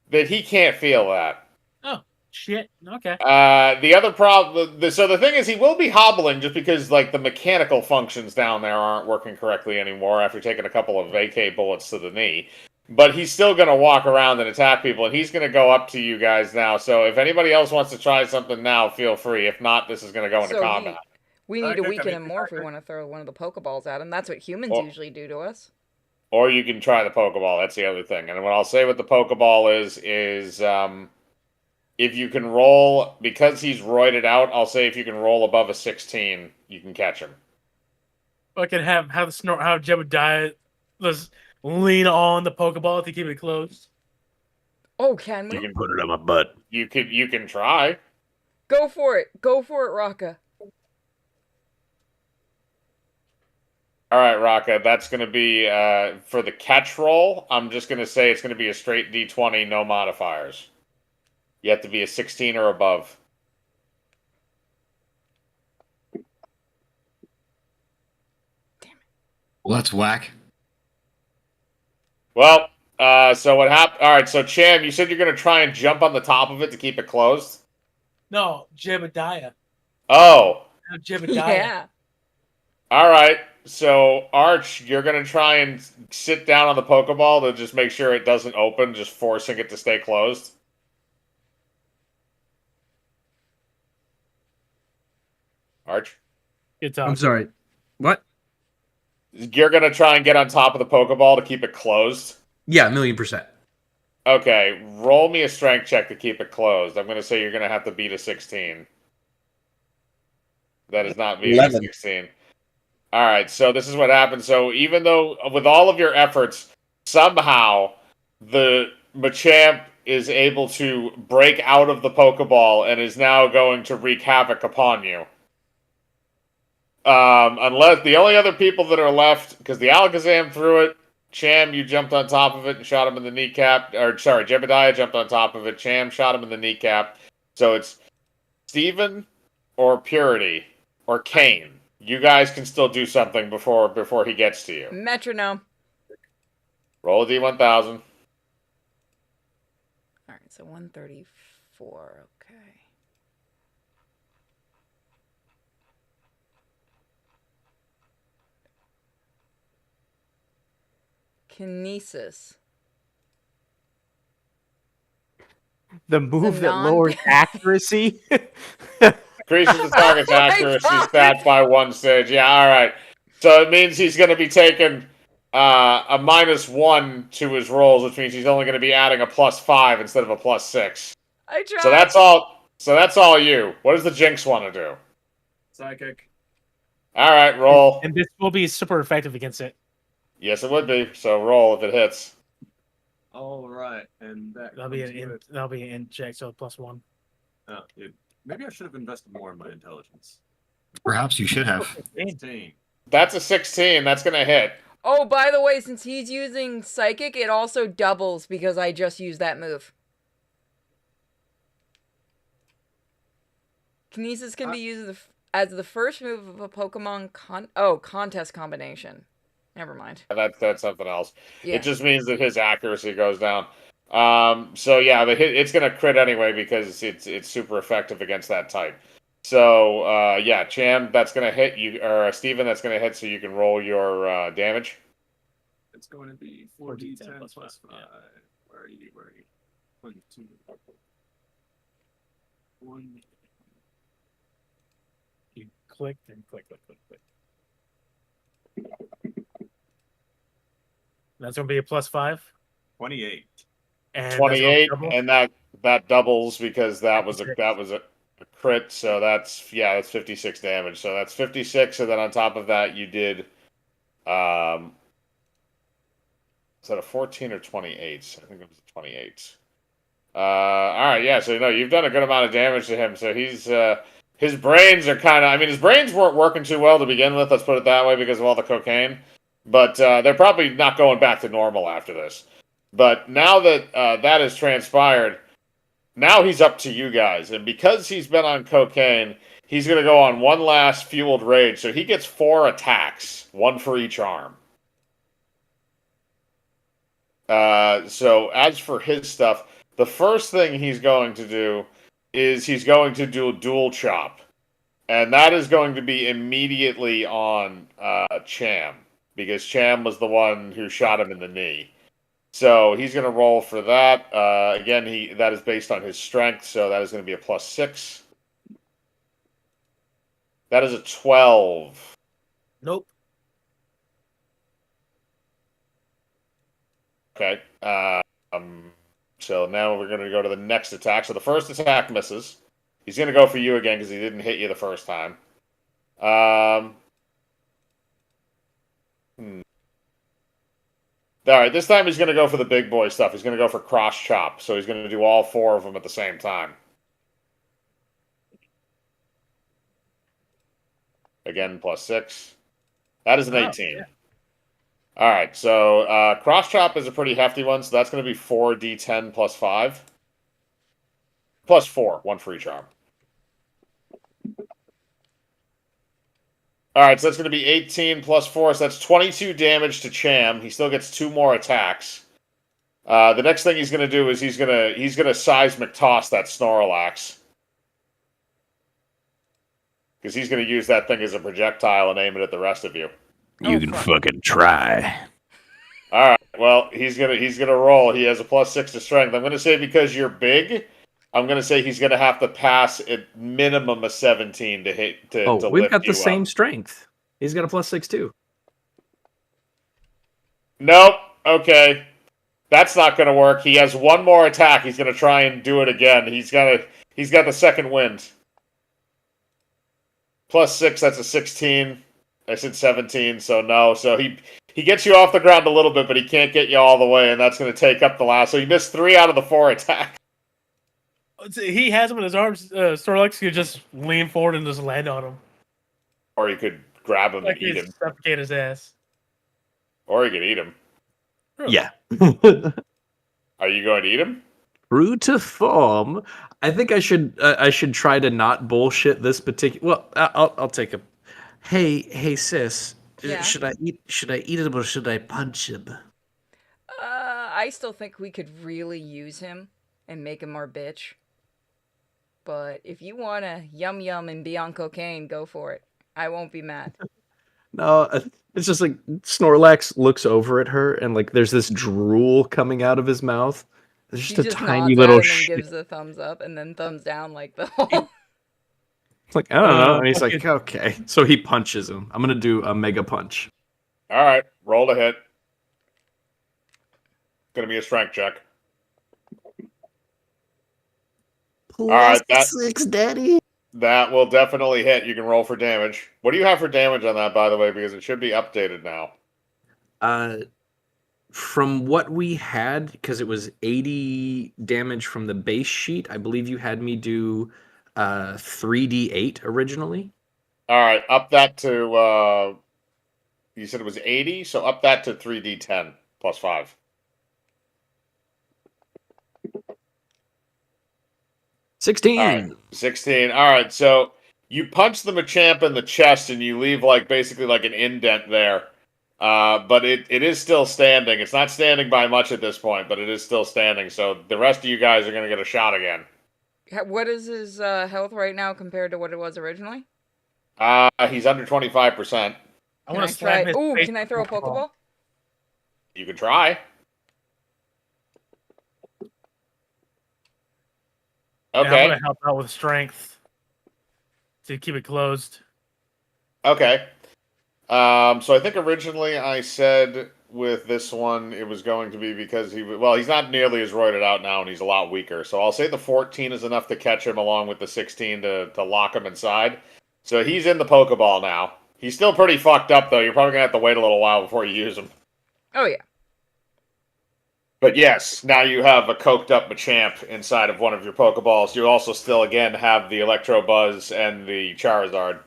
that he can't feel that. Oh shit. Okay. The other problem, so the thing is, he will be hobbling just because like the mechanical functions down there aren't working correctly anymore after taking a couple of AK bullets to the knee. But he's still going to walk around and attack people, and he's going to go up to you guys now. So if anybody else wants to try something now, feel free. If not, this is going to go into So combat. we need to weaken him more if we want to throw one of the Pokeballs at him. That's what humans usually do to us. Or you can try the Pokeball. That's the other thing. And what I'll say with the Pokeball is if you can roll, because he's roided out, I'll say if you can roll above a 16, you can catch him. Fucking have Jebediah just lean on the Pokeball to keep it closed. Oh, can we? You can put it on my butt. You can try. Go for it. Go for it, Raka. All right, Raka, that's going to be for the catch roll. I'm just going to say it's going to be a straight D20, no modifiers. You have to be a 16 or above. Well, that's whack. Well, so what happened? All right, so Cham, you said you're going to try and jump on the top of it to keep it closed? No, Jebediah. Oh. Jebediah. Yeah. All right. So, Arch, you're going to try and sit down on the Pokeball to just make sure it doesn't open, just forcing it to stay closed. Arch? I'm sorry. What? You're going to try and get on top of the Pokeball to keep it closed? Yeah, 1,000,000%. Okay, roll me a strength check to keep it closed. I'm going to say you're going to have to beat a 16. That is not beating a 16. All right, so this is what happens. So even though, with all of your efforts, somehow the Machamp is able to break out of the Pokeball and is now going to wreak havoc upon you. Unless the only other people that are left, because the Alakazam threw it, Cham, you jumped on top of it and shot him in the kneecap. Or, sorry, Jebediah jumped on top of it. Cham shot him in the kneecap. So it's Steven or Purity or Kane. You guys can still do something before he gets to you. Metronome. Roll a D1000. All right, so 134. Okay. Kinesis. The move The that lowers accuracy. Increases the target's accuracy stat by 1 stage. Yeah, all right. So it means he's going to be taking a -1 to his rolls, which means he's only going to be adding a +5 instead of a +6. I tried. So that's all. So that's all you. What does the Jinx want to do? Psychic. All right, roll. And this will be super effective against it. Yes, it would be. So roll if it hits. All right, and That'll be an int check, so +1. Oh, dude. Maybe I should have invested more in my intelligence. Perhaps you should have. 16. That's a 16. That's going to hit. Oh, by the way, since he's using Psychic, it also doubles because I just used that move. Kinesis can be used as the first move of a Pokemon contest combination. Never mind. That's something else. Yeah. It just means that his accuracy goes down. So yeah, the hit, it's gonna crit anyway because it's super effective against that type. So yeah, Cham, that's gonna hit you, or Steven, that's gonna hit, so you can roll your damage. It's going to be 4d10 plus 5. Yeah. Where are you? 1, 2, 1. You click, then click. That's gonna be a +5. 28. And 28, that's and that doubles because that was a crit. So that's 56 damage. So that's 56, and then on top of that, you did is that a 14 or 28? I think it was a 28. All right, yeah. So you've done a good amount of damage to him. So he's his brains are kind of. I mean, his brains weren't working too well to begin with. Let's put it that way because of all the cocaine. But they're probably not going back to normal after this. But now that that has transpired, now he's up to you guys. And because he's been on cocaine, he's going to go on one last fueled rage. So he gets 4 attacks, 1 for each arm. So as for his stuff, the first thing he's going to do is he's going to do a dual chop. And that is going to be immediately on Cham. Because Cham was the one who shot him in the knee. So he's going to roll for that. Again, that is based on his strength, so that is going to be a +6. That is a 12. Nope. Okay. So now we're going to go to the next attack. So the first attack misses. He's going to go for you again because he didn't hit you the first time. All right, this time he's going to go for the big boy stuff. He's going to go for cross chop. So he's going to do all 4 of them at the same time. Again, +6. That is an 18. Yeah. All right, so cross chop is a pretty hefty one. So that's going to be 4d10 plus 5. +4, 1 for each arm. All right, so that's going to be 18 plus 4, so that's 22 damage to Cham. He still gets 2 more attacks. The next thing he's going to do is he's going to seismic toss that Snorlax. Because he's going to use that thing as a projectile and aim it at the rest of you. You can fucking try. All right, well, he's gonna roll. He has a +6 to strength. I'm going to say because you're big, I'm going to say he's going to have to pass at minimum a 17 to hit to we've got the up. same strength. He's got a +6 too. Nope. Okay. That's not going to work. He has 1 more attack. He's going to try and do it again. He's got the second wind. +6, that's a 16. I said 17, so no. So he gets you off the ground a little bit, but he can't get you all the way, and that's going to take up the last. So he missed 3 out of the 4 attacks. He has him in his arms. Snorlax could just lean forward and just land on him. Or you could grab him and eat him. Suffocate his ass. Or you could eat him. Yeah. Are you going to eat him? True to form. I think I should try to not bullshit this particular. Well, I'll take a. Hey sis. Yeah? Should I eat him or should I punch him? I still think we could really use him and make him our bitch. But if you want to yum and be on cocaine, go for it. I won't be mad. No, it's just like Snorlax looks over at her and like there's this drool coming out of his mouth. There's just He a tiny nods little at him and gives a thumbs up and then thumbs down like the whole. It's like, I don't know. And he's like, okay. So he punches him. I'm going to do a mega punch. All right. Roll to hit. Going to be a strength check. Plus All right, 6, Daddy. That will definitely hit. You can roll for damage. What do you have for damage on that, by the way? Because it should be updated now. From what we had, because it was 80 damage from the base sheet, I believe you had me do 3d8 originally. All right, up that to. You said it was 80, so up that to 3d10 plus 5. $16. All right, 16. All right, so you punch the Machamp in the chest and you leave like basically like an indent there. But it is still standing. It's not standing by much at this point, but it is still standing. So the rest of you guys are going to get a shot again. What is his health right now compared to what it was originally? He's under 25%. I want to slap his Ooh, face can I throw a with a Pokeball? You can try. Yeah, I'm Okay. gonna help out with strength to keep it closed. Okay. So I think originally I said with this one it was going to be because he's not nearly as roided out now and he's a lot weaker. So I'll say the 14 is enough to catch him along with the 16 to lock him inside. So he's in the Pokeball now. He's still pretty fucked up though. You're probably gonna have to wait a little while before you use him. Oh yeah. But yes, now you have a coked up Machamp inside of one of your Pokeballs. You also still again have the Electabuzz and the Charizard.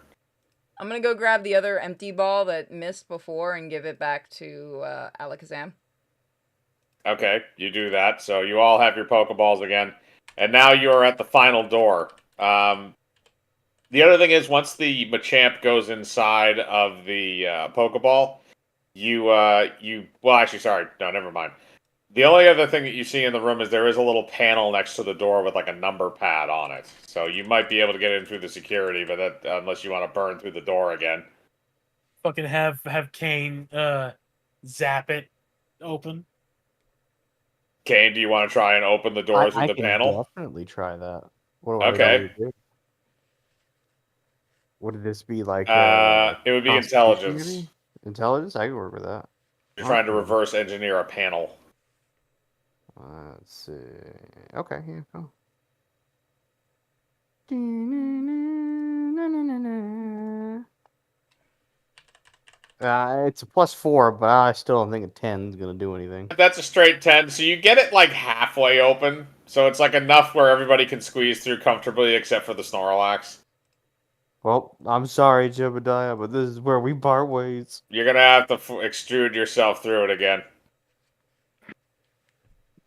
I'm gonna go grab the other empty ball that missed before and give it back to Alakazam. Okay, you do that. So you all have your Pokeballs again. And now you are at the final door. The other thing is, once the Machamp goes inside of the Pokeball, well, actually, sorry. No, never mind. The only other thing that you see in the room is there is a little panel next to the door with like a number pad on it. So you might be able to get in through the security, but that unless you want to burn through the door again. Fucking have Kane zap it open. Kane, do you want to try and open the doors I with the can panel? definitely try that. What do I Okay. normally do? Would this be like? It would be Constitution intelligence. maybe? Intelligence? I can work with that. You're trying to Okay. reverse engineer a panel. Let's see. Okay, here we go. It's a +4, but I still don't think a 10 is gonna do anything. That's a straight 10, so you get it like halfway open. So it's like enough where everybody can squeeze through comfortably except for the Snorlax. Well, I'm sorry, Jebediah, but this is where we part ways. You're gonna have to extrude yourself through it again.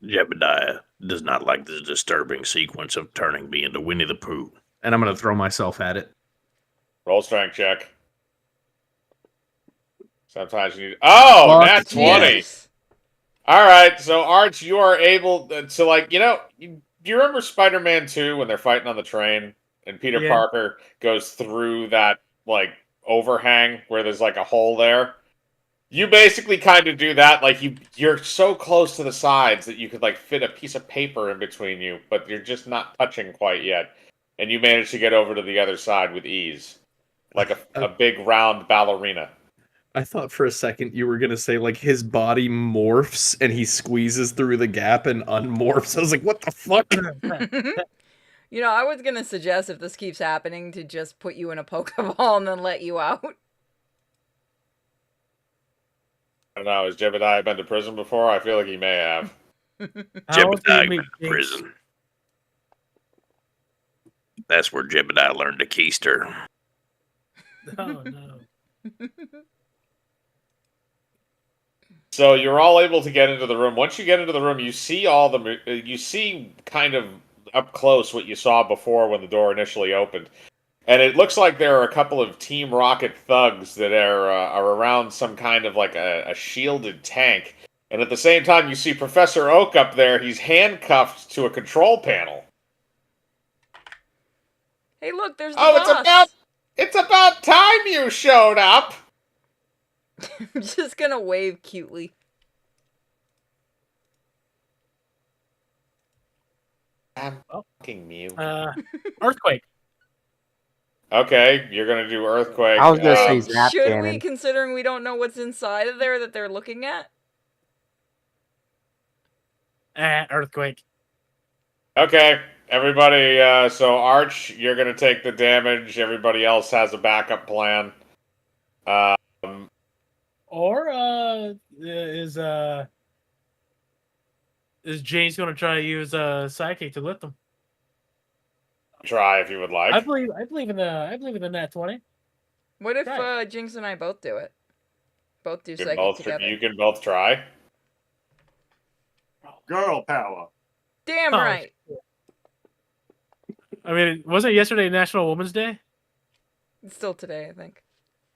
Jebediah does not like this disturbing sequence of turning me into Winnie the Pooh. And I'm gonna throw myself at it. Roll strength check. Sometimes you need. Oh, Fuck nat 20. Jesus. All right, so Arch, you are able to like do you remember Spider-Man 2 when they're fighting on the train and Peter Yeah. Parker goes through that like overhang where there's like a hole there? You basically kind of do that. Like you're so close to the sides that you could like fit a piece of paper in between you, but you're just not touching quite yet. And you manage to get over to the other side with ease, like a big round ballerina. I thought for a second you were gonna say like his body morphs and he squeezes through the gap and unmorphs. I was like, what the fuck? You know, I was gonna suggest if this keeps happening to just put you in a Pokeball and then let you out. I don't know. Has Jebediah been to prison before? I feel like he may have. How do Jebediah you make went to things- prison. That's where Jebediah learned to keister. Oh no. So you're all able to get into the room. Once you get into the room, you see you see kind of up close what you saw before when the door initially opened, and it looks like there are a couple of Team Rocket thugs that are around some kind of like a shielded tank. And at the same time, you see Professor Oak up there. He's handcuffed to a control panel. Hey, look, there's the Oh, boss. it's about time you showed up. I'm just gonna wave cutely. I'm fucking mute. Earthquake. Okay, you're gonna do earthquake. I was gonna say zap Should cannon. we, considering we don't know what's inside of there that they're looking at? Earthquake. Okay, everybody. So Arch, you're gonna take the damage. Everybody else has a backup plan. Or is James gonna try to use psychic to lift them? Try if you would like. I believe in the nat 20. What if Right. Jinx and I both do it? Both do You can psychic both, together. you can both try. Girl power. Damn Oh, right. I mean, wasn't yesterday National Women's Day? It's still today, I think.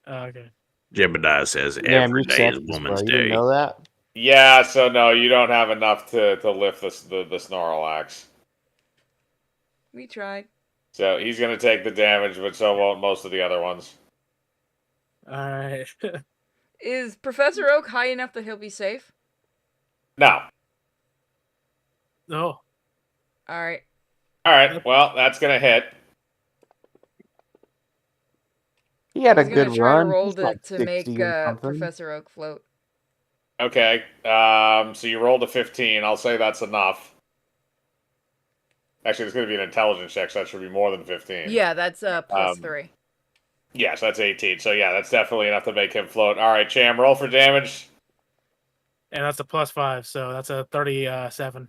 Oh, okay. Jebediah says Damn, every you're day is sexist, bro. Woman's You didn't Day. know that? Yeah, so no, you don't have enough to lift the Snorlax. We tried. So he's gonna take the damage, but so won't most of the other ones. Alright. Is Professor Oak high enough that he'll be safe? No. No. Alright. Alright, well, that's gonna hit. He had I a was gonna good try to run. roll He's to, like to make 60 or something. Professor Oak float. Okay, so you rolled a 15. I'll say that's enough. Actually, it's going to be an intelligence check, so that should be more than 15. Yeah, that's +3. Yeah, so that's 18. So yeah, that's definitely enough to make him float. All right, Cham, roll for damage. And that's a +5, so that's a 37.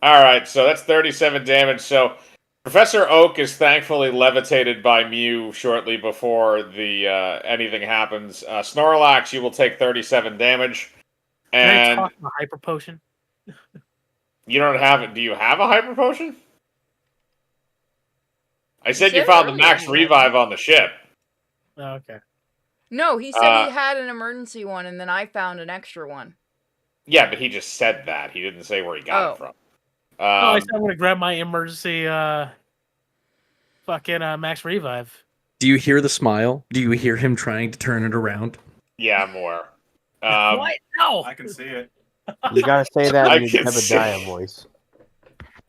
All right, so that's 37 damage. So Professor Oak is thankfully levitated by Mew shortly before the anything happens. Snorlax, you will take 37 damage. Can I And talk a hyper potion? you don't have it. Do you have a hyper potion? I said you said found the earlier max you had revive on the ship. Oh, okay. No, he said he had an emergency one, and then I found an extra one. Yeah, but he just said that. He didn't say where he got it from. I said I'm gonna grab my emergency fucking max revive. Do you hear the smile? Do you hear him trying to turn it around? Yeah, more. What? No. I can see it. You gotta say that I in your can see- Jebediah voice.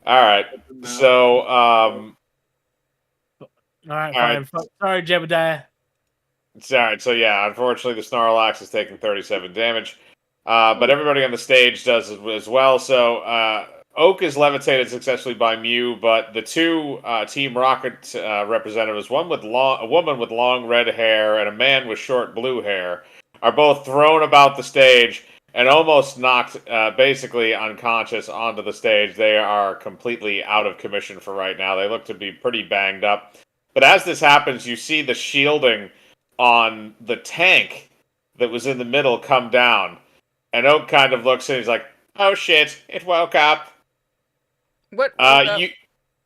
All right. So, All right, All right. fine. Sorry, Jebediah. it's all right. So yeah, unfortunately, the Snorlax is taking 37 damage, but everybody on the stage does as well. So Oak is levitated successfully by Mew, but the two Team Rocket representatives, a woman with long red hair and a man with short blue hair, are both thrown about the stage and almost knocked basically unconscious onto the stage. They are completely out of commission for right now. They look to be pretty banged up. But as this happens, you see the shielding on the tank that was in the middle come down. And Oak kind of looks and he's like, oh shit, it woke up. What? woke up?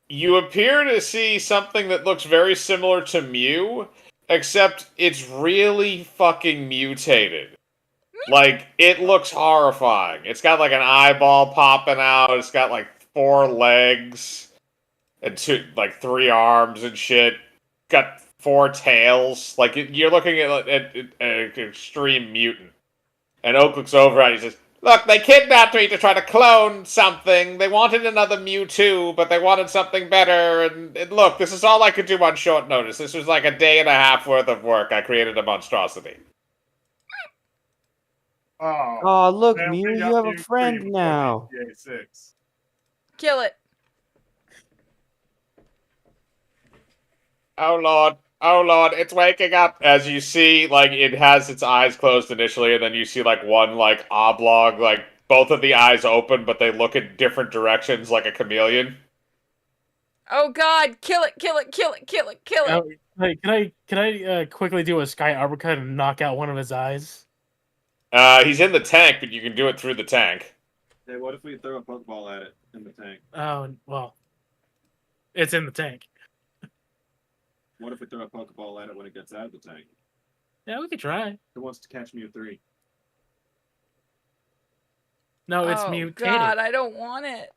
You appear to see something that looks very similar to Mew, except it's really fucking mutated. Like, it looks horrifying. It's got like an eyeball popping out, it's got like 4 legs, and 3 arms and shit. Got 4 tails. Like, you're looking at an extreme mutant. And Oak looks over at it and he says, look, they kidnapped me to try to clone something. They wanted another Mewtwo, but they wanted something better. And look, this is all I could do on short notice. This was like a day and a half worth of work. I created a monstrosity. Oh, look, Mew, you have a friend now. Kill it. Oh lord, it's waking up. As you see, like, it has its eyes closed initially, and then you see, like, one, like, oblong, like, both of the eyes open, but they look in different directions like a chameleon. Oh god, kill it, kill it, kill it, kill it, kill it. Hey, can I quickly do a sky uppercut and knock out one of his eyes? He's in the tank, but you can do it through the tank. Hey, what if we throw a Pokeball at it in the tank? Oh, well. It's in the tank. What if we throw a Pokeball at it when it gets out of the tank? Yeah, we could try. Who wants to catch Mew 3? No, it's oh mutated. god, I don't want it.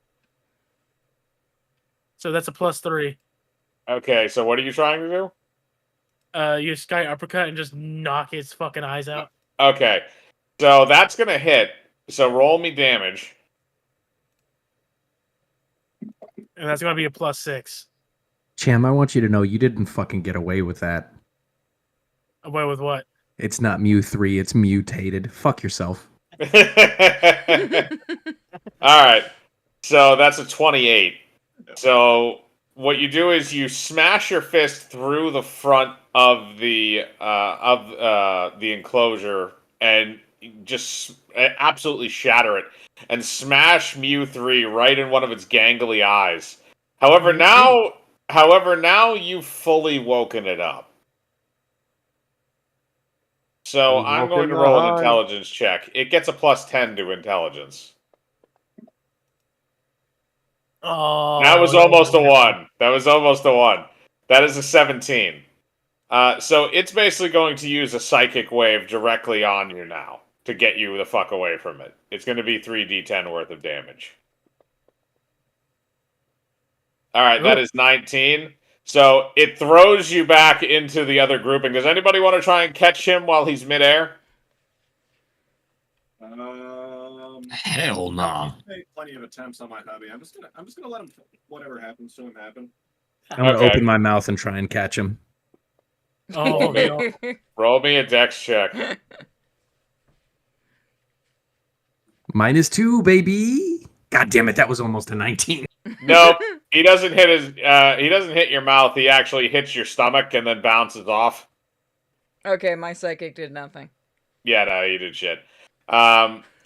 So that's a +3. Okay, so what are you trying to do? Use sky uppercut and just knock its fucking eyes out. Okay, so that's gonna hit. So roll me damage. And that's gonna be a +6. Cham, I want you to know you didn't fucking get away with that. Away with what? It's not Mew 3, it's mutated. Fuck yourself. Alright, so that's a 28. So what you do is you smash your fist through the front of the enclosure and just absolutely shatter it and smash Mew 3 right in one of its gangly eyes. However, now you've fully woken it up. So I'm going to roll an intelligence check. It gets a +10 to intelligence. Oh, That was almost a 1. That was almost a 1. That is a 17. So it's basically going to use a psychic wave directly on you now to get you the fuck away from it. It's going to be 3d10 worth of damage. All right, that is 19. So it throws you back into the other grouping. Does anybody want to try and catch him while he's midair? Hell no. Made plenty of attempts on my hubby. I'm just gonna let him. Whatever happens to him happen. I'm gonna open my mouth and try and catch him. Oh, no. Roll me a dex check. -2, baby. God damn it, that was almost a 19. Nope, he doesn't hit his. He doesn't hit your mouth. He actually hits your stomach and then bounces off. Okay, my psychic did nothing. Yeah, no, he did shit.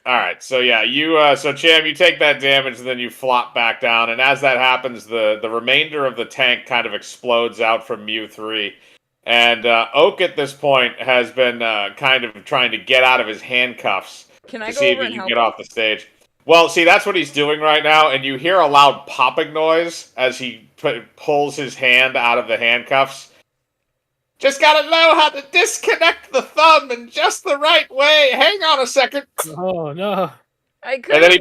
All right, so yeah, so Cham, you take that damage and then you flop back down, and as that happens, the remainder of the tank kind of explodes out from Mew 3, and Oak at this point has been kind of trying to get out of his handcuffs Can I to go see if over he and can help get him? off the stage. Well, see, that's what he's doing right now, and you hear a loud popping noise as he pulls his hand out of the handcuffs. Just gotta know how to disconnect the thumb in just the right way. Hang on a second. Oh no! I could. And then he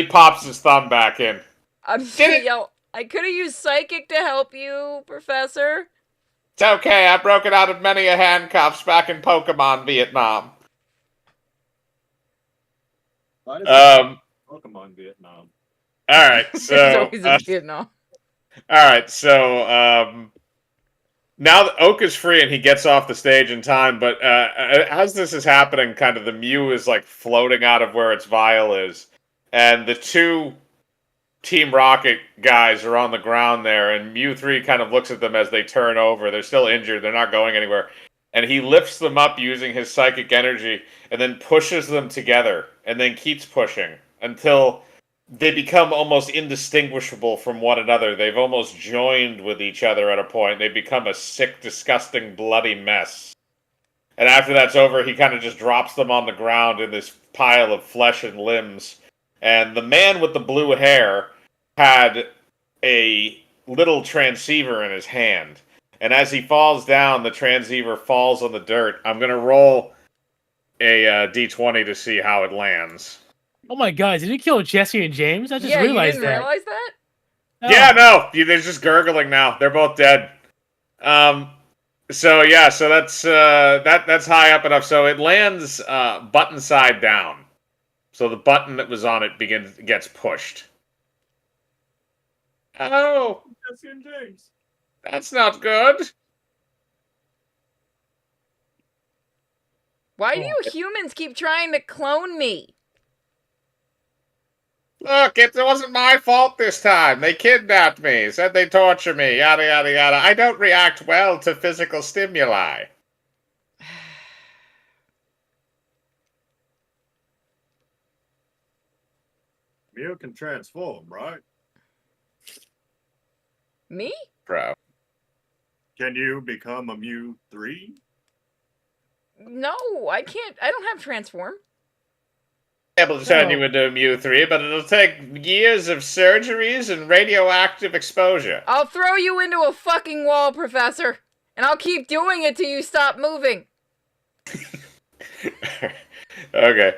pops his thumb back in. I'm just gonna yell. I could have used psychic to help you, Professor. It's okay. I broke it out of many a handcuffs back in Pokemon Vietnam. Pokemon Vietnam. All right, so It's always in Vietnam. all right, so now that Oak is free and he gets off the stage in time, but as this is happening, kind of the Mew is like floating out of where its vial is, and the two Team Rocket guys are on the ground there, and Mew 3 kind of looks at them as they turn over. They're still injured. They're not going anywhere. And he lifts them up using his psychic energy and then pushes them together and then keeps pushing until they become almost indistinguishable from one another. They've almost joined with each other at a point. They become a sick, disgusting, bloody mess. And after that's over, he kind of just drops them on the ground in this pile of flesh and limbs. And the man with the blue hair had a little transceiver in his hand. And as he falls down, the transceiver falls on the dirt. I'm going to roll a d20 to see how it lands. Oh my god, did he kill Jesse and James? I just Yeah, you realized didn't that. realize that? Oh. Yeah, no, they're just gurgling now. They're both dead. So yeah, so that's high up enough. So it lands button side down. So the button that was on it gets pushed. Oh, Jesse and James. That's not good. Why do you humans keep trying to clone me? Look, it wasn't my fault this time. They kidnapped me, said they'd torture me, yada yada yada. I don't react well to physical stimuli. Mew can transform, right? Me? Bro. Can you become a Mew 3? No, I can't. I don't have transform. Able to turn you into a Mew 3, but it'll take years of surgeries and radioactive exposure. I'll throw you into a fucking wall, Professor. And I'll keep doing it till you stop moving. Okay.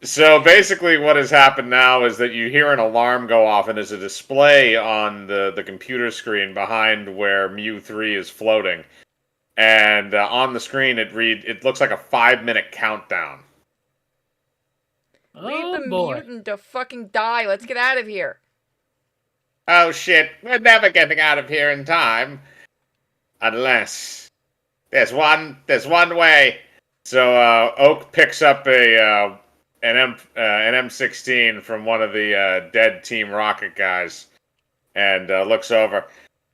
So basically what has happened now is that you hear an alarm go off and there's a display on the computer screen behind where Mew 3 is floating. And on the screen it looks like a 5-minute countdown. Leave the mutant to fucking die. Let's get out of here. Oh shit, we're never getting out of here in time. Unless there's one way. So Oak picks up an M16 from one of the dead Team Rocket guys and looks over.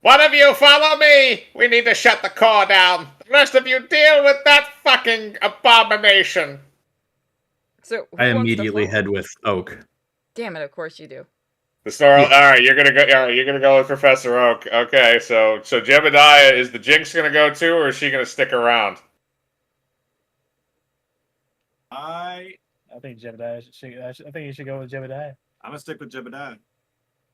One of you follow me! We need to shut the core down. The rest of you deal with that fucking abomination. So I immediately head with Oak. Damn it! Of course you do. The story. All right, you're gonna go. All right, you're gonna go with Professor Oak. Okay, so Jebediah, is the Jinx gonna go too, or is she gonna stick around? I think Jebediah. I think you should go with Jebediah. I'm gonna stick with Jebediah.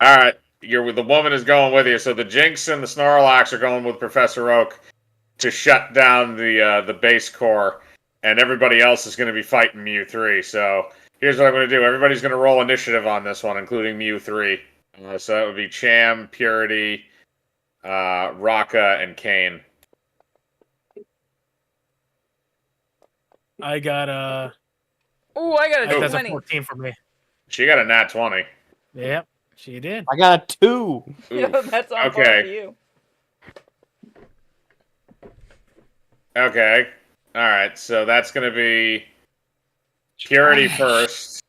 All right. the woman is going with you. So the Jinx and the Snorlax are going with Professor Oak to shut down the base core, and everybody else is going to be fighting Mew 3. So here's what I'm going to do. Everybody's going to roll initiative on this one, including Mew 3. So that would be Cham, Purity, Raka, and Kane. I got Ooh, I got a that's a 20. 14 for me. She got a nat 20. Yep, she did. I got a 2. Yeah, that's on par Okay. for you. Okay. All right. So that's going to be Purity first,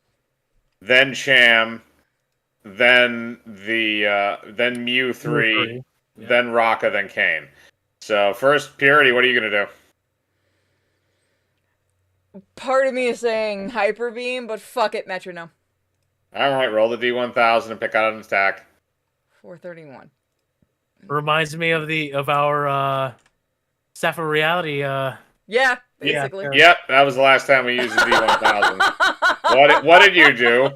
then Cham, then then Mew 3, Yeah. then Raka, then Kane. So first, Purity, what are you going to do? Part of me is saying Hyper Beam, but fuck it, Metronome. All right, roll the D1000 and pick out an attack. 431. Reminds me of our Sapphire Reality. Yeah, basically. Yep, that was the last time we used the D1000. What did you do?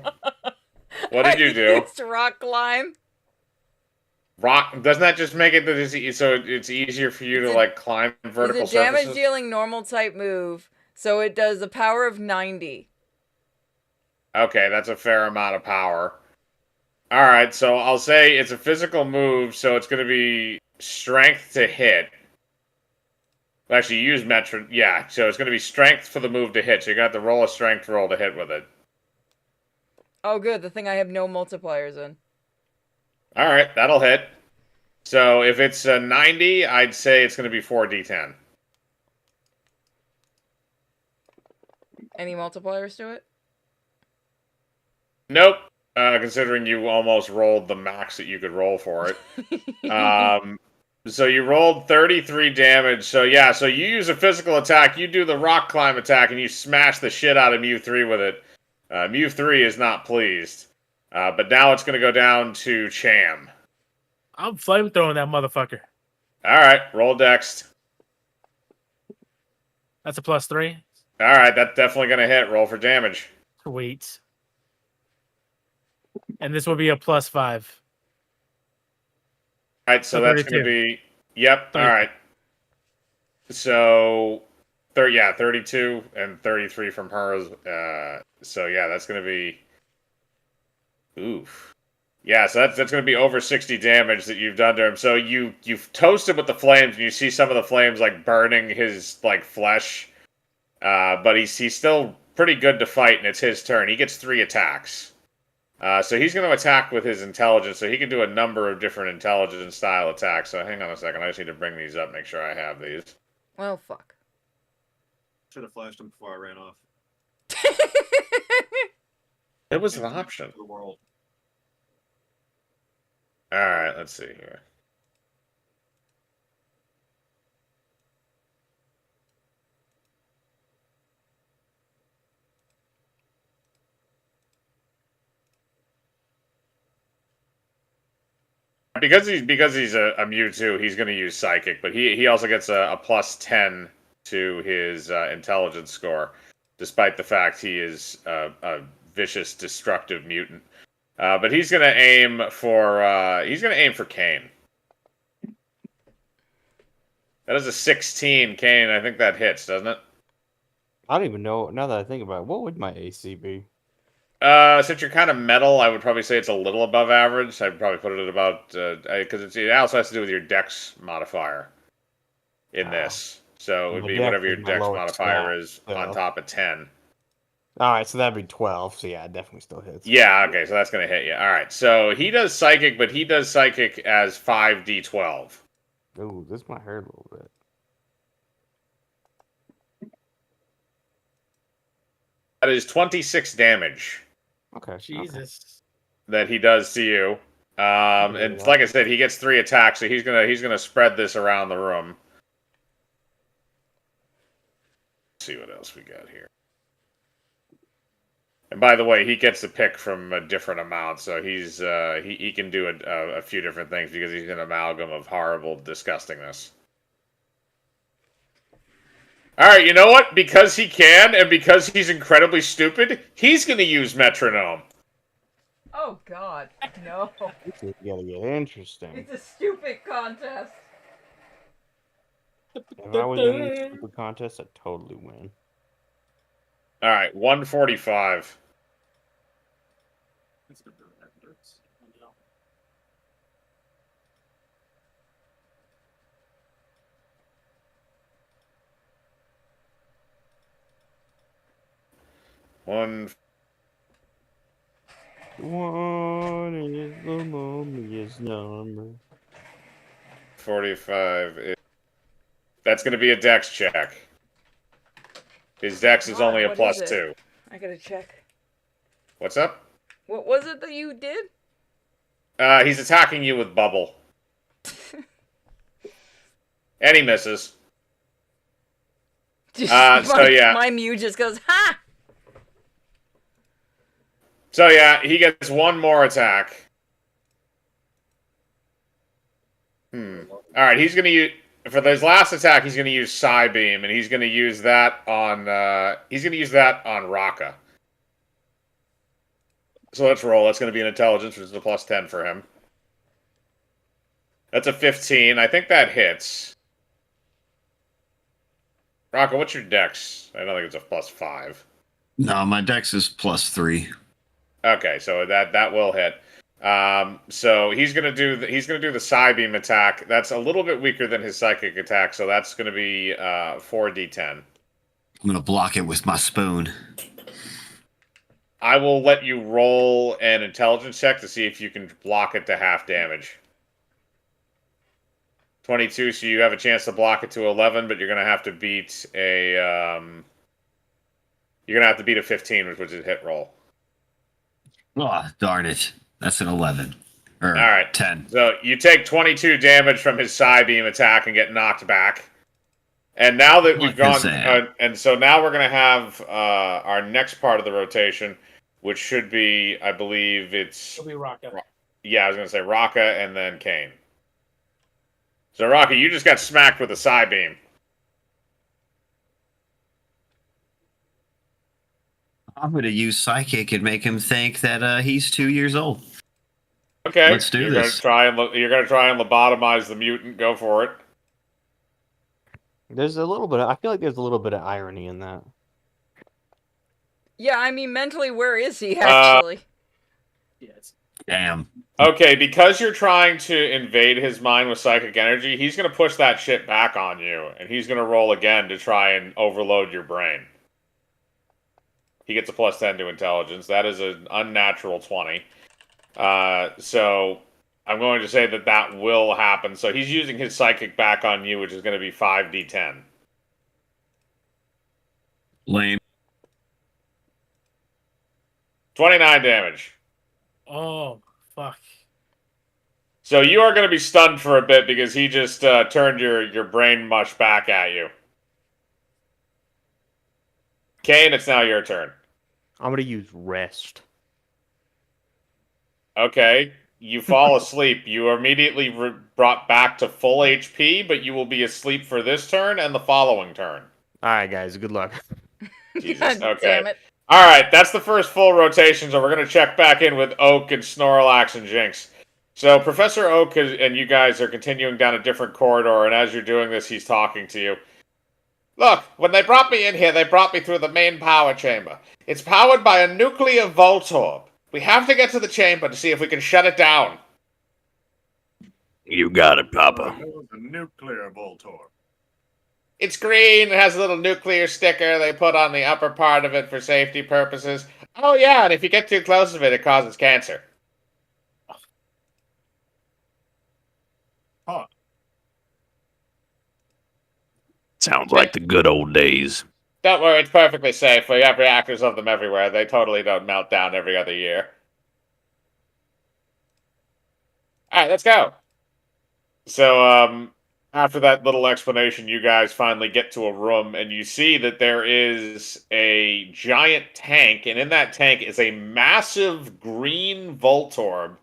What did you do? It's rock climb. Rock doesn't that just make it that it's easier for you to like climb vertical It's a damage surfaces? dealing normal type move, so it does a power of 90. Okay, that's a fair amount of power. All right, so I'll say it's a physical move, so it's going to be strength to hit. Well, actually, use Metro. Yeah, so it's going to be strength for the move to hit. So you got to roll a strength roll to hit with it. Oh, good. The thing I have no multipliers in. All right, that'll hit. So if it's a 90, I'd say it's going to be 4d10. Any multipliers to it? Nope. Considering you almost rolled the max that you could roll for it. So you rolled 33 damage. So yeah, so you use a physical attack. You do the rock climb attack, and you smash the shit out of Mew 3 with it. Mew 3 is not pleased. But now it's going to go down to Cham. I'm flamethrowing that motherfucker. All right, roll Dex. That's a +3. All right, that's definitely going to hit. Roll for damage. Sweet. And this will be a +5. All right, so that's going to 32. be... Yep, 30. all right. So, 32 and 33 from hers. So, yeah, that's going to be... Oof. Yeah, so that's going to be over 60 damage that you've done to him. So you've toasted with the flames, and you see some of the flames, like, burning his, like, flesh. But he's still pretty good to fight, and it's his turn. He gets 3 attacks. So he's going to attack with his intelligence, so he can do a number of different intelligence style attacks. So hang on a second, I just need to bring these up, make sure I have these. Well, fuck. Should have flashed him before I ran off. It was an option. The world. Alright, let's see here. Because he's a Mewtwo, he's going to use Psychic, but he also gets a +10 to his intelligence score, despite the fact he is a vicious, destructive mutant. But he's going to aim for Kane. That is a 16, Kane. I think that hits, doesn't it? I don't even know. Now that I think about it, what would my AC be? Since you're kind of metal, I would probably say it's a little above average. I'd probably put it at about because it also has to do with your Dex modifier in this. So it would My be Dex whatever your is my Dex lowest modifier stat, is on so. top of 10. All right, so that'd be 12. So yeah, it definitely still hits. Yeah, okay, so that's gonna hit you. All right, so he does Psychic, but he does Psychic as 5d12. Ooh, this might hurt a little bit. That is 26 damage Okay. Jesus. that he does to you. And like I said, he gets 3 attacks, so he's gonna spread this around the room. Let's see what else we got here. And by the way, he gets to pick from a different amount, so he can do a few different things because he's an amalgam of horrible disgustingness. All right, you know what? Because he can, and because he's incredibly stupid, he's going to use Metronome. Oh God, no! This is gonna get interesting. It's a stupid contest. If I was in a stupid contest, I'd totally win. All right, 145. One. One is the loneliest number. 45. That's going to be a dex check. His dex is God, only a what plus is it? 2. I gotta check. What's up? What was it that you did? He's attacking you with bubble. And he misses. My Mew just goes, ha! So yeah, he gets one more attack. Alright, he's gonna use for his last attack, he's gonna use Psybeam, and he's gonna use that on Raka. So let's roll. That's gonna be an intelligence, which is a plus 10 for him. That's a 15. I think that hits. Raka, what's your dex? I don't think it's a plus 5. No, my dex is plus 3. Okay, so that will hit. So he's gonna do the Psybeam attack. That's a little bit weaker than his psychic attack, so that's gonna be 4d10. I'm gonna block it with my spoon. I will let you roll an intelligence check to see if you can block it to half damage. 22, so you have a chance to block it to 11, but you're gonna have to beat a 15, which was a hit roll. Oh, darn it. That's an 11. Or All right. 10. So you take 22 damage from his Psybeam attack and get knocked back. And now that we've gone, and so now we're going to have our next part of the rotation, which should be, I believe it's... It'll be Raka. Yeah, I was going to say Raka and then Kane. So Raka, you just got smacked with a Psybeam. I'm going to use Psychic and make him think that he's 2 years old. Okay. Let's do this. You're going to try and lobotomize the mutant. Go for it. There's a little bit. I feel like there's a little bit of irony in that. Yeah, I mean, mentally, where is he, actually? Damn. Okay, because you're trying to invade his mind with psychic energy, he's going to push that shit back on you, and he's going to roll again to try and overload your brain. He gets a plus 10 to intelligence. That is an unnatural 20. So I'm going to say that will happen. So he's using his psychic back on you, which is going to be 5d10. Lame. 29 damage. Oh, fuck. So you are going to be stunned for a bit because he just turned your brain mush back at you. Kane, it's now your turn. I'm gonna use rest. Okay. You fall asleep. You are immediately brought back to full HP, but you will be asleep for this turn and the following turn. All right, guys. Good luck. Jesus. God Okay. damn it. All right. That's the first full rotation, so we're going to check back in with Oak and Snorlax and Jinx. So Professor Oak and you guys are continuing down a different corridor, and as you're doing this, he's talking to you. Look, when they brought me in here, they brought me through the main power chamber. It's powered by a nuclear Voltorb. We have to get to the chamber to see if we can shut it down. You got it, Papa. The nuclear Voltorb. It's green. It has a little nuclear sticker they put on the upper part of it for safety purposes. Oh yeah, and if you get too close to it, it causes cancer. Huh. Sounds like the good old days. Don't worry, it's perfectly safe. We have reactors of them everywhere. They totally don't melt down every other year. Alright, let's go. So, after that little explanation, you guys finally get to a room, and you see that there is a giant tank, and in that tank is a massive green Voltorb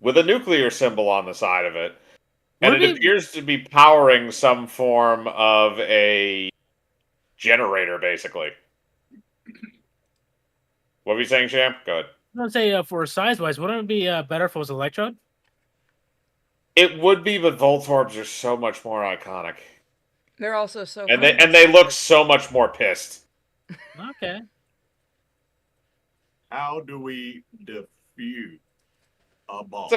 with a nuclear symbol on the side of it. And it appears to be powering some form of a generator, basically. What were you saying, Sham? Go ahead. I'm gonna say for size wise, wouldn't it be better if it was Electrode? It would be, but Voltorbs are so much more iconic, They're also so and fun. they look so much more pissed. Okay. How do we defuse a ball?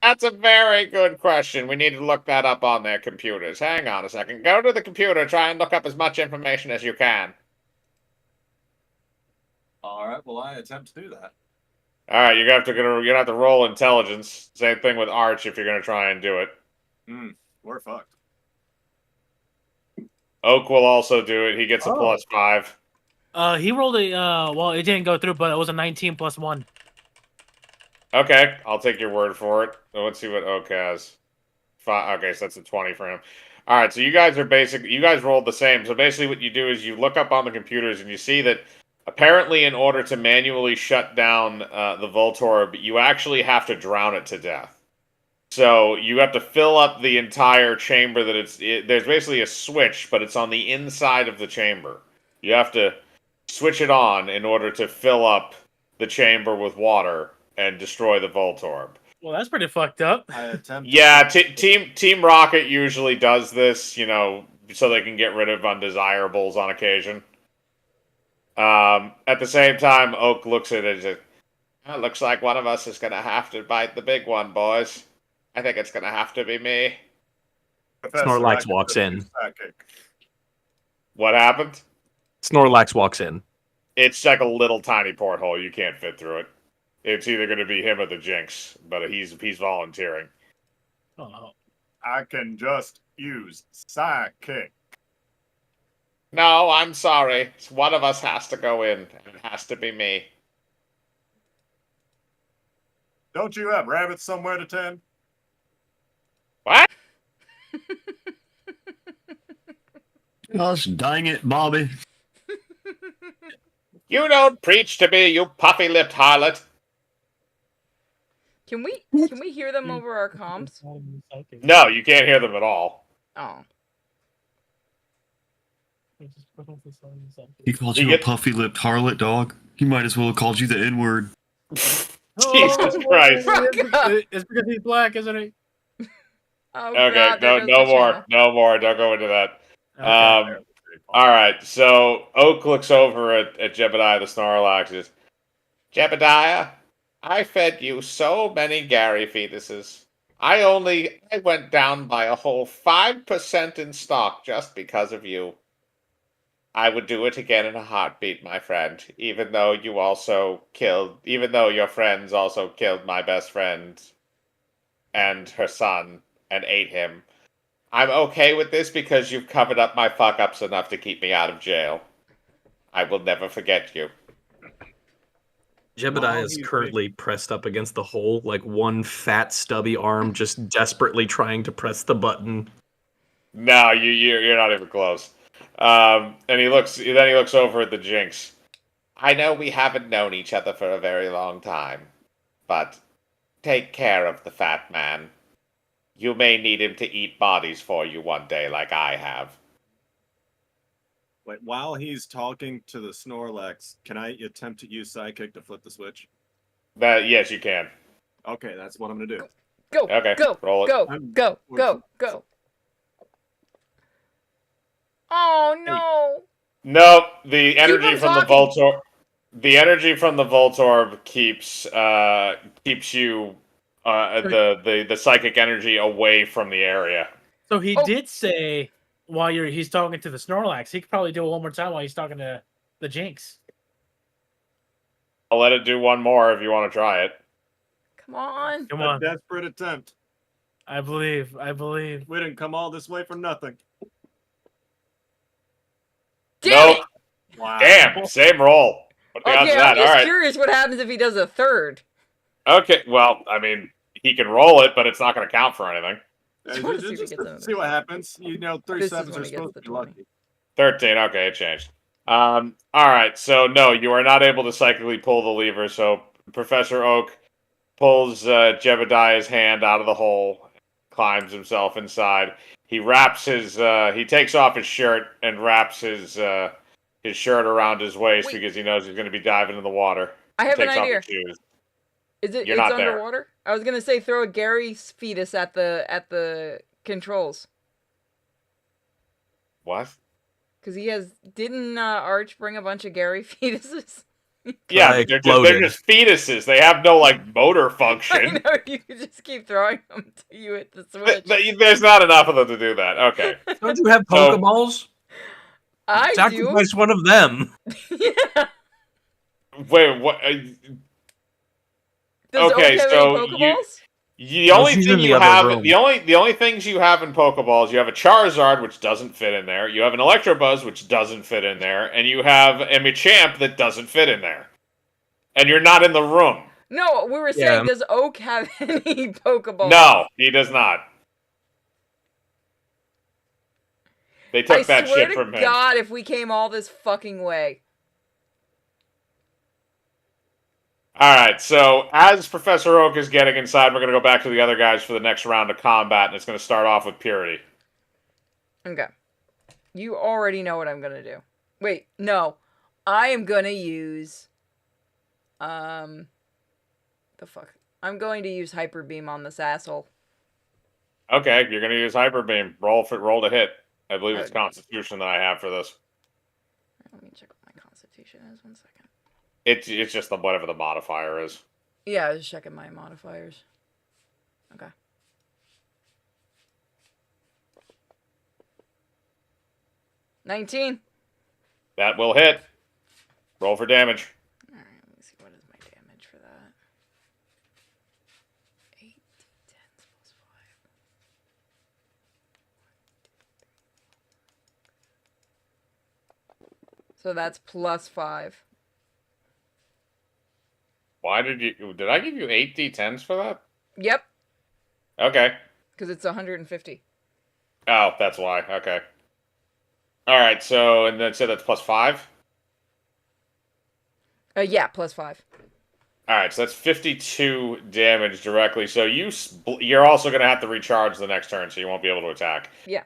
That's a very good question. We need to look that up on their computers. Hang on a second. Go to the computer. Try and look up as much information as you can. All right. Well, I attempt to do that. All right, you're gonna have to roll intelligence. Same thing with Arch if you're gonna try and do it. We're fucked. Oak will also do it. He gets a +5. He rolled a well, it didn't go through, but it was a 19 plus 1. Okay, I'll take your word for it. So let's see what Oak has. Okay, so that's a 20 for him. All right, so you guys rolled the same. So basically, what you do is you look up on the computers and you see that apparently, in order to manually shut down the Voltorb, you actually have to drown it to death. So you have to fill up the entire chamber there's basically a switch, but it's on the inside of the chamber. You have to switch it on in order to fill up the chamber with water and destroy the Voltorb. Well, that's pretty fucked up. I attempt. Yeah, Team Rocket usually does this, so they can get rid of undesirables on occasion. At the same time, Oak looks at it and says, "It looks like one of us is going to have to bite the big one, boys. I think it's going to have to be me." Snorlax walks in. What happened? Snorlax walks in. It's like a little tiny porthole. You can't fit through it. It's either going to be him or the Jinx, but he's volunteering. Oh. I can just use Psychic. No, I'm sorry. One of us has to go in, and it has to be me. Don't you have rabbits somewhere to tend? What? Gosh dang it, Bobby. You don't preach to me, you puffy-lipped harlot. Can we hear them over our comms? No, you can't hear them at all. Oh. He called you a puffy-lipped harlot, dog. He might as well have called you the N-word. Jesus Christ. It's because he's black, isn't he? Oh, Okay, God, there goes the channel. no more. Don't go into that. Okay. All right, so Oak looks over at Jebediah the Snorlax and says, "Jebediah, I fed you so many Gary fetuses. I went down by a whole 5% in stock just because of you. I would do it again in a heartbeat, my friend, even though your friends also killed my best friend and her son and ate him. I'm okay with this because you've covered up my fuck-ups enough to keep me out of jail. I will never forget you." Jebediah is currently pressed up against the hole, like one fat stubby arm just desperately trying to press the button. No, you're not even close. And then he looks over at the Jinx. "I know we haven't known each other for a very long time, but take care of the fat man. You may need him to eat bodies for you one day, like I have." Wait, while he's talking to the Snorlax, can I attempt to use Psychic to flip the switch? Yes, you can. Okay, that's what I'm gonna do. Go, Okay, go, roll it. go. Oh, no. Nope. The energy on from the talking. Voltorb. The energy from the Voltorb keeps you the psychic energy away from the area. So he did say while he's talking to the Snorlax, he could probably do it one more time while he's talking to the Jinx. I'll let it do one more if you want to try it. Come on. Come A on. desperate attempt. I believe. We didn't come all this way for nothing. Damn Nope. it. Wow. Damn, same roll. What the odds Okay, of that? I'm just All right. curious what happens if he does a third. Okay, well, I mean, he can roll it, but it's not going to count for anything. Just wanna see if he Just gets another see what happens. You know, three This is sevens when are he gets supposed the to be lucky. 13, okay, it changed. All right, so no, you are not able to psychically pull the lever, so Professor Oak pulls Jebediah's hand out of the hole, climbs himself inside. He takes off his shirt and wraps his shirt around his waist Wait. because he knows he's going to be diving in the water. I have an Takes off your idea. shoes. Is it? You're It's not there. underwater. I was gonna say throw a Gary's fetus at the controls What? because he has. Didn't Arch bring a bunch of Gary fetuses? Yeah, I but they're just fetuses. They have no like motor I function. know you could just keep throwing them till you hit the switch. There's not enough of them to do that. Okay. Don't you have So- Pokeballs? I do. Sacrifice one of them. Yeah. Wait, what? Does Okay, Oak have so any Pokeballs? The only she's thing in the you other have, room. the only things you have in Pokeballs, you have a Charizard, which doesn't fit in there. You have an Electabuzz, which doesn't fit in there, and you have a Machamp that doesn't fit in there. And you're not in the room. No, we were saying, does Oak have any Pokeballs? No, he does not. They took I that swear shit to from him. God, if we came all this fucking way. All right, so as Professor Oak is getting inside, we're going to go back to the other guys for the next round of combat, and it's going to start off with Purity. Okay. You already know what I'm gonna do. Wait, no. I am gonna use... The fuck? I'm going to use Hyper Beam on this asshole. Okay, you're going to use Hyper Beam. Roll to hit. I believe it's Okay. Constitution that I have for this. Let me check what my Constitution is. 1 second. It's just whatever the modifier is. Yeah, I was checking my modifiers. Okay. $19. That will hit. Roll for damage. Alright, let me see what is my damage for that. 8 d10s plus 5. So that's plus 5. Why did I give you 8 d10s for that? Yep, Okay. because it's 150. Oh, that's why. Okay. All right. So, and then say that's plus 5. Yeah, plus 5. All right. So that's 52 damage directly. So you're also going to have to recharge the next turn, so you won't be able to attack. Yeah.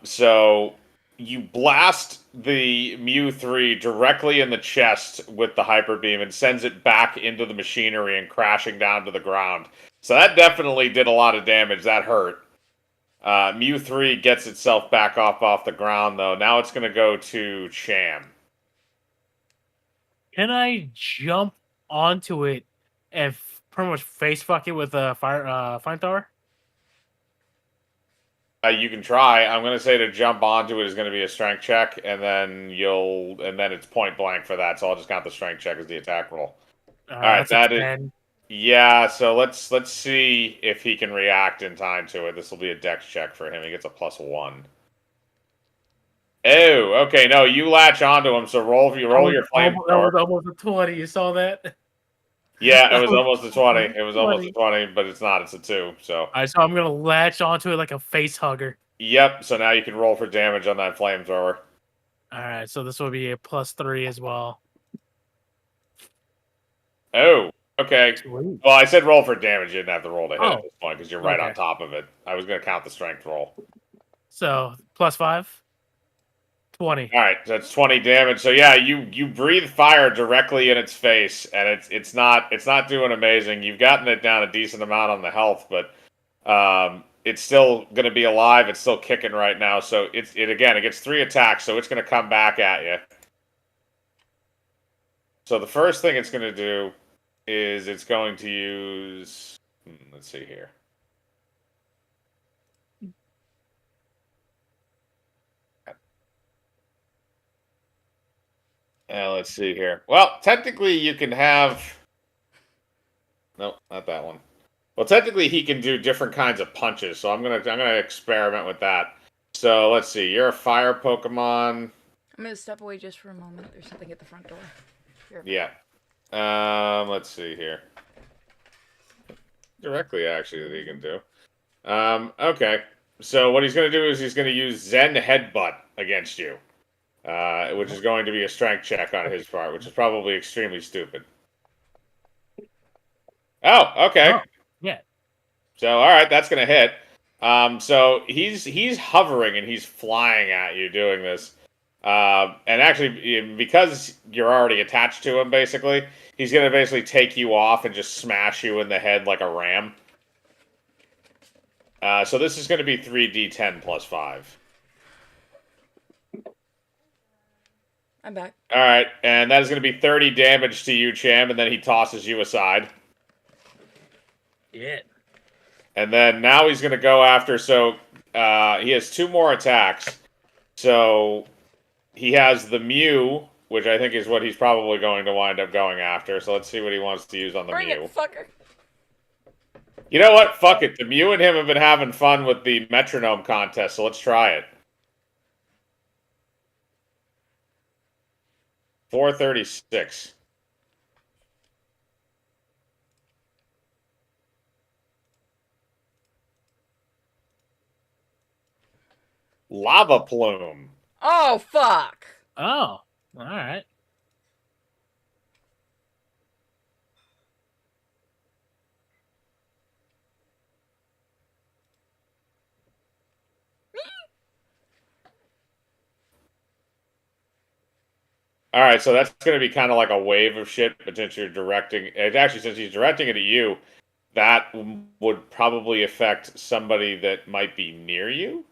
So you blast the Mew 3 directly in the chest with the Hyper Beam and sends it back into the machinery and crashing down to the ground. So that definitely did a lot of damage. That hurt. Mew 3 gets itself back off the ground, though. Now it's going to go to Cham. Can I jump onto it and pretty much face fuck it with a flamethrower? You can try. I'm going to say to jump onto it is going to be a strength check, and then it's point blank for that. So I'll just count the strength check as the attack roll. All right, That's a that is 10. yeah. So let's see if he can react in time to it. This will be a dex check for him. He gets a +1. Oh, okay. No, you latch onto him. So roll your That was flamethrower. almost a 20. You saw that? Yeah, it was almost a 20. It was almost a 20, but it's not. It's a 2. So All right, so I'm gonna latch onto it like a face hugger. yep. So now you can roll for damage on that flamethrower. All right, so this will be a +3 as well. Oh, okay. Sweet. Well, I said roll for damage. You didn't have to roll to hit at Oh, this point because you're right on okay. top of it. I was going to count the strength roll. So +5, 20. All right, that's 20 damage. So yeah, you breathe fire directly in its face, and it's not doing amazing. You've gotten it down a decent amount on the health, but it's still going to be alive. It's still kicking right now. So it gets 3 attacks, so it's going to come back at you. So the first thing it's going to do is it's going to use. Let's see here. Let's see here. Well, technically, you can have. No, not that one. Well, technically, he can do different kinds of punches, so I'm gonna experiment with that. So let's see. You're a fire Pokemon. I'm going to step away just for a moment. There's something at the front door. Here. Yeah. Let's see here. Directly, actually, that he can do. Okay. So what he's gonna do is he's gonna use Zen Headbutt against you. Which is going to be a strength check on his part, which is probably extremely stupid. Oh, okay. Oh, yeah. So, all right, that's going to hit. So he's hovering and he's flying at you doing this. And actually, because you're already attached to him, basically, he's gonna basically take you off and just smash you in the head like a ram. So this is gonna be 3d10 plus 5. I'm back. All right, and that is gonna be 30 damage to you, Cham, and then he tosses you aside. Yeah. And then now he's gonna go after. So he has 2 more attacks. So he has the Mew, which I think is what he's probably going to wind up going after. So let's see what he wants to use on the Bring Mew. it, fucker. You know what? Fuck it. The Mew and him have been having fun with the metronome contest, so let's try it. 436. Lava Plume. Oh, fuck. Oh, all right. All right, so that's going to be kind of like a wave of shit, but since you're directing, actually, since he's directing it at you, that would probably affect somebody that might be near you.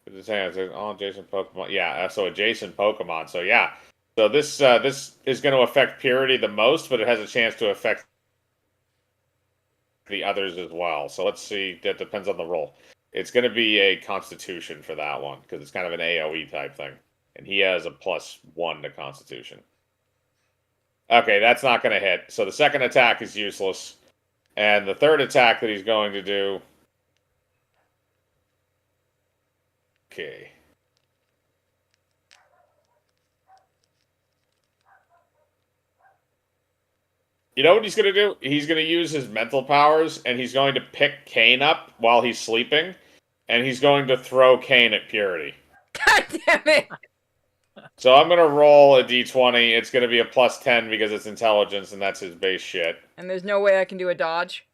It's saying all adjacent Pokemon. Yeah, so adjacent Pokemon. So yeah, so this is going to affect Purity the most, but it has a chance to affect the others as well. So let's see. That depends on the roll. It's going to be a Constitution for that one because it's kind of an AOE type thing. And he has a +1 to Constitution. Okay, that's not going to hit. So the second attack is useless. And the third attack that he's going to do... Okay. You know what he's going to do? He's going to use his mental powers, and he's going to pick Kane up while he's sleeping. And he's going to throw Kane at Purity. God damn it. So I'm going to roll a d20. It's going to be a +10 because it's intelligence, and that's his base shit. And there's no way I can do a dodge?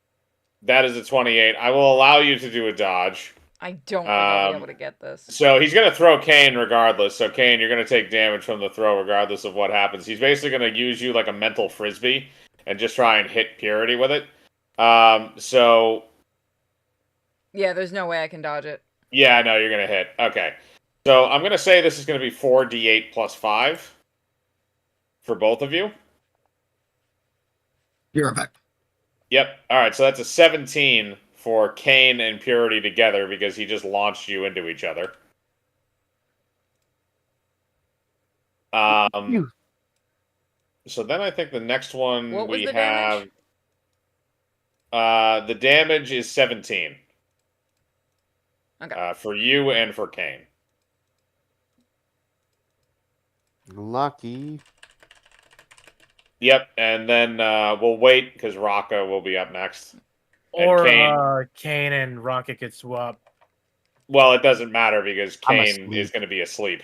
That is a 28. I will allow you to do a dodge. I don't think I'll be able to get this. So he's going to throw Kane regardless. So Kane, you're going to take damage from the throw regardless of what happens. He's basically going to use you like a mental frisbee and just try and hit Purity with it. So... Yeah, there's no way I can dodge it. Yeah, no, you're going to hit. Okay. So I'm going to say this is going to be 4d8 plus 5 for both of you. You're back. Yep. All right, so that's a 17 for Kane and Purity together because he just launched you into each other. So then I think the next one What was we the have... damage? The damage is 17. Okay. For you and for Kane. Lucky. Yep, and then we'll wait because Rocco will be up next. Or And Kane and Rocket could swap. Well, it doesn't matter because I'm Kane asleep. is going to be asleep.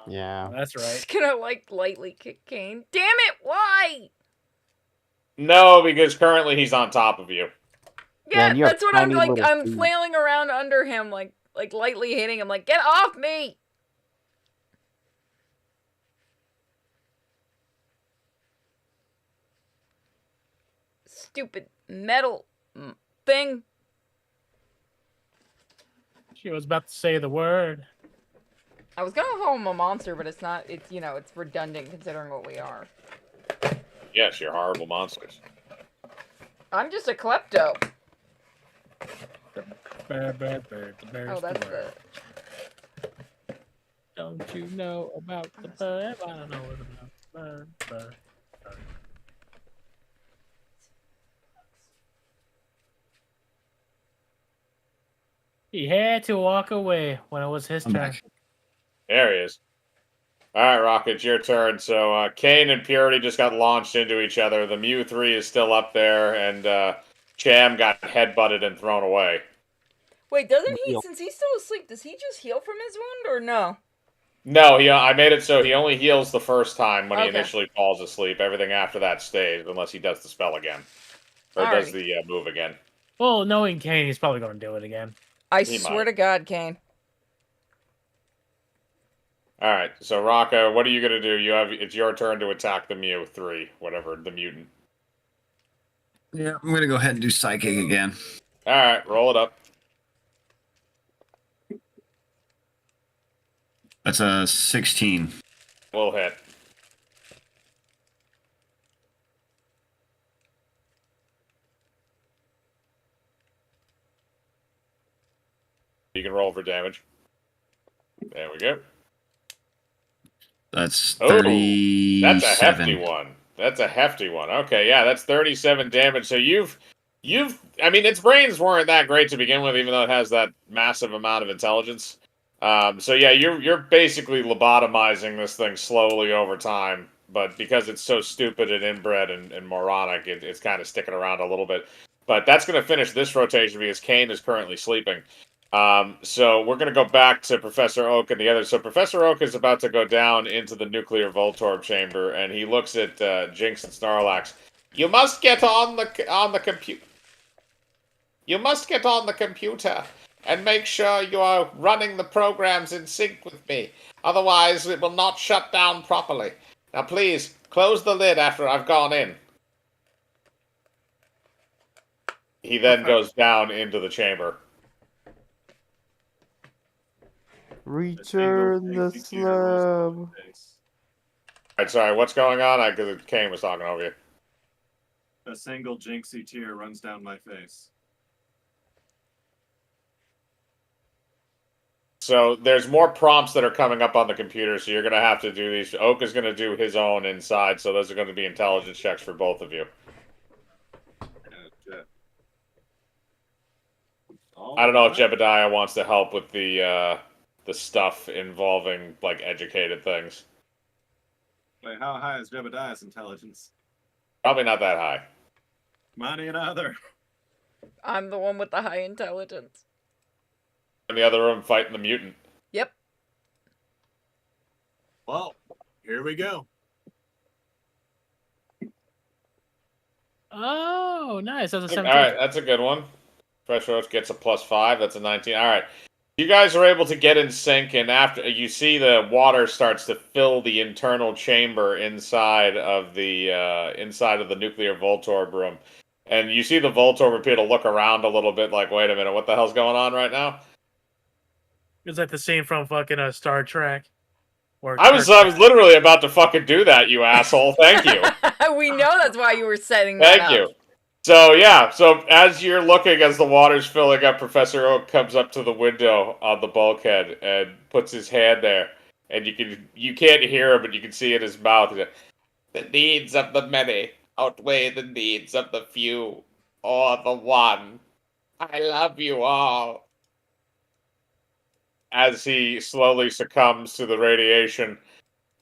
Yeah. That's right. Just gonna, like, lightly kick Kane. Damn it, why? No, because currently he's on top of you. Yeah, and you're a that's what I'm, tiny like, little I'm dude. flailing around under him, like lightly hitting him, like, get off me! Stupid metal thing. She was about to say the word. I was gonna call him a monster, but it's not, it's, you know, it's redundant considering what we are. Yes, you're horrible monsters. I'm just a klepto. Bird, bird, bird. The bird's Oh, that's the word. Don't you know about the bird? I don't know what about the bird. Bird. He had to walk away when it was his I'm turn. back. There he is. All right, Rocket, it's your turn. So Kane and Purity just got launched into each other. The Mew 3 is still up there, and Cham got headbutted and thrown away. Wait, doesn't he, Heal. since he's still asleep, does he just heal from his wound, or no? No, I made it so he only heals the first time when he Okay. initially falls asleep. Everything after that stays, unless he does the spell again. Or does Alright. the move again. Well, knowing Kane, he's probably going to do it again. I He swear might. to God, Kane. All right, so Rocco, what are you gonna do? It's your turn to attack the Mew 3, whatever the mutant. Yeah, I'm gonna go ahead and do psychic again. All right, roll it up. That's a 16. We'll hit. You can roll for damage. There we go. That's Oh, 37. that's a hefty one. That's a hefty one. Okay, yeah, that's 37 damage. So you've I mean, its brains weren't that great to begin with, even though it has that massive amount of intelligence. So yeah, you're basically lobotomizing this thing slowly over time, but because it's so stupid and inbred and moronic, it's kind of sticking around a little bit. But that's going to finish this rotation because Kane is currently sleeping. So we're going to go back to Professor Oak and the others. So Professor Oak is about to go down into the nuclear Voltorb chamber, and he looks at Jinx and Snorlax. You must get on the computer. You must get on the computer and make sure you are running the programs in sync with me. Otherwise, it will not shut down properly. Now, please close the lid after I've gone in. He then goes down into the chamber. Return the slab. Alright, sorry, what's going on? Because Kane was talking over you. A single jinxy tear runs down my face. So there's more prompts that are coming up on the computer, so you're going to have to do these. Oak is going to do his own inside, so those are going to be intelligence checks for both of you. I don't know if Jebediah wants to help with the stuff involving, like, educated things. Wait, how high is Jebediah's intelligence? Probably not that high. Money and other. I'm the one with the high intelligence. In the other room fighting the mutant. Yep. Well, here we go. Oh, nice. That's a 17. All right, that's a good one. Fresh Roach gets a +5. That's a 19. All right. You guys are able to get in sync, and after you see the water starts to fill the internal chamber inside of the nuclear Voltorb room, and you see the Voltorb appear to look around a little bit, like, wait a minute, what the hell's going on right now? It's like the scene from fucking Star Trek. I was literally about to fucking do that, you asshole. Thank you. We know that's why you were setting that Thank you. So yeah, so as you're looking, as the water's filling up, Professor Oak comes up to the window on the bulkhead and puts his hand there, and you can't hear him, but you can see in his mouth. The needs of the many outweigh the needs of the few, or the one. I love you all. As he slowly succumbs to the radiation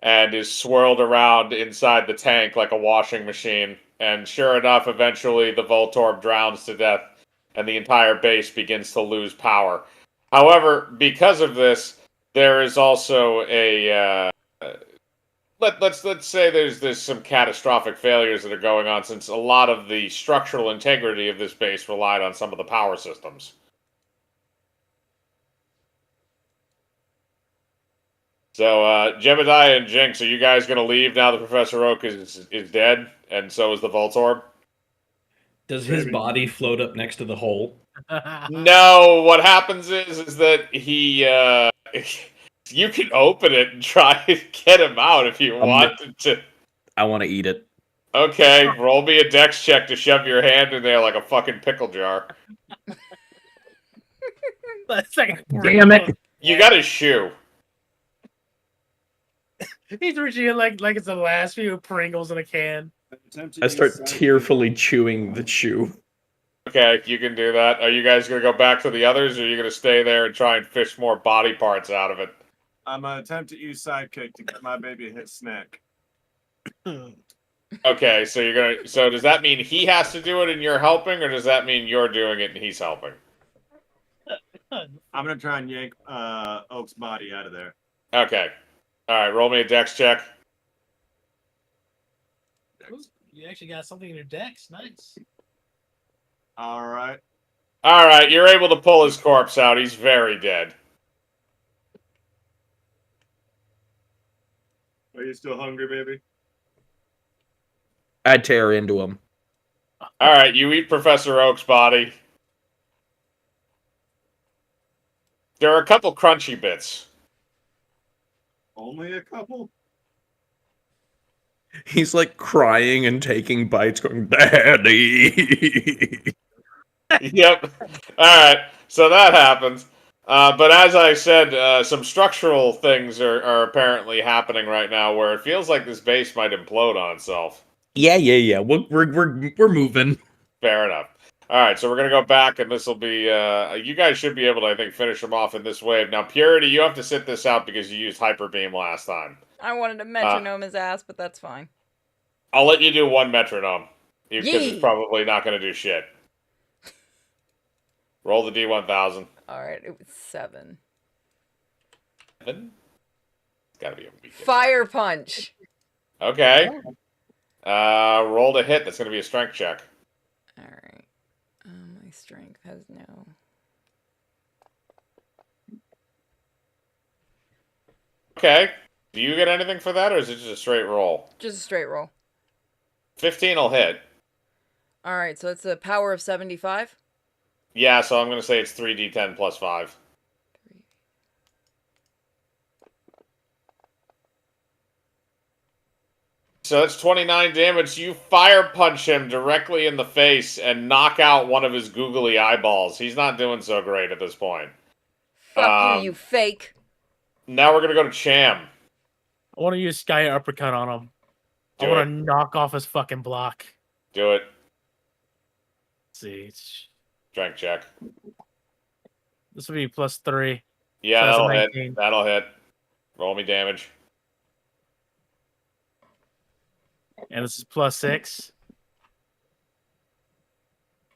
and is swirled around inside the tank like a washing machine. And sure enough, eventually the Voltorb drowns to death, and the entire base begins to lose power. However, because of this, there is also a let's say there's some catastrophic failures that are going on, since a lot of the structural integrity of this base relied on some of the power systems. So, Jebediah and Jinx, are you guys going to leave now that Professor Oak is dead, and so is the Voltorb? Does his body float up next to the hole? No, what happens is that he, you can open it and try to get him out if you wanted to. I want to eat it. Okay, roll me a dex check to shove your hand in there like a fucking pickle jar. Damn it! You got his shoe. He's reaching it like it's the last few Pringles in a can. I start tearfully chewing the chew. Okay, you can do that. Are you guys going to go back to the others, or are you going to stay there and try and fish more body parts out of it? I'm going to attempt to use Sidekick to get my baby a hit snack. Okay, so you're going to... So does that mean he has to do it and you're helping, or does that mean you're doing it and he's helping? I'm going to try and yank Oak's body out of there. Okay. Alright, roll me a dex check. You actually got something in your decks. Nice. Alright. Alright, you're able to pull his corpse out. He's very dead. Are you still hungry, baby? I'd tear into him. All right, you eat Professor Oak's body. There are a couple crunchy bits. Only a couple. He's like crying and taking bites, going, "Daddy." Yep. All right. So that happens. But as I said, some structural things are apparently happening right now where it feels like this base might implode on itself. Yeah. We're moving. Fair enough. All right, so we're gonna go back, and this will be. You guys should be able to, I think, finish them off in this wave. Now, Purity, you have to sit this out because you used Hyper Beam last time. I wanted to metronome his ass, but that's fine. I'll let you do one metronome because Yee! it's probably not gonna do shit. Roll the D1000. All right, it was 7. It's gotta be a weak hit. Fire punch. Okay. Roll to hit. That's gonna be a strength check. All right. My strength has no. Okay. Do you get anything for that, or is it just a straight roll? Just a straight roll. 15 will hit. All right, so it's a power of 75. Yeah, so I'm gonna say it's 3d10 plus 5. So that's 29 damage. You fire punch him directly in the face and knock out one of his googly eyeballs. He's not doing so great at this point. Fuck you fake. Now we're gonna go to Cham. I want to use Sky Uppercut on him. Do I want it. to knock off his fucking block. Do it. Let's see. Strength check. This will be +3. Yeah, So that's a that'll hit. 19. That'll hit. Roll me damage. And this is +6.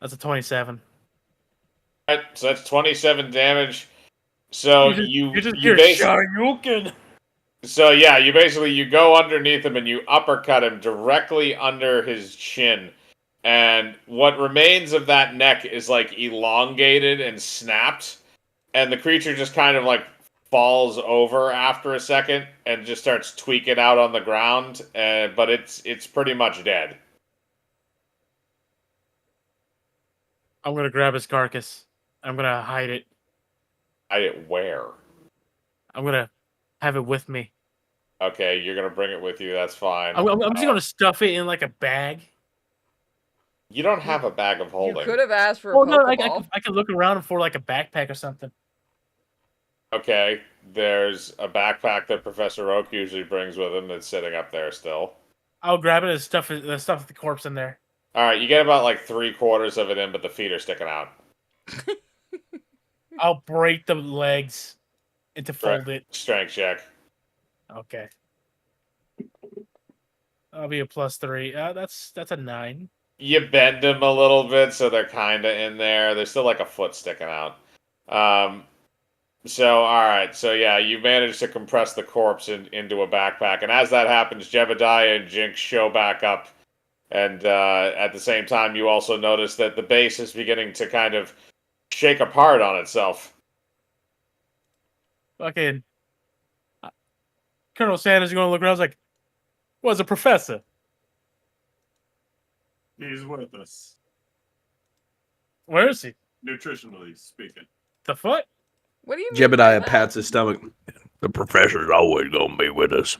That's a 27. Alright, so that's 27 damage. So you just you hear basically, Shoryuken. so yeah, you go underneath him and you uppercut him directly under his chin. And what remains of that neck is like elongated and snapped. And the creature just kind of like falls over after a second and just starts tweaking out on the ground. But it's pretty much dead. I'm gonna grab his carcass. I'm gonna hide it. Where? I'm gonna have it with me. Okay, you're gonna bring it with you. That's fine. I'm just gonna stuff it in like a bag. You don't have a bag of You holding. could have asked for a Oh no, Pokeball. I could look around for like a backpack or something. Okay, there's a backpack that Professor Oak usually brings with him that's sitting up there still. I'll grab it and stuff the corpse in there. All right, you get about like 3/4 of it in, but the feet are sticking out. I'll break the legs into fold it. Strength check. Okay. That'll be a +3. That's a 9. You bend them a little bit, so they're kind of in there. There's still like a foot sticking out. So, all right. So, yeah, you manage to compress the corpse into a backpack. And as that happens, Jebediah and Jinx show back up. And at the same time, you also notice that the base is beginning to kind of shake apart on itself. Fucking Colonel Sanders is going to look around. I was like, "What's a professor?" He's with us, Where is he? nutritionally speaking. The foot? What do you mean? Jebediah pats his stomach. The professor's always gonna be with us.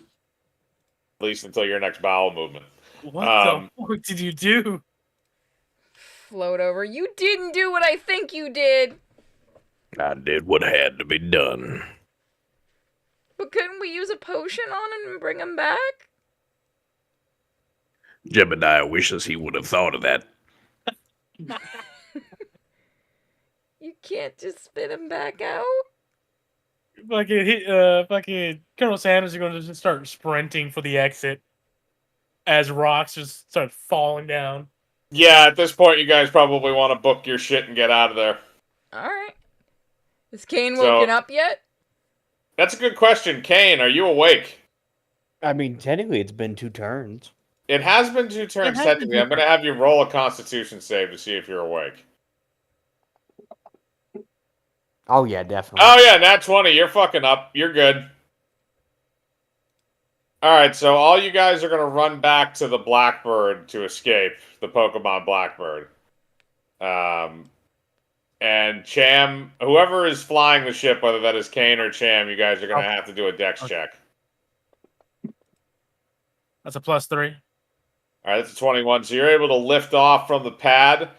At least until your next bowel movement. What the fuck did you do? Float over. You didn't do what I think you did. I did what had to be done. But couldn't we use a potion on him and bring him back? Jebediah wishes he would have thought of that. You can't just spit him back out. Fucking Colonel Sanders is going to just start sprinting for the exit as rocks just start falling down. Yeah, at this point, you guys probably want to book your shit and get out of there. All right. Is Kane So- woken up yet? That's a good question. Kane, are you awake? I mean, technically, it's been 2 turns. It has been 2 turns, has been technically. 2 I'm going to have you roll a Constitution save to see if you're awake. Oh yeah, definitely. Oh, yeah, nat 20. You're fucking up. You're good. All right, so all you guys are gonna run back to the Blackbird to escape the Pokemon Blackbird. And Cham, whoever is flying the ship, whether that is Kane or Cham, you guys are gonna have to do a Dex check. That's a +3. All right, that's a 21. So you're able to lift off from the pad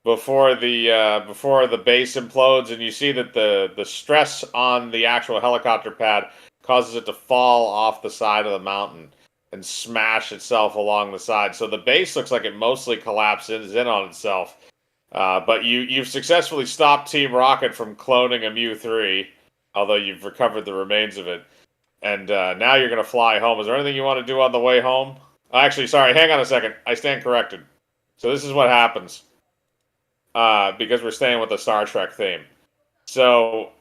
before the base implodes, and you see that the stress on the actual helicopter pad causes it to fall off the side of the mountain and smash itself along the side. So the base looks like it mostly collapses in on itself. But you've successfully stopped Team Rocket from cloning a Mew 3, although you've recovered the remains of it. And now you're going to fly home. Is there anything you want to do on the way home? Actually, sorry, hang on a second. I stand corrected. So this is what happens. Because we're staying with the Star Trek theme. So,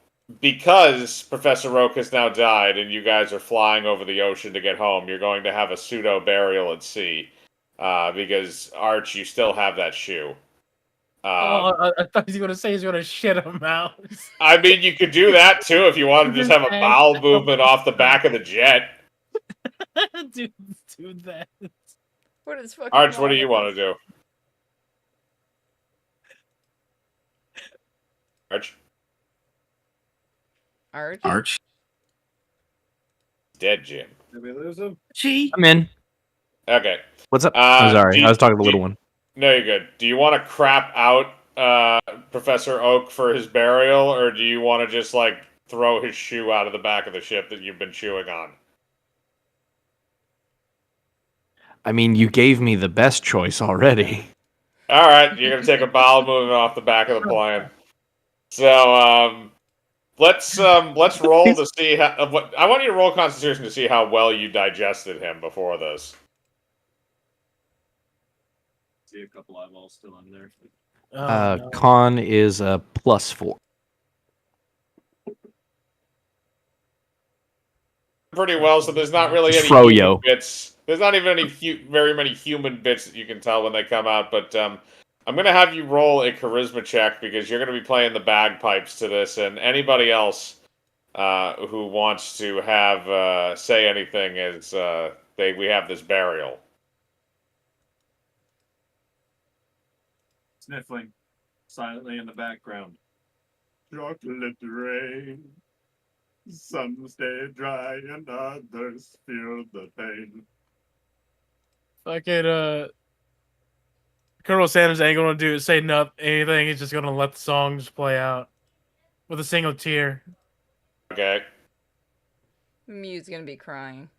because Professor Oak has now died and you guys are flying over the ocean to get home, you're going to have a pseudo-burial at sea. Because, Arch, you still have that shoe. I thought he was going to say he's going to shit him out. I mean, you could do that, too, if you want to just have a bowel movement off the back of the jet. do that. What is fucking Arch, what wrong do you with want this? to do? Arch? Arch? Dead, Jim. Did we lose him? I'm in. Okay. What's up? I'm sorry. do you- I was talking to the do little you- one. No, you're good. Do you want to crap out Professor Oak for his burial, or do you want to just, like, throw his shoe out of the back of the ship that you've been chewing on? I mean, you gave me the best choice already. All right, you're gonna take a bowel movement off the back of the plane. So let's roll to see how. I want you to roll Constitution to see how well you digested him before this. See a couple eyeballs still in there. No. Con is a +4. Pretty well, so there's not really It's any Froyo. human bits. There's not even any very many human bits that you can tell when they come out. But I'm gonna have you roll a charisma check because you're gonna be playing the bagpipes to this, and anybody else who wants to have say anything is we have this burial. Sniffling silently in the background. Chocolate rain. Some stay dry and others feel the pain. Fucking Colonel Sanders ain't gonna say anything. He's just gonna let the song just play out with a single tear. Okay. Mew's gonna be crying.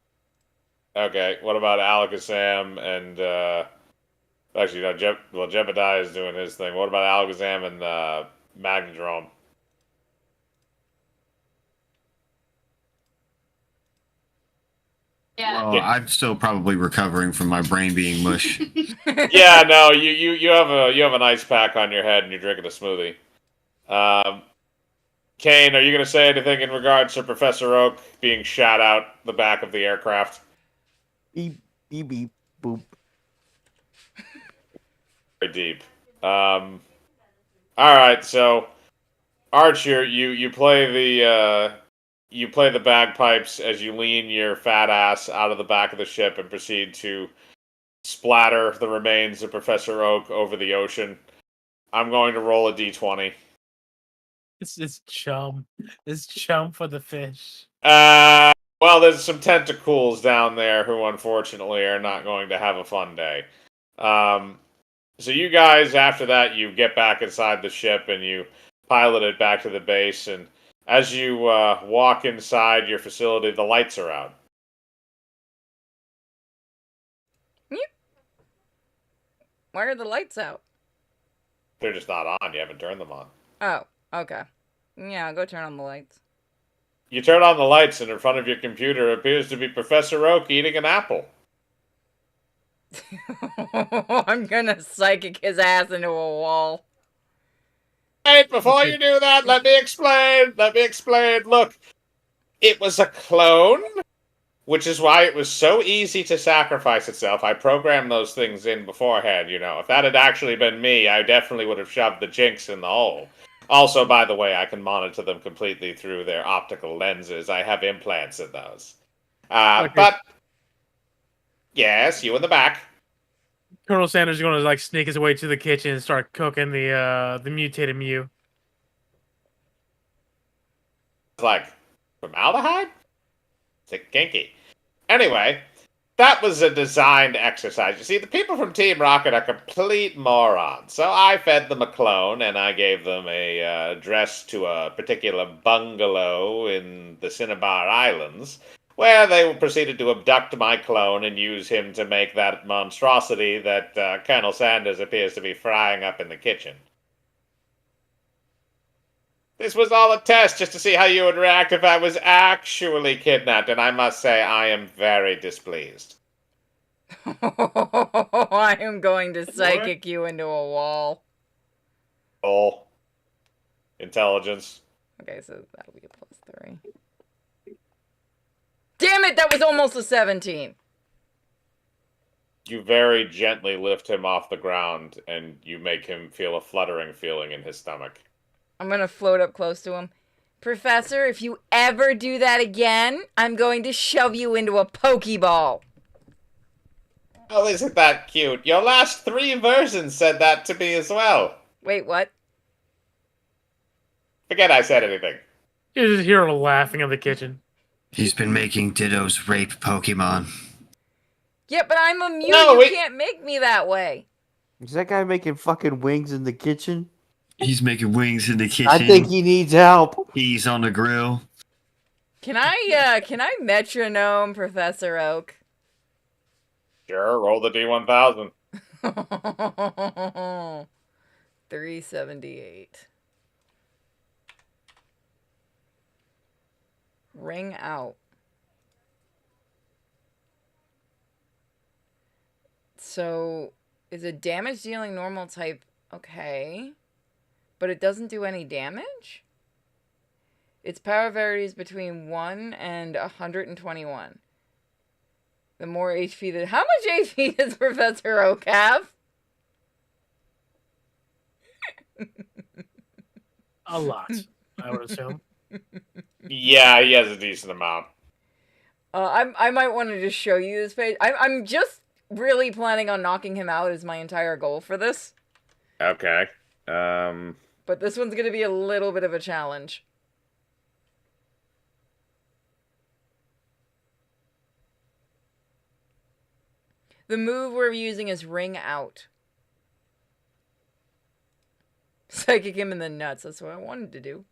Okay. What about Alakazam and actually no, Jebediah is doing his thing. What about Alakazam and Magnadrome? Well, I'm still probably recovering from my brain being mush. Yeah, no, you have an ice pack on your head and you're drinking a smoothie. Kane, are you going to say anything in regards to Professor Oak being shot out the back of the aircraft? Beep, beep, beep, boop. Very deep. All right, so Archer, you play the bagpipes as you lean your fat ass out of the back of the ship and proceed to splatter the remains of Professor Oak over the ocean. I'm going to roll a d20. It's chum. It's chum for the fish. Well, there's some tentacles down there who unfortunately are not going to have a fun day. So you guys, after that, you get back inside the ship and you pilot it back to the base. And as you walk inside your facility, the lights are out. Why are the lights out? They're just not on. You haven't turned them on. Oh, okay. Yeah, go turn on the lights. You turn on the lights, and in front of your computer appears to be Professor Oak eating an apple. I'm gonna psychic his ass into a wall. Wait, before you do that, let me explain. Look, it was a clone, which is why it was so easy to sacrifice itself. I programmed those things in beforehand, you know. If that had actually been me, I definitely would have shoved the jinx in the hole. Also, by the way, I can monitor them completely through their optical lenses. I have implants in those. Okay. But Yes, you in the back. Colonel Sanders is going to like sneak his way to the kitchen and start cooking the mutated Mew. It's like, formaldehyde? It's a kinky. Anyway, that was a designed exercise. You see, the people from Team Rocket are complete morons. So I fed them a clone, and I gave them a address to a particular bungalow in the Cinnabar Islands, where they proceeded to abduct my clone and use him to make that monstrosity that Colonel Sanders appears to be frying up in the kitchen. This was all a test just to see how you would react if I was actually kidnapped, and I must say I am very displeased. I am going to psychic you into a wall. Oh. Intelligence. Okay, so that'll be a +3. Damn it, that was almost a 17. You very gently lift him off the ground, and you make him feel a fluttering feeling in his stomach. I'm gonna float up close to him. Professor, if you ever do that again, I'm going to shove you into a Pokeball. Oh, isn't that cute? Your last 3 versions said that to me as well. Wait, what? Forget I said anything. You just hear her laughing in the kitchen. He's been making Ditto's rape Pokemon. Yeah, but I'm a mutant. No, you wait. can't make me that way. Is that guy making fucking wings in the kitchen? He's making wings in the kitchen. I think he needs help. He's on the grill. Can I metronome Professor Oak? Sure, roll the D1000. 378. Ring out. So, is a damage dealing normal type okay? But it doesn't do any damage? Its power varies between 1 and 121. The more HP that... How much HP does Professor Oak have? A lot, I would assume. Yeah, he has a decent amount. I might want to just show you this page. I'm just really planning on knocking him out as my entire goal for this. Okay. But this one's going to be a little bit of a challenge. The move we're using is Ring Out. Psychic him in the nuts. That's what I wanted to do.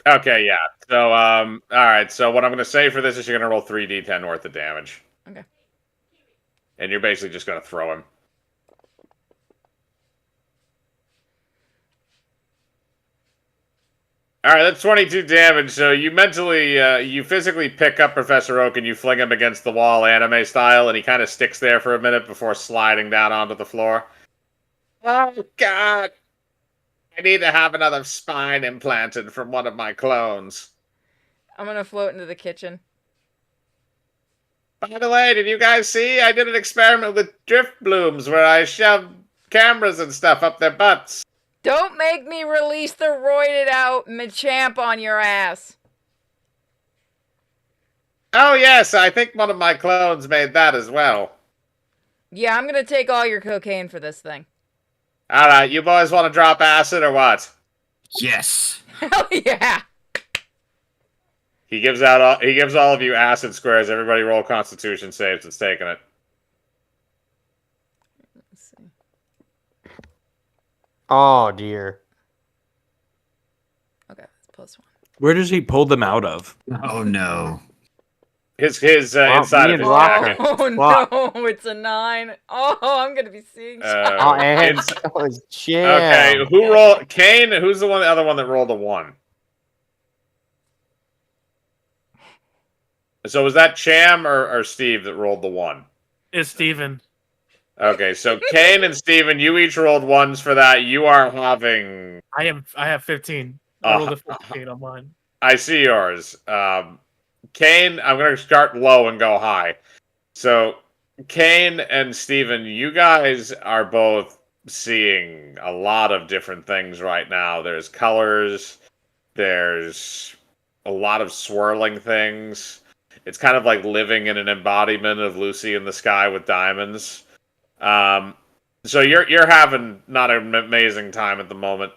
Okay, yeah. So, alright, so what I'm going to say for this is you're going to roll 3d10 worth of damage. Okay. And you're basically just going to throw him. Alright, that's 22 damage, so you mentally, you physically pick up Professor Oak and you fling him against the wall anime style, and he kind of sticks there for a minute before sliding down onto the floor. Oh, God! I need to have another spine implanted from one of my clones. I'm going to float into the kitchen. By the way, did you guys see? I did an experiment with drift blooms where I shoved cameras and stuff up their butts. Don't make me release the roided out Machamp on your ass. Oh, yes, I think one of my clones made that as well. Yeah, I'm going to take all your cocaine for this thing. Alright, you boys want to drop acid or what? Yes. Hell yeah! He gives all of you acid squares. Everybody roll Constitution saves. It's taking it. Let's see. Oh dear. Okay, that's +1. Where does he pull them out of? Oh no. His inside me of and his Rocker. jacket. Oh Fuck. no, it's a 9. Oh, I'm going to be seeing Oh, and Ins- that was chill. okay, who rolled? Kane. Who's the other one that rolled a 1? So was that Cham or Steve that rolled the 1? It's Steven. Okay, so Kane and Steven, you each rolled 1s for that. You are having... I have 15. I rolled a 15 on mine. I see yours. Kane, I'm going to start low and go high. So, Kane and Steven, you guys are both seeing a lot of different things right now. There's colors, there's a lot of swirling things. It's kind of like living in an embodiment of Lucy in the Sky with Diamonds. So you're having not an amazing time at the moment.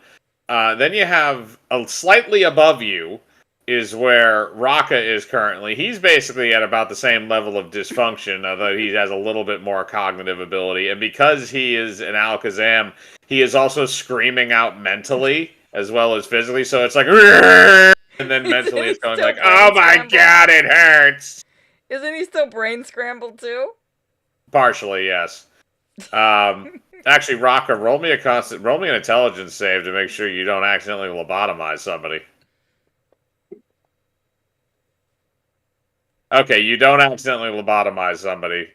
Then you have slightly above you is where Raka is currently. He's basically at about the same level of dysfunction, although he has a little bit more cognitive ability. And because he is an Alakazam, he is also screaming out mentally as well as physically. So it's like, and then mentally it's going like, oh my god, it hurts. Isn't he still brain scrambled too? Partially, yes. Actually, Raka, roll me an intelligence save to make sure you don't accidentally lobotomize somebody. Okay, you don't accidentally lobotomize somebody.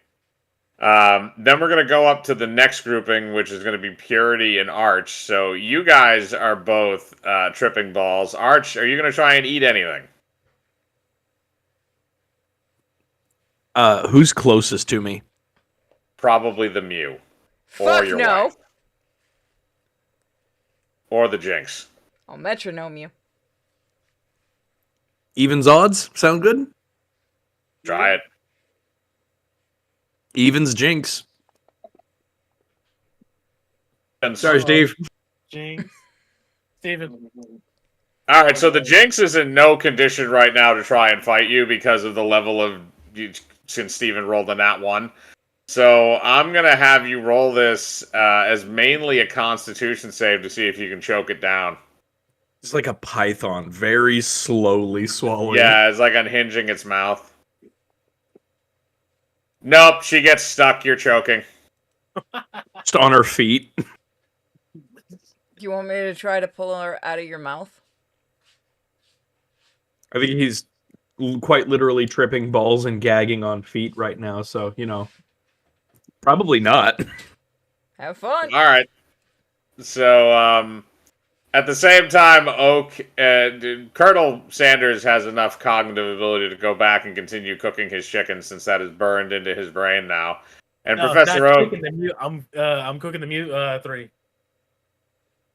Then we're going to go up to the next grouping, which is going to be Purity and Arch. So you guys are both tripping balls. Arch, are you going to try and eat anything? Who's closest to me? Probably the Mew. Fuck or your no. wife. Or the Jinx. I'll metronome you. Evens odds? Sound good? Try it. Evens Jinx. Sorry, Steve. Jinx. Steven. Alright, so the Jinx is in no condition right now to try and fight you because of the level of... Since Steven rolled a nat 1. So I'm going to have you roll this as mainly a Constitution save to see if you can choke it down. It's like a python, very slowly swallowing. Yeah, it's like unhinging its mouth. Nope, she gets stuck. You're choking. Just on her feet. Do you want me to try to pull her out of your mouth? I think he's quite literally tripping balls and gagging on feet right now, so, you know. Probably not. Have fun. All right. So, at the same time, Colonel Sanders has enough cognitive ability to go back and continue cooking his chicken since that is burned into his brain now. And Professor Oak, I'm cooking the Mew 3.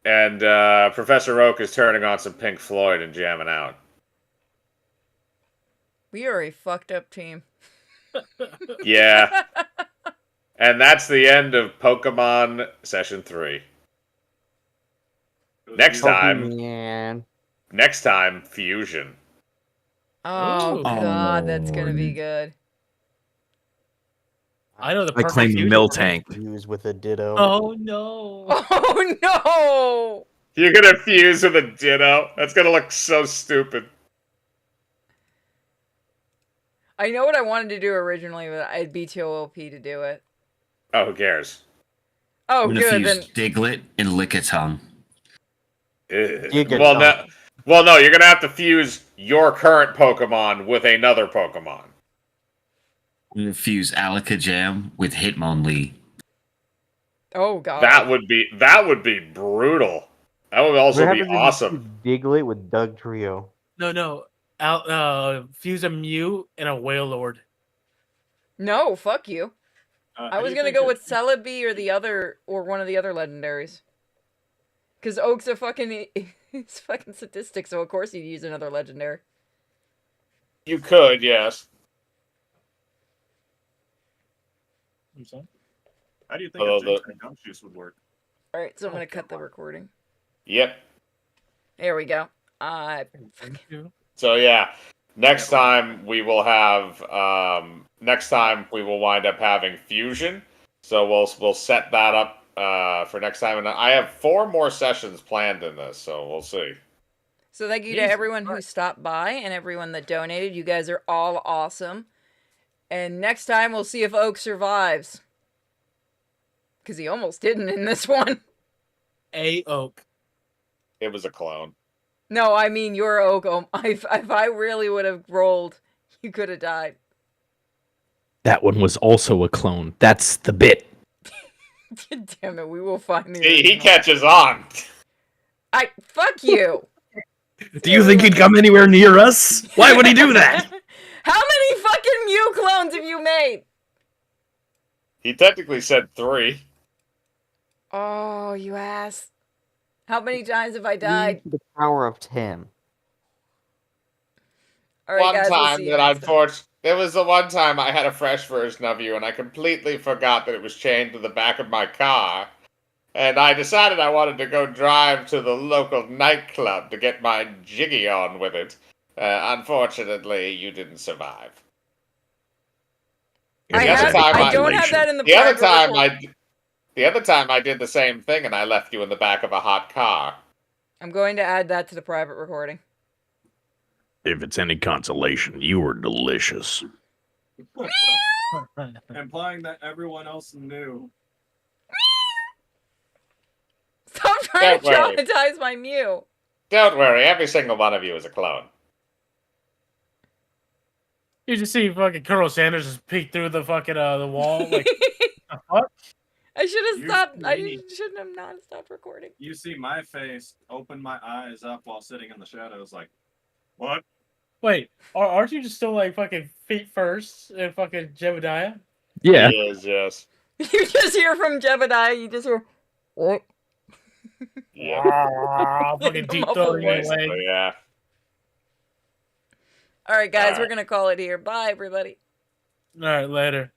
And Professor Oak is turning on some Pink Floyd and jamming out. We are a fucked up team. Yeah. And that's the end of Pokemon Session 3. Next time, Fusion. Oh, Ooh. God, that's going to be good. I know the I perfect claim fusion. Miltank. Fuse with a Ditto. Oh no. Oh, no! You're gonna fuse with a Ditto? That's gonna look so stupid. I know what I wanted to do originally, but I'd be too OP to do it. Oh, who cares? Oh, I'm gonna good. fuse Then Diglett and Lickitung. Well, no, you're gonna have to fuse your current Pokemon with another Pokemon. I'm gonna fuse Alakazam with Hitmonlee. Oh God. That would be brutal. That would also be awesome. Diglett with Doug Trio. No. Fuse a Mew and a Wailord. No, fuck you. I was gonna go with Celebi or one of the other legendaries. Cause Oak's a fucking he's fucking sadistic, so of course he'd use another legendary. You could, yes. How do you think a Jinx and Gumshoes would work? Alright, so I'm gonna cut the recording. Yep. There we go. So yeah, next time we will wind up having Fusion. So we'll set that up for next time, and I have 4 more sessions planned in this, so we'll see. So thank you to everyone who stopped by and everyone that donated. You guys are all awesome. And next time we'll see if Oak survives. Because he almost didn't in this one. A Oak. It was a clone. No, I mean your Oak. If I really would have rolled, you could have died. That one was also a clone. That's the bit. Damn it, we will find the He catches on. Fuck you. Do you think he'd come anywhere near us? Why would he do that? How many fucking Mew clones have you made? He technically said 3. Oh, you ass. How many times have I died? The power of 10. All right, One guys, we'll time see you that next time. There was the one time I had a fresh version of you, and I completely forgot that it was chained to the back of my car. And I decided I wanted to go drive to the local nightclub to get my jiggy on with it. Unfortunately, you didn't survive. I don't have that in the The other private time report. the other time I did the same thing, and I left you in the back of a hot car. I'm going to add that to the private recording. If it's any consolation, you were delicious. Implying that everyone else knew. Stop trying to Don't worry. traumatize my Mew. Don't worry, every single one of you is a clone. You just see fucking Colonel Sanders just peek through the fucking the wall. Like, the fuck? I should have You stopped. I see- shouldn't have not stopped recording. You see my face, open my eyes up while sitting in the shadows, like, what? Wait, aren't you just still like fucking feet first and fucking Jebediah? Yeah. He is, yes. You just hear from Jebediah. You just hear. What? Ah, fucking deep Muffled throating my voice. leg. Yeah. All right, guys, All we're right. gonna call it here. Bye, everybody. All right, later.